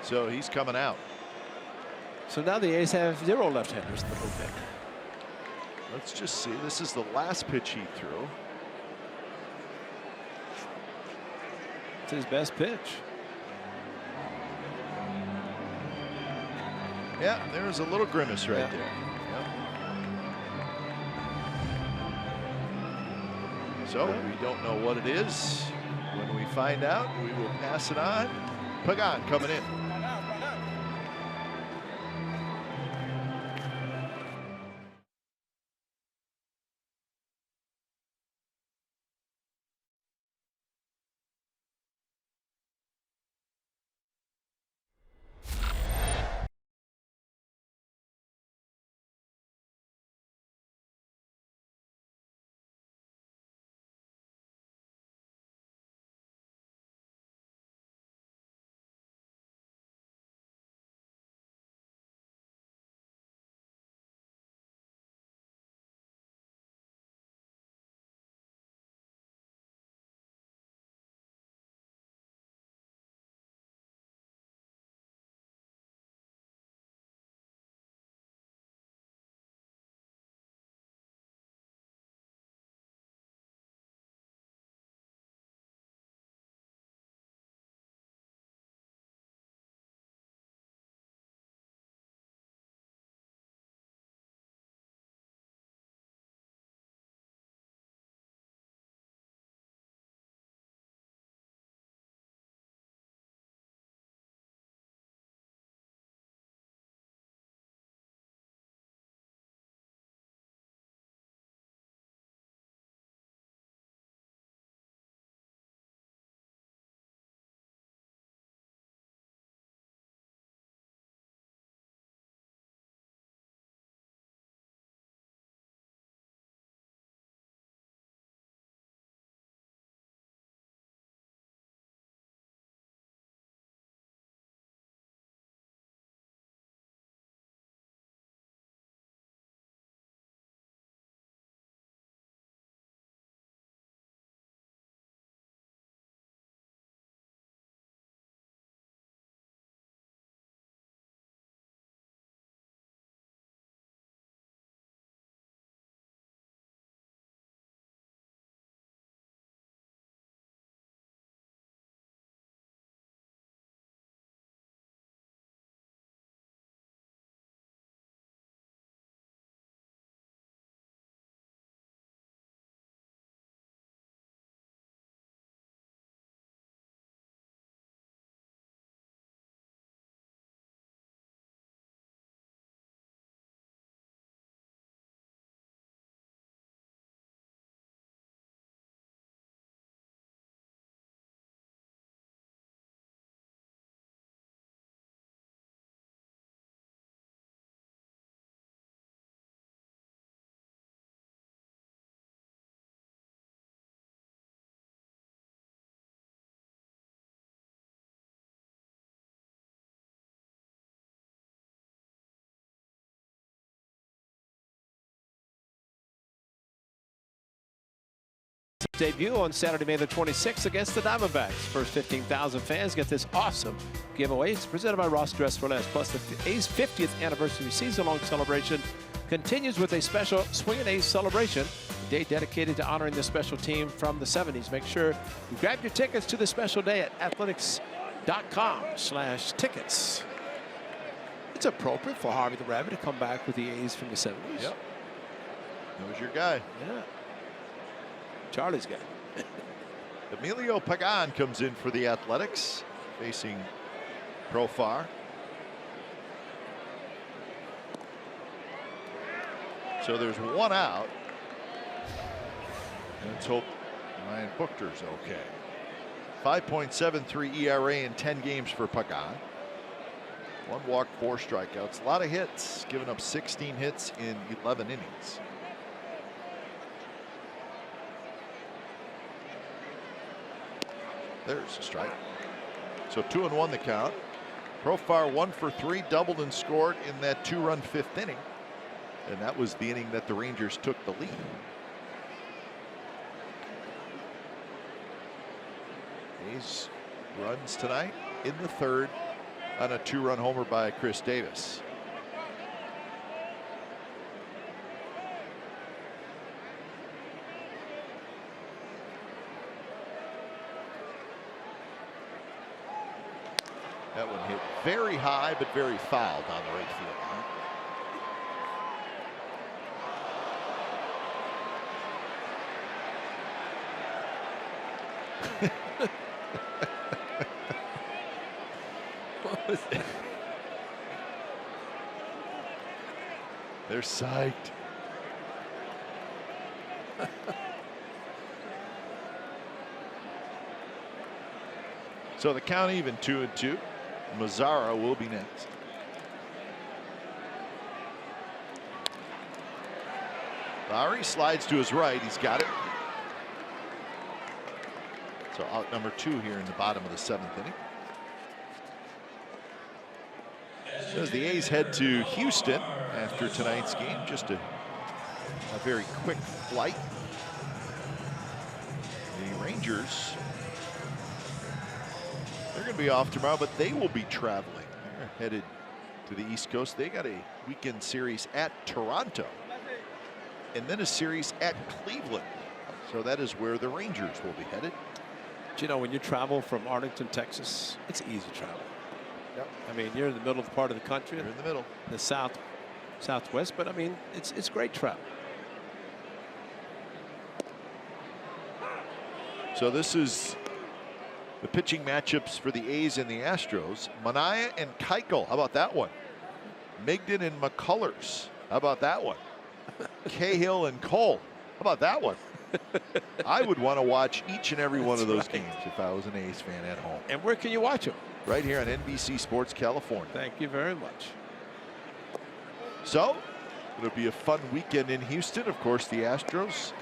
Speaker 1: so he's coming out.
Speaker 2: So now the A's have 0 left-handers in the bullpen.
Speaker 1: Let's just see. This is the last pitch he threw.
Speaker 2: It's his best pitch.
Speaker 1: Yeah, there's a little grimace right
Speaker 2: Yeah.
Speaker 1: there. Yep. So we don't know what it is. When we find out, we will pass it on. Pagan coming in.
Speaker 2: debut on Saturday, May the 26th against the Diamondbacks. First 15,000 fans get this awesome giveaway. It's presented by Ross Dress for Less. Plus, the A's 50th anniversary season-long celebration continues with a special Swing and A's celebration, a day dedicated to honoring the special team from the 70s. Make sure you grab your tickets to the special day at athletics.com/tickets. It's appropriate for Harvey the Rabbit to come back with the A's from the 70s.
Speaker 1: Yep. That was your guy.
Speaker 2: Yeah. Charlie's guy.
Speaker 1: Emilio Pagan comes in for the Athletics, facing Profar. So there's one out. Let's hope Ryan Buchter's okay. 5.73 ERA in 10 games for Pagan. 1 walk, 4 strikeouts. A lot of hits, giving up 16 hits in 11 innings. There's a strike. So 2-1 the count. Profar 1 for 3, doubled and scored in that 2-run 5th inning. And that was the inning that the Rangers took the lead. A's runs tonight in the 3rd on a 2-run homer by Chris Davis. That one hit very high, but very foul down the right field line.
Speaker 2: What was that?
Speaker 1: They're psyched. So the count even 2-2. Mazzara will be next. Lowry slides to his right. He's got it. So out number 2 here in the bottom of the 7th inning. As the A's head to Houston after tonight's game, just a very quick flight. The Rangers, they're going to be off tomorrow, but they will be traveling. They're headed to the East Coast. They got a weekend series at Toronto and then a series at Cleveland. So that is where the Rangers will be headed.
Speaker 2: Do you know, when you travel from Arlington, Texas, it's easy travel.
Speaker 1: Yep.
Speaker 2: I mean, you're in the middle of the part of the country.
Speaker 1: You're in the middle.
Speaker 2: The southwest, but I mean, it's great travel.
Speaker 1: So this is the pitching matchups for the A's and the Astros. Manaea and Keuchel. How about that one? Migden and McCullers. How about that one? Cahill and Cole. How about that one? I would want to watch each and every one of those games if I was an A's fan at home.
Speaker 2: And where can you watch them?
Speaker 1: Right here on NBC Sports California.
Speaker 2: Thank you very much.
Speaker 1: So it'll be a fun weekend in Houston. Of course, the Astros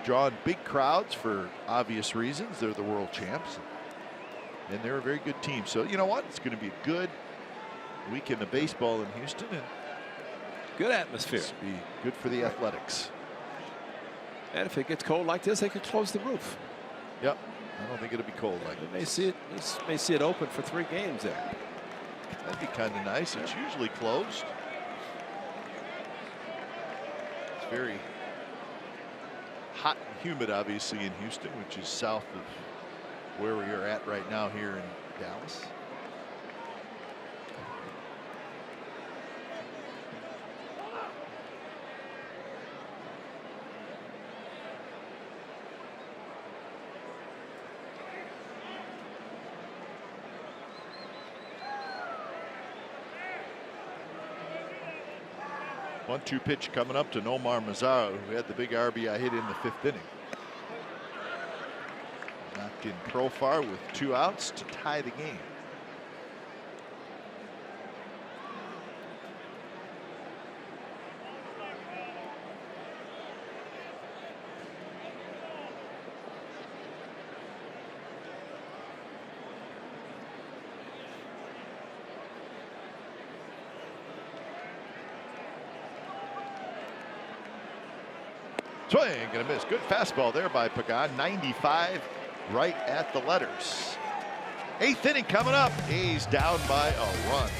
Speaker 1: drawing big crowds for obvious reasons. They're the world champs, and they're a very good team. So you know what? It's going to be a good weekend of baseball in Houston, and
Speaker 2: good atmosphere.
Speaker 1: It's be good for the Athletics.
Speaker 2: And if it gets cold like this, they could close the roof.
Speaker 1: Yep. I don't think it'll be cold like
Speaker 2: They
Speaker 1: this.
Speaker 2: may see it open for 3 games there.
Speaker 1: That'd be kind of nice. It's usually closed. It's very hot and humid, obviously, in Houston, which is south of where we are at right now here in Dallas. One-two pitch coming up to Nomar Mazara, who had the big RBI hit in the 5th inning. Knocked in Profar with 2 outs to tie the game. Swing and a miss. Good fastball there by Pagan. 95 right at the letters. 8th inning coming up. A's down by a run.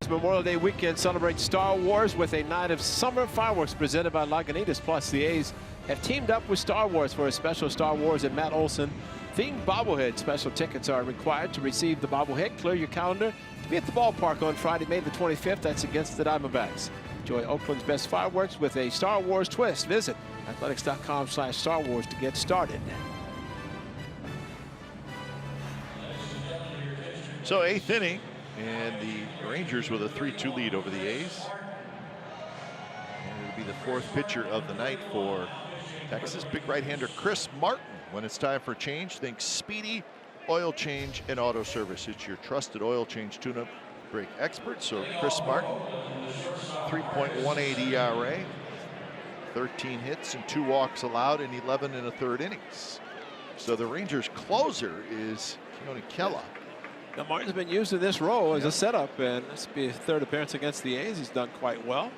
Speaker 2: Memorial Day weekend celebrates Star Wars with a night of summer fireworks presented by Lagunitas. Plus, the A's have teamed up with Star Wars for a special Star Wars and Matt Olson themed bobblehead. Special tickets are required to receive the bobblehead. Clear your calendar to be at the ballpark on Friday, May the 25th. That's against the Diamondbacks. Enjoy Oakland's best fireworks with a Star Wars twist. Visit athletics.com/Star Wars to get started.
Speaker 1: So 8th inning, and the Rangers with a 3-2 lead over the A's. And it'll be the 4th pitcher of the night for Texas. Big right-hander Chris Martin. When it's time for change, think speedy oil change and auto service. It's your trusted oil change tune-up brake expert. So Chris Martin, 3.18 ERA, 13 hits and 2 walks allowed in 11 1/3 innings. So the Rangers closer is Keone Kela.
Speaker 2: Now, Martin's been used in this role as a setup, and this will be his 3rd appearance against the A's. He's done quite well.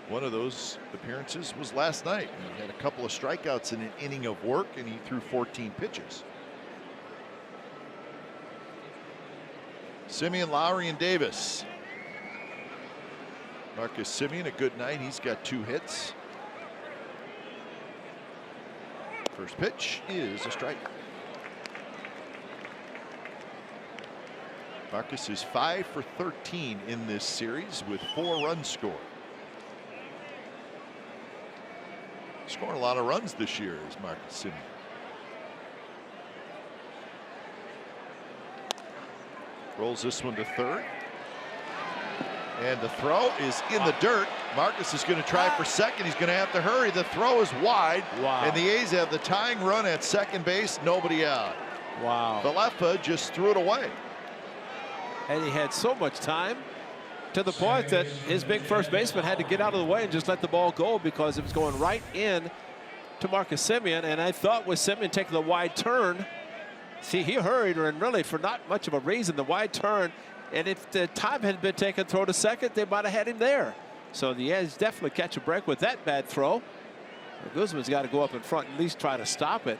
Speaker 1: One of those appearances was last night. He had a couple of strikeouts in an inning of work, and he threw 14 pitches. Semien, Lowry, and Davis. Marcus Semien, a good night. He's got 2 hits. First pitch is a strike. Marcus is 5 for 13 in this series with 4 runs scored. Scoring a lot of runs this year is Marcus Semien. Rolls this one to 3rd. And the throw is in the dirt. Marcus is going to try for 2nd. He's going to have to hurry. The throw is wide.
Speaker 2: Wow.
Speaker 1: And the A's have the tying run at 2nd base. Nobody out.
Speaker 2: Wow.
Speaker 1: Valefa just threw it away.
Speaker 2: And he had so much time to the point that his big first baseman had to get out of the way and just let the ball go because it was going right in to Marcus Semien. And I thought with Semien taking the wide turn, see, he hurried and really for not much of a reason, the wide turn. And if the time had been taken throw to 2nd, they might have had him there. So the A's definitely catch a break with that bad throw. Guzman's got to go up in front and at least try to stop it.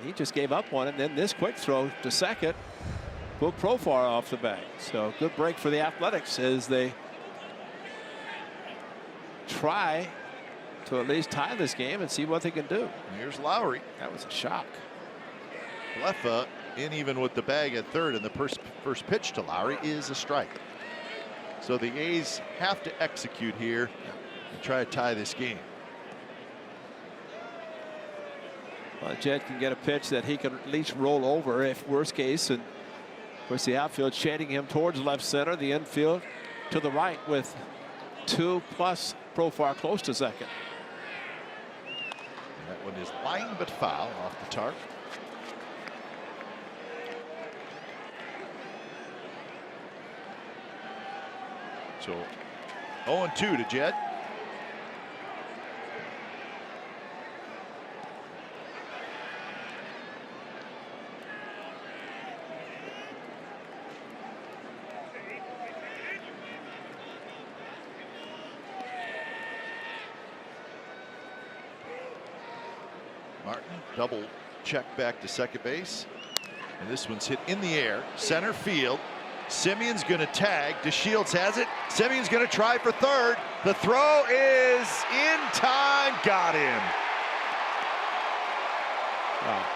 Speaker 2: He just gave up on it. And then this quick throw to 2nd. Pulled Profar off the bag. So good break for the Athletics as they try to at least tie this game and see what they can do.
Speaker 1: Here's Lowry.
Speaker 2: That was a shock.
Speaker 1: Valefa in even with the bag at 3rd, and the first pitch to Lowry is a strike. So the A's have to execute here and try to tie this game.
Speaker 2: Well, Jed can get a pitch that he can at least roll over if worst case, and Of course, the outfield shading him towards left center, the infield to the right with 2+ Profar close to second.
Speaker 1: And that one is line but foul off the tarp. So 0-2 to Jed. Martin double check back to second base, and this one's hit in the air, center field. Simeon's going to tag. DeShields has it. Simeon's going to try for third. The throw is in time. Got him.
Speaker 2: Wow.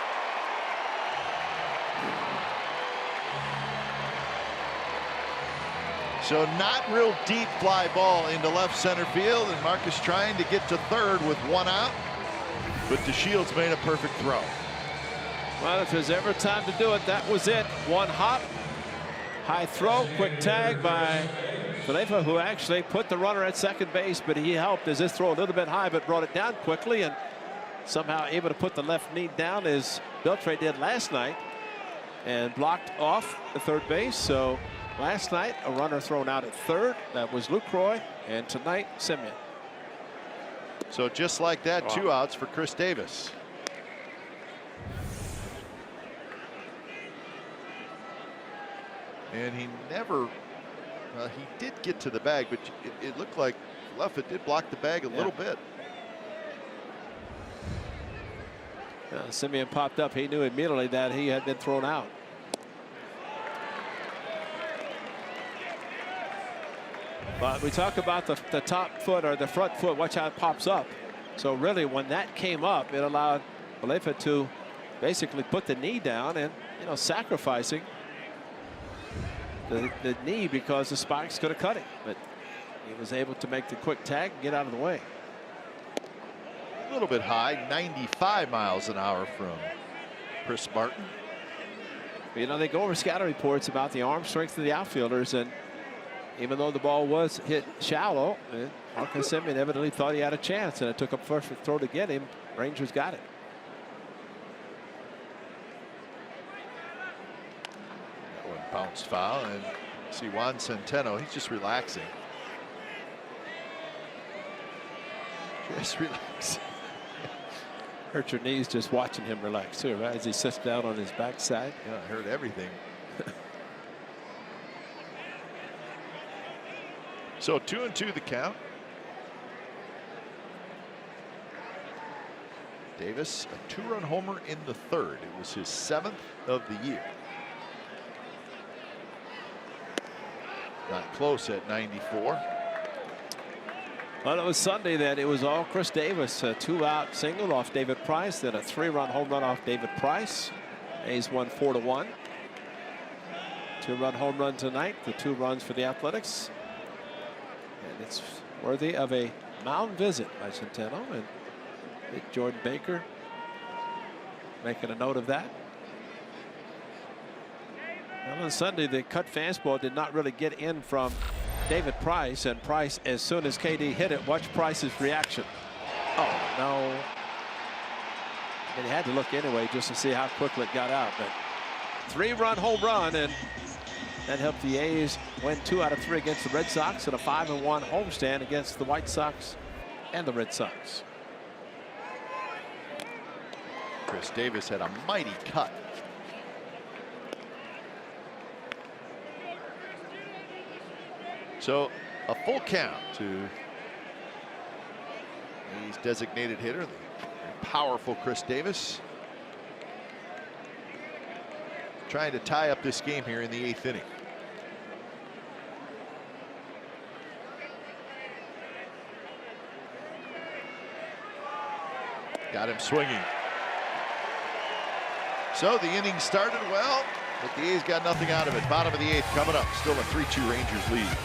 Speaker 1: So not real deep fly ball into left center field, and Marcus trying to get to third with one out. But DeShields made a perfect throw.
Speaker 2: Well, if there's ever time to do it, that was it. One hop, high throw, quick tag by Falefa, who actually put the runner at second base, but he helped as this throw a little bit high, but brought it down quickly and somehow able to put the left knee down as Beltre did last night and blocked off the third base. So last night, a runner thrown out at third. That was Lucroy, and tonight, Simeon.
Speaker 1: So just like that, wow. 2 outs for Chris Davis. And he never, he did get to the bag, but it looked like Falefa did block the bag a little bit.
Speaker 2: Simeon popped up. He knew immediately that he had been thrown out. But we talk about the top foot or the front foot. Watch how it pops up. So really, when that came up, it allowed Falefa to basically put the knee down and, sacrificing the knee because the spikes could have cut it. But he was able to make the quick tag and get out of the way.
Speaker 1: A little bit high, 95 miles an hour from Chris Martin.
Speaker 2: They go over scatter reports about the arm strength of the outfielders, and even though the ball was hit shallow, Marcus Simeon evidently thought he had a chance, and it took a first throw to get him. Rangers got it.
Speaker 1: That one bounced foul, and see Juan Centeno, he's just relaxing. Just relaxing.
Speaker 2: Hurt your knees just watching him relax too, right? As he sits down on his backside.
Speaker 1: Yeah, I heard everything. So 2-2 the count. Davis, a 2-run homer in the third. It was his 7th of the year. Not close at 94.
Speaker 2: Well, it was Sunday that it was all Chris Davis. A 2-out single off David Price, then a 3-run home run off David Price. A's won 4-1. 2-run home run tonight. The 2 runs for the Athletics. And it's worthy of a mound visit by Centeno, and Big Jordan Baker making a note of that. Well, on Sunday, the cut fastball did not really get in from David Price, and Price, as soon as KD hit it, watch Price's reaction. Oh, no. And he had to look anyway just to see how quickly it got out. But 3-run home run, and that helped the A's win 2 out of 3 against the Red Sox and a 5-1 homestand against the White Sox and the Red Sox.
Speaker 1: Chris Davis had a mighty cut. So a full count to A's designated hitter, the powerful Chris Davis. Trying to tie up this game here in the 8th inning. Got him swinging. So the inning started well, but the A's got nothing out of it. Bottom of the 8th coming up. Still a 3-2 Rangers lead.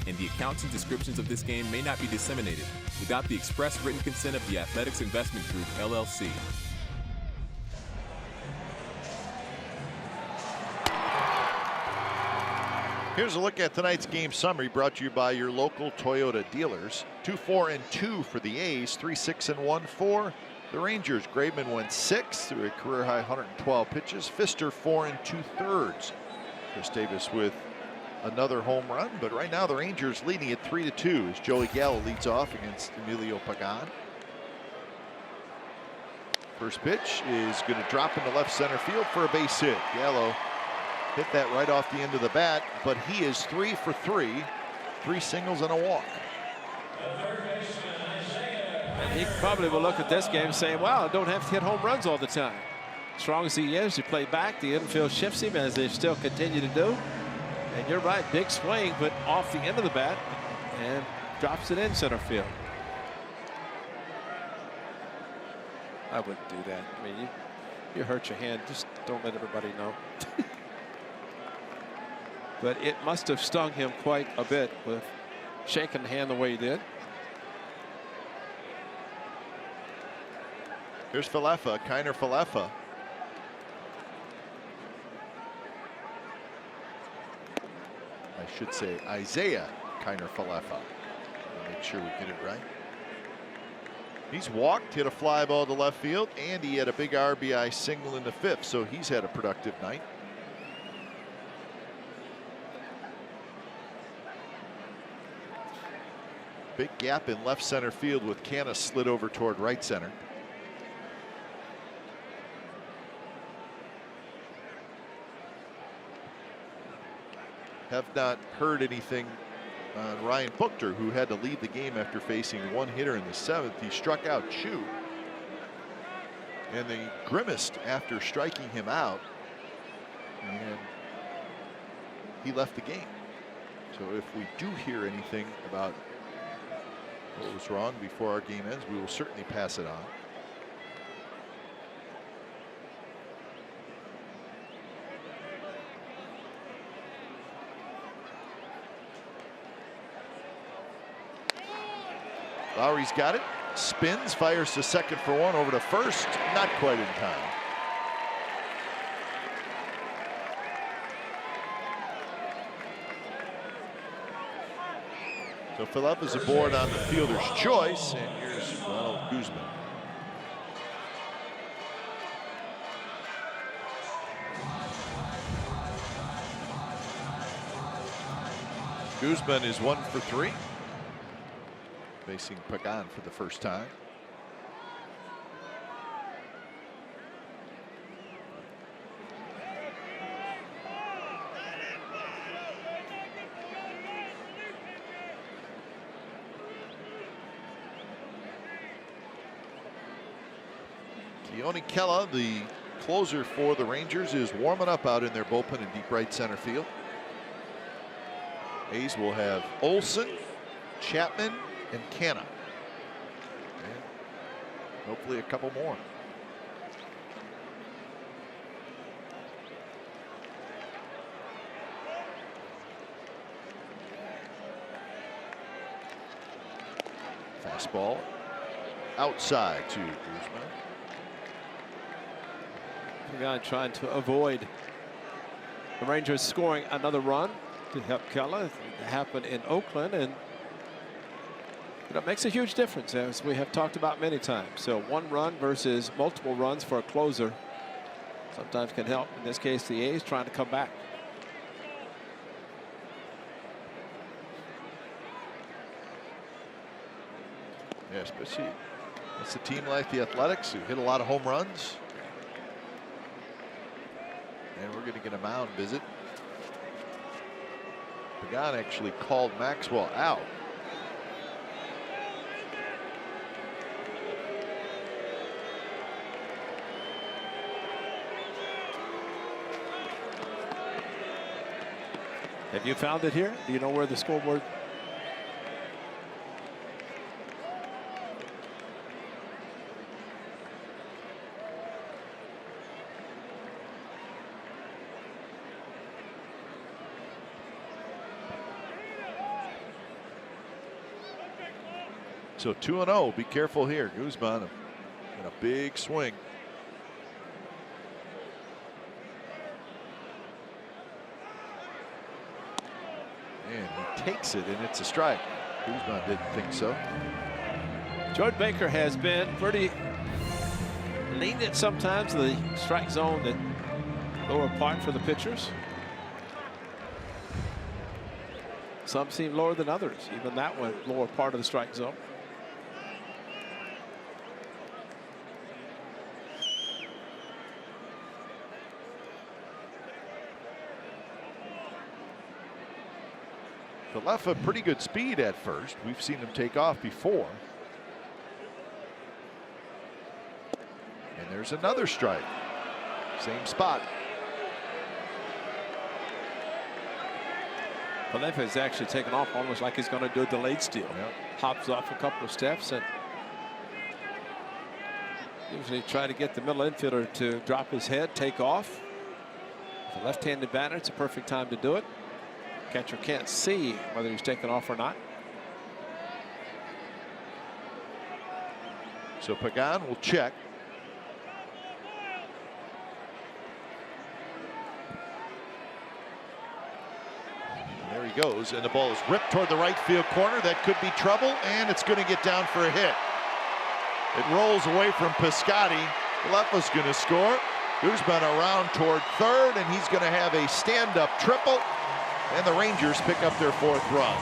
Speaker 3: and the accounts and descriptions of this game may not be disseminated without the express written consent of the Athletics Investment Group, LLC.
Speaker 1: Here's a look at tonight's game summary brought to you by your local Toyota dealers. 2-4-2 for the A's, 3-6-1 for the Rangers. Graveman went 6 through a career-high 112 pitches. Pfister 4 2/3. Chris Davis with another home run, but right now the Rangers leading at 3-2 as Joey Gallo leads off against Emilio Pagan. First pitch is going to drop into left center field for a base hit. Gallo hit that right off the end of the bat, but he is 3 for 3, 3 singles and a walk.
Speaker 2: And he probably will look at this game saying, wow, I don't have to hit home runs all the time. Strong as he is, you play back, the infield shifts him as they still continue to do. And you're right, big swing, but off the end of the bat and drops it in center field. I wouldn't do that. I mean, you hurt your hand, just don't let everybody know. But it must have stung him quite a bit with shaking the hand the way he did.
Speaker 1: Here's Falefa, Kiner Falefa. I should say Isaiah Kiner Falefa. Make sure we get it right. He's walked, hit a fly ball to left field, and he had a big RBI single in the 5th, so he's had a productive night. Big gap in left center field with Canna slid over toward right center. Have not heard anything on Ryan Buchter, who had to leave the game after facing one hitter in the 7th. He struck out Chu, and they grimaced after striking him out, and he left the game. So if we do hear anything about what was wrong before our game ends, we will certainly pass it on. Lowry's got it, spins, fires to second for 1, over to first, not quite in time. So Philip is aboard on the fielder's choice, and here's Ronald Guzman. Guzman is 1 for 3. Facing Pagan for the first time. Keone Kela, the closer for the Rangers, is warming up out in their bullpen in deep right center field. A's will have Olson, Chapman, and Canna. And hopefully a couple more. Fastball outside to Guzman.
Speaker 2: Pagan trying to avoid the Rangers scoring another run to help Keller. It happened in Oakland, and it makes a huge difference, as we have talked about many times. So 1 run versus multiple runs for a closer sometimes can help. In this case, the A's trying to come back.
Speaker 1: Yeah, especially it's a team like the Athletics who hit a lot of home runs. And we're going to get a mound visit. Pagan actually called Maxwell out.
Speaker 2: Have you found it here? Do you know where the scoreboard?
Speaker 1: So 2-0. Be careful here. Guzman in a big swing. And he takes it, and it's a strike. Guzman didn't think so.
Speaker 2: George Baker has been pretty lenient sometimes in the strike zone, the lower part for the pitchers. Some seem lower than others. Even that one, lower part of the strike zone.
Speaker 1: Falefa pretty good speed at first. We've seen him take off before. And there's another strike. Same spot.
Speaker 2: Falefa has actually taken off almost like he's going to do a delayed steal.
Speaker 1: Yep.
Speaker 2: Hops off a couple of steps and usually try to get the middle infielder to drop his head, take off. With a left-handed batter, it's a perfect time to do it. Catcher can't see whether he's taken off or not.
Speaker 1: So Pagan will check. There he goes, and the ball is ripped toward the right field corner. That could be trouble, and it's going to get down for a hit. It rolls away from Piscotti. Falefa's going to score. Guzman around toward third, and he's going to have a stand-up triple. And the Rangers pick up their 4th run.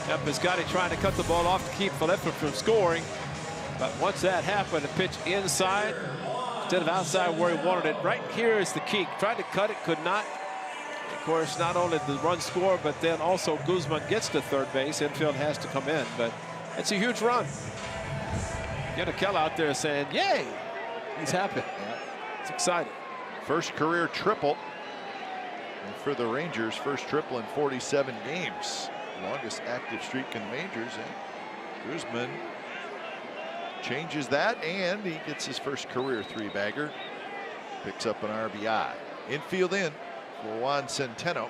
Speaker 2: Yep, Piscotti trying to cut the ball off to keep Falefa from scoring. But once that happened, the pitch inside instead of outside where he wanted it. Right here is the key. Tried to cut it, could not. Of course, not only the run score, but then also Guzman gets to third base. Infield has to come in, but it's a huge run. Get a Kell out there saying, yay! He's happy. It's exciting.
Speaker 1: First career triple. And for the Rangers, first triple in 47 games. Longest active streak in the majors. And Guzman changes that, and he gets his first career 3-bagger. Picks up an RBI. Infield in for Juan Centeno.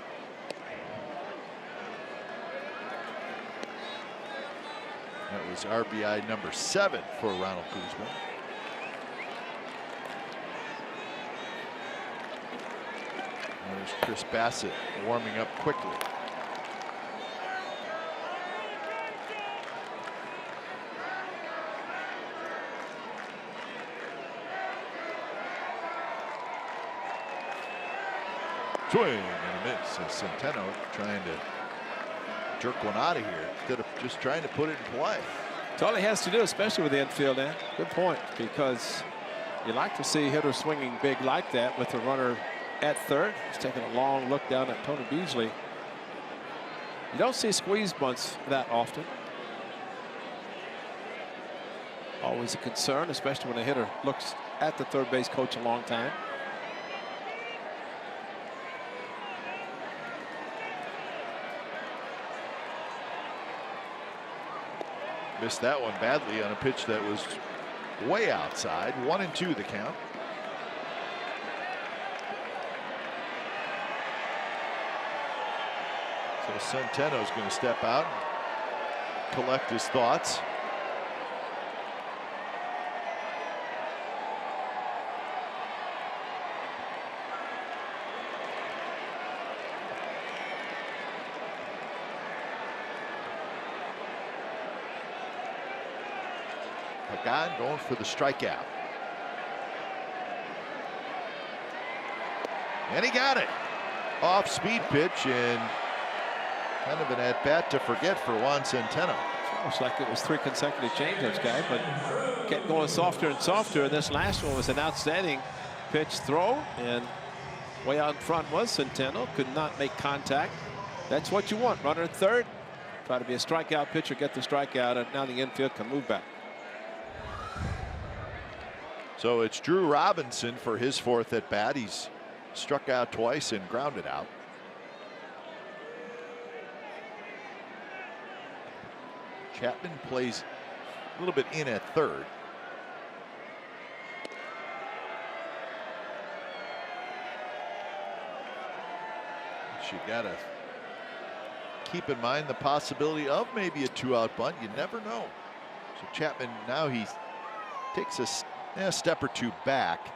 Speaker 1: That was RBI number 7 for Ronald Guzman. There's Chris Bassett warming up quickly. Swing and a miss. As Centeno trying to jerk one out of here instead of just trying to put it in play.
Speaker 2: That's all he has to do, especially with the infield end. Good point, because you like to see hitters swinging big like that with the runner at third. He's taking a long look down at Tony Beasley. You don't see squeeze bunts that often. Always a concern, especially when a hitter looks at the third base coach a long time.
Speaker 1: Missed that one badly on a pitch that was way outside. 1-2 the count. So Centeno's going to step out and collect his thoughts. Pagan going for the strikeout. And he got it. Off speed pitch and kind of an at-bat to forget for Juan Centeno.
Speaker 2: It's almost like it was 3 consecutive changeups, guy, but kept going softer and softer. And this last one was an outstanding pitch throw, and way out in front was Centeno. Could not make contact. That's what you want. Runner at third. Try to be a strikeout pitcher, get the strikeout, and now the infield can move back.
Speaker 1: So it's Drew Robinson for his 4th at bat. He's struck out twice and grounded out. Chapman plays a little bit in at third. pitch. You got to keep in mind the possibility of maybe a 2-out bunt. You never know. So Chapman now he takes a step or two back.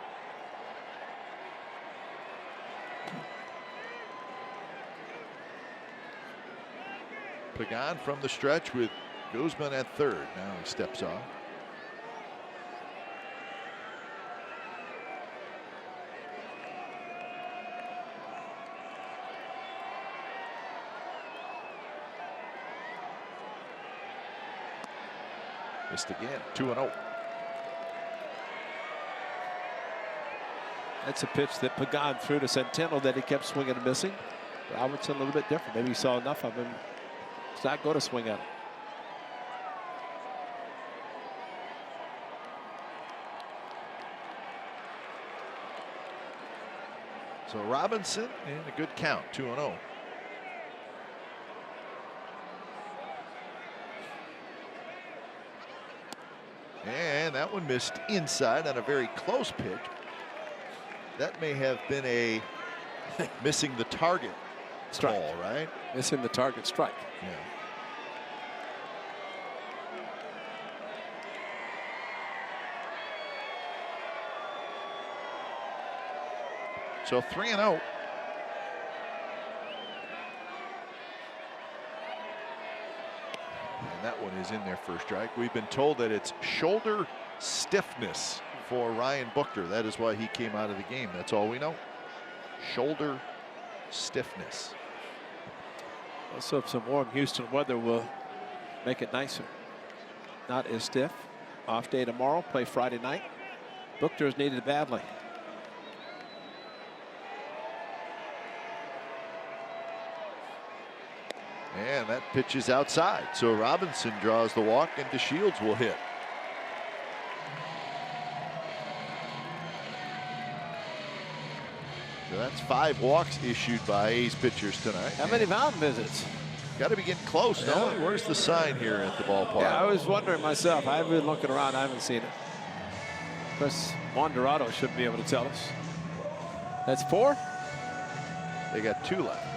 Speaker 1: Pagan from the stretch with Guzman at third. Now he steps off. Missed again, 2-0.
Speaker 2: That's a pitch that Pagan threw to Centeno that he kept swinging and missing. Robertson a little bit different. Maybe he saw enough of him. It's not going to swing at him.
Speaker 1: So Robinson and a good count, 2-0. And that one missed inside on a very close pitch. That may have been a missing the target
Speaker 2: strike.
Speaker 1: Ball, right?
Speaker 2: Missing the target strike.
Speaker 1: Yeah. So 3-0. And that one is in there for a strike. We've been told that it's shoulder stiffness for Ryan Buchter. That is why he came out of the game. That's all we know. Shoulder stiffness.
Speaker 2: Also, some warm Houston weather will make it nicer. Not as stiff. Off day tomorrow. Play Friday night. Buchter is needed badly.
Speaker 1: And that pitch is outside. So Robinson draws the walk and DeShields will hit. So that's 5 walks issued by A's pitchers tonight.
Speaker 2: How many mound visits?
Speaker 1: Got to be getting close, no?
Speaker 2: Yeah.
Speaker 1: Where's the sign here at the ballpark?
Speaker 2: Yeah, I was wondering myself. I've been looking around. I haven't seen it. Of course, Juan Dorado should be able to tell us. That's 4?
Speaker 1: They got 2 left.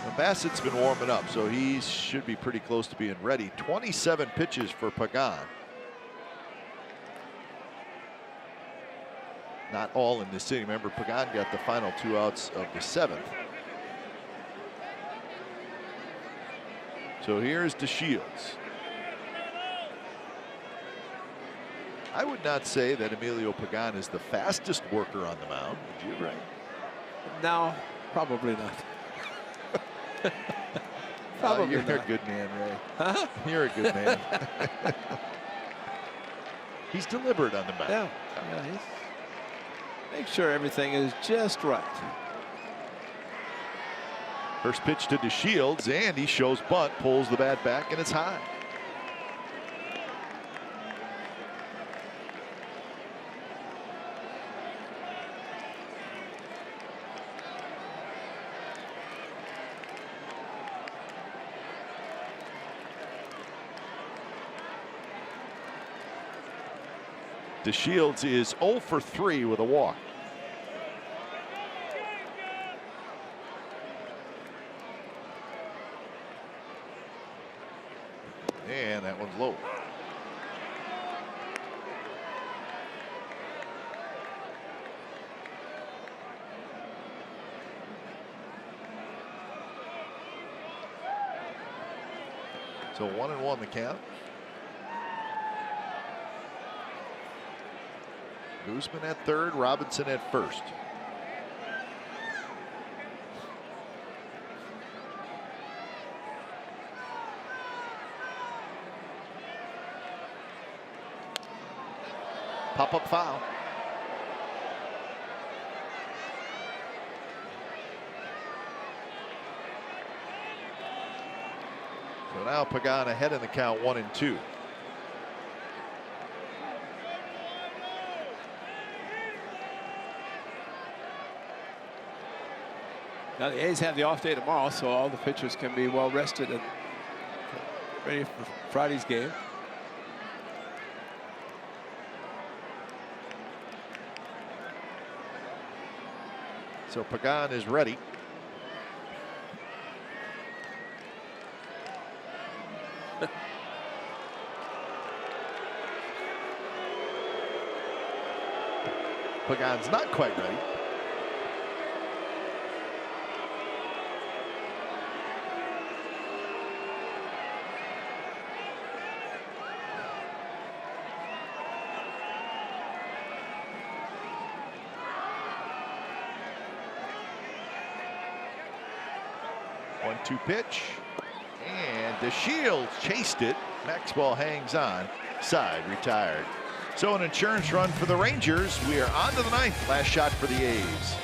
Speaker 1: Well, Bassett's been warming up, so he should be pretty close to being ready. 27 pitches for Pagan. Not all in this city. Remember, Pagan got the final 2 outs of the 7th. So here's DeShields. I would not say that Emilio Pagan is the fastest worker on the mound. Would you?
Speaker 2: Right. No, probably not. Probably
Speaker 1: you're
Speaker 2: not.
Speaker 1: a good man, Ray.
Speaker 2: Huh?
Speaker 1: You're a good man. He's deliberate on the mound.
Speaker 2: Yeah. He's make sure everything is just right.
Speaker 1: First pitch to DeShields, and he shows bunt, pulls the bat back, and it's high. DeShields is 0 for 3 with a walk. And that one's low. So 1-1 the count. Guzman at third, Robinson at first. Pop-up foul. So now Pagan ahead in the count, 1-2.
Speaker 2: Now the A's have the off day tomorrow, so all the pitchers can be well rested and ready for Friday's game.
Speaker 1: So Pagan is ready. Pagan's not quite ready. One-two pitch, and DeShields chased it. Maxwell hangs on, side retired. So an insurance run for the Rangers. We are on to the ninth. Last shot for the A's.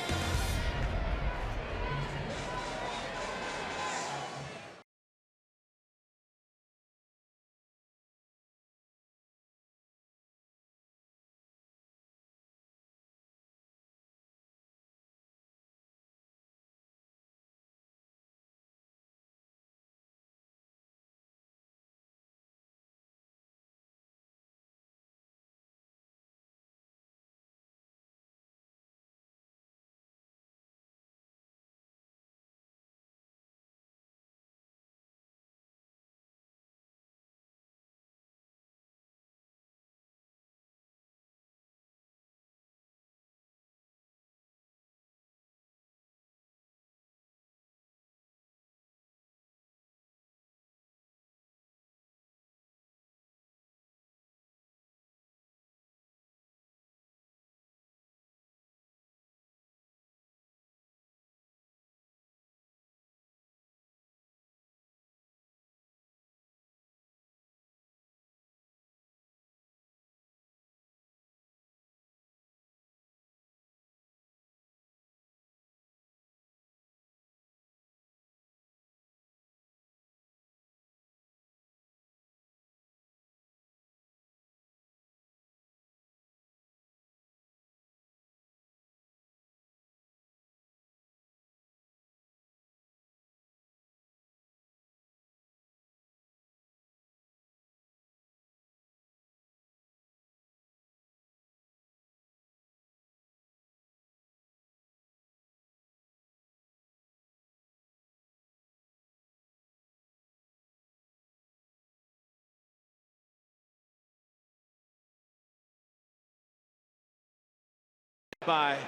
Speaker 2: By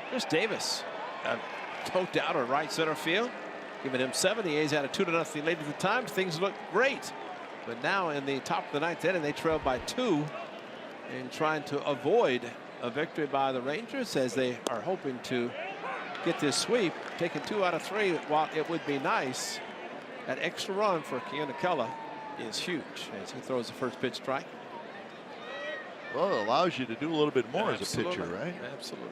Speaker 2: Chris Davis, poked out on right center field, giving him 7. The A's had a 2-0 lead at the time. Things looked great, but now in the top of the ninth inning, they trail by 2, and trying to avoid a victory by the Rangers as they are hoping to get this sweep. Taking 2 out of 3, while it would be nice, that extra run for Keone is huge as he throws the first pitch strike.
Speaker 1: Well, it allows you to do a little bit more
Speaker 2: Absolutely.
Speaker 1: as a pitcher, right?
Speaker 2: Absolutely.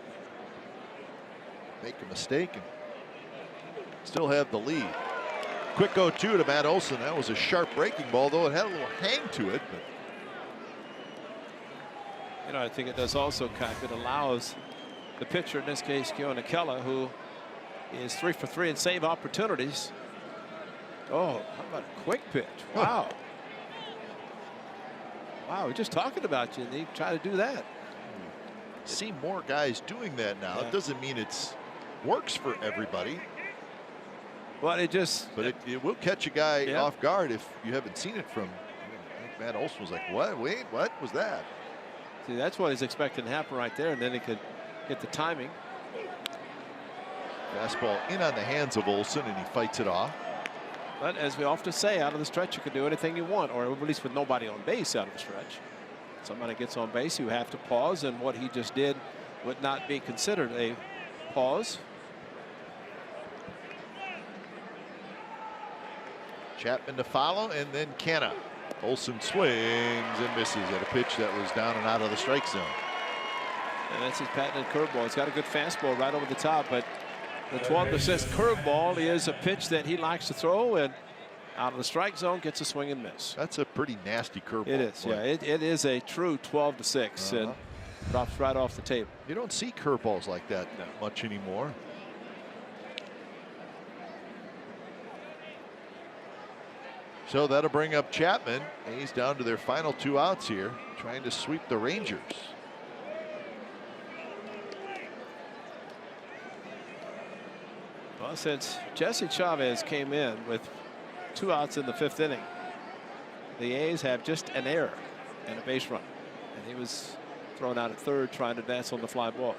Speaker 1: Make a mistake and still have the lead. Quick 0-2 to Matt Olson. That was a sharp breaking ball, though it had a little hang to it. But
Speaker 2: you know, I think it does also, Kyle. It allows the pitcher, in this case, Keone, who is 3 for 3 in save opportunities. Oh, how about a quick pitch? Wow. Wow, we're just talking about you, and they try to do that.
Speaker 1: see more guys doing that now.
Speaker 2: Yeah.
Speaker 1: It doesn't mean it's works for everybody.
Speaker 2: Well, it just.
Speaker 1: But it will catch a guy off guard if you haven't seen it from. I think Matt Olson was like, what? Wait, what was that?
Speaker 2: See, that's what he's expecting to happen right there, and then he could get the timing.
Speaker 1: Fastball in on the hands of Olson, and he fights it off.
Speaker 2: But as we often say, out of the stretch, you can do anything you want, or at least with nobody on base out of the stretch. Somebody gets on base, you have to pause, and what he just did would not be considered a pause.
Speaker 1: Chapman to follow, and then Canna. Olson swings and misses at a pitch that was down and out of the strike zone.
Speaker 2: And that's his patented curveball. He's got a good fastball right over the top, but the 12-6 curveball is a pitch that he likes to throw, and out of the strike zone gets a swing and miss.
Speaker 1: That's a pretty nasty curveball.
Speaker 2: It is, yeah. It is a true 12-6, and drops right off the table.
Speaker 1: You don't see curveballs like that much anymore. So that'll bring up Chapman. He's down to their final 2 outs here, trying to sweep the Rangers.
Speaker 2: Well, since Jesse Chavez came in with 2 outs in the 5th inning, the A's have just an error and a base run. And he was thrown out at 3rd trying to dance on the fly ball.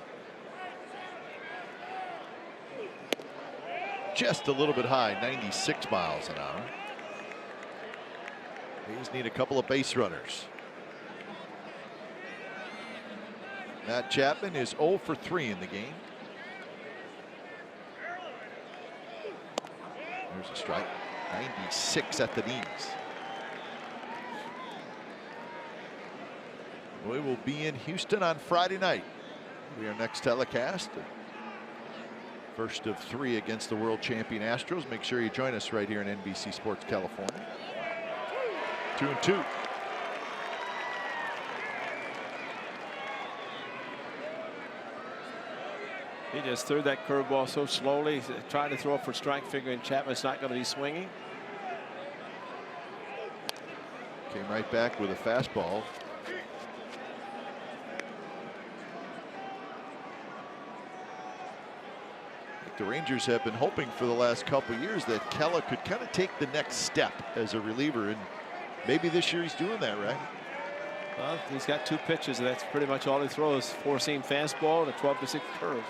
Speaker 1: Just a little bit high, 96 miles an hour. A's need a couple of base runners. Matt Chapman is 0 for 3 in the game. There's a strike. 96 at the knees. We will be in Houston on Friday night. We are next telecast. First of 3 against the world champion Astros. Make sure you join us right here in NBC Sports California. 2-2.
Speaker 2: He just threw that curveball so slowly. He's trying to throw it for strike, figuring Chapman's not going to be swinging.
Speaker 1: Came right back with a fastball. The Rangers have been hoping for the last couple years that Kella could kind of take the next step as a reliever, and maybe this year he's doing that, right?
Speaker 2: Well, he's got 2 pitches, and that's pretty much all he throws. 4-seam fastball and a 12-6 curve.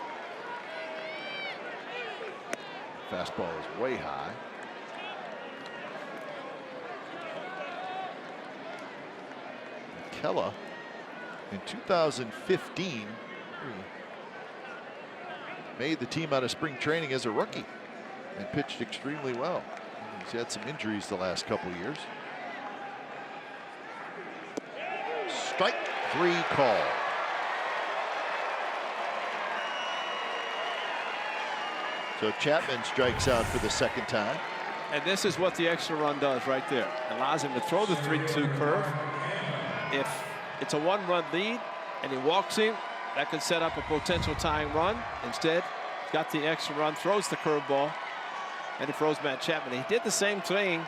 Speaker 1: Fastball is way high. Kella in 2015 made the team out of spring training as a rookie and pitched extremely well. He's had some injuries the last couple of years. Strike 3 call. So Chapman strikes out for the 2nd time.
Speaker 2: And this is what the extra run does right there. Allows him to throw the 3-2 curve. If it's a 1-run lead and he walks him, that could set up a potential tying run. Instead, got the extra run, throws the curveball, and it throws Matt Chapman. He did the same thing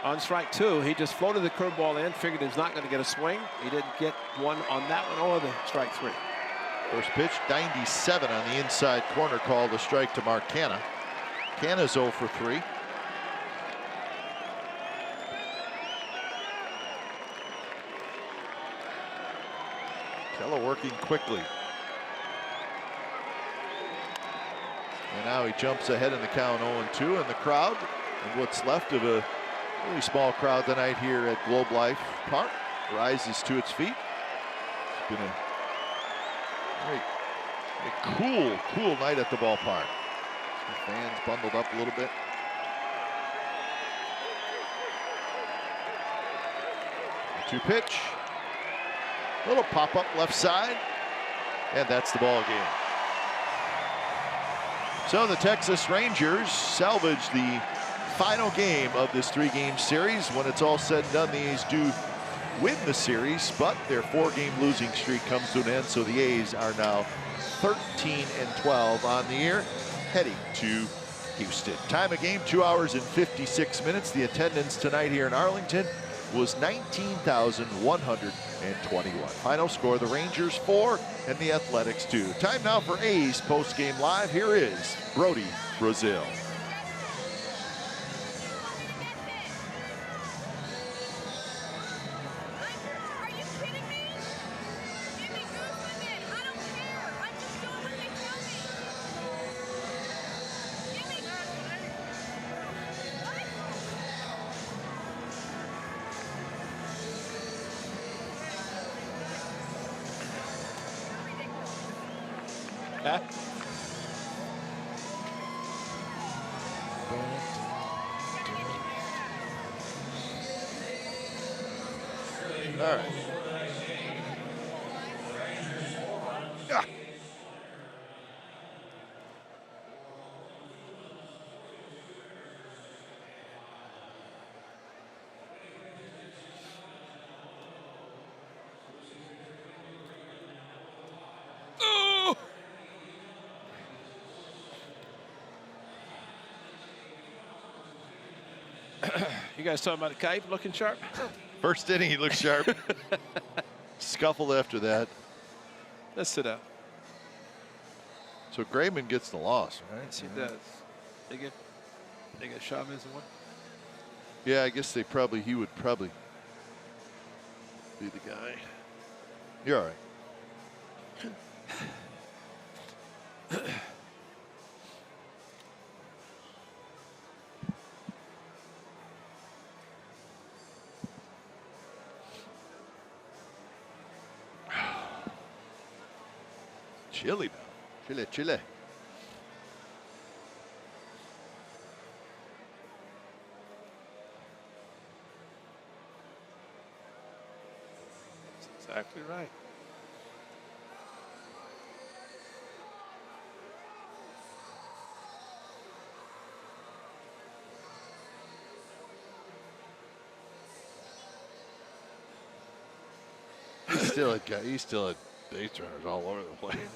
Speaker 2: on strike 2. He just floated the curveball in, figured he was not going to get a swing. He didn't get one on that one or the strike 3.
Speaker 1: First pitch, 97 on the inside corner, called a strike to Mark Canha. Canha's 0 for 3. Kella working quickly. And now he jumps ahead in the count 0-2, and the crowd, and what's left of a really small crowd tonight here at Globe Life Park, rises to its feet. It's been a very cool night at the ballpark. Some fans bundled up a little bit. The 2 pitch. Little pop-up left side. And that's the ball game. So the Texas Rangers salvage the final game of this 3-game series. When it's all said and done, the A's do win the series, but their 4-game losing streak comes to an end, so the A's are now 13-12 on the year, heading to Houston. Time of game, 2 hours and 56 minutes. The attendance tonight here in Arlington was 19,121. Final score, the Rangers 4 and the Athletics 2. Time now for A's post-game live. Here is Brody Brazil. All right. Ah.
Speaker 2: You guys talking about the kite looking sharp?
Speaker 1: First inning, he looked sharp. Scuffled after that.
Speaker 2: Let's sit down.
Speaker 1: So Grayman gets the loss, right?
Speaker 2: Yes, he does.
Speaker 4: They get Chavez in one.
Speaker 1: Yeah, I guess he would probably be the guy. You're all right. Chilly now. Chilly.
Speaker 4: That's exactly right.
Speaker 1: He's still at base runners all over the place.
Speaker 4: Yeah.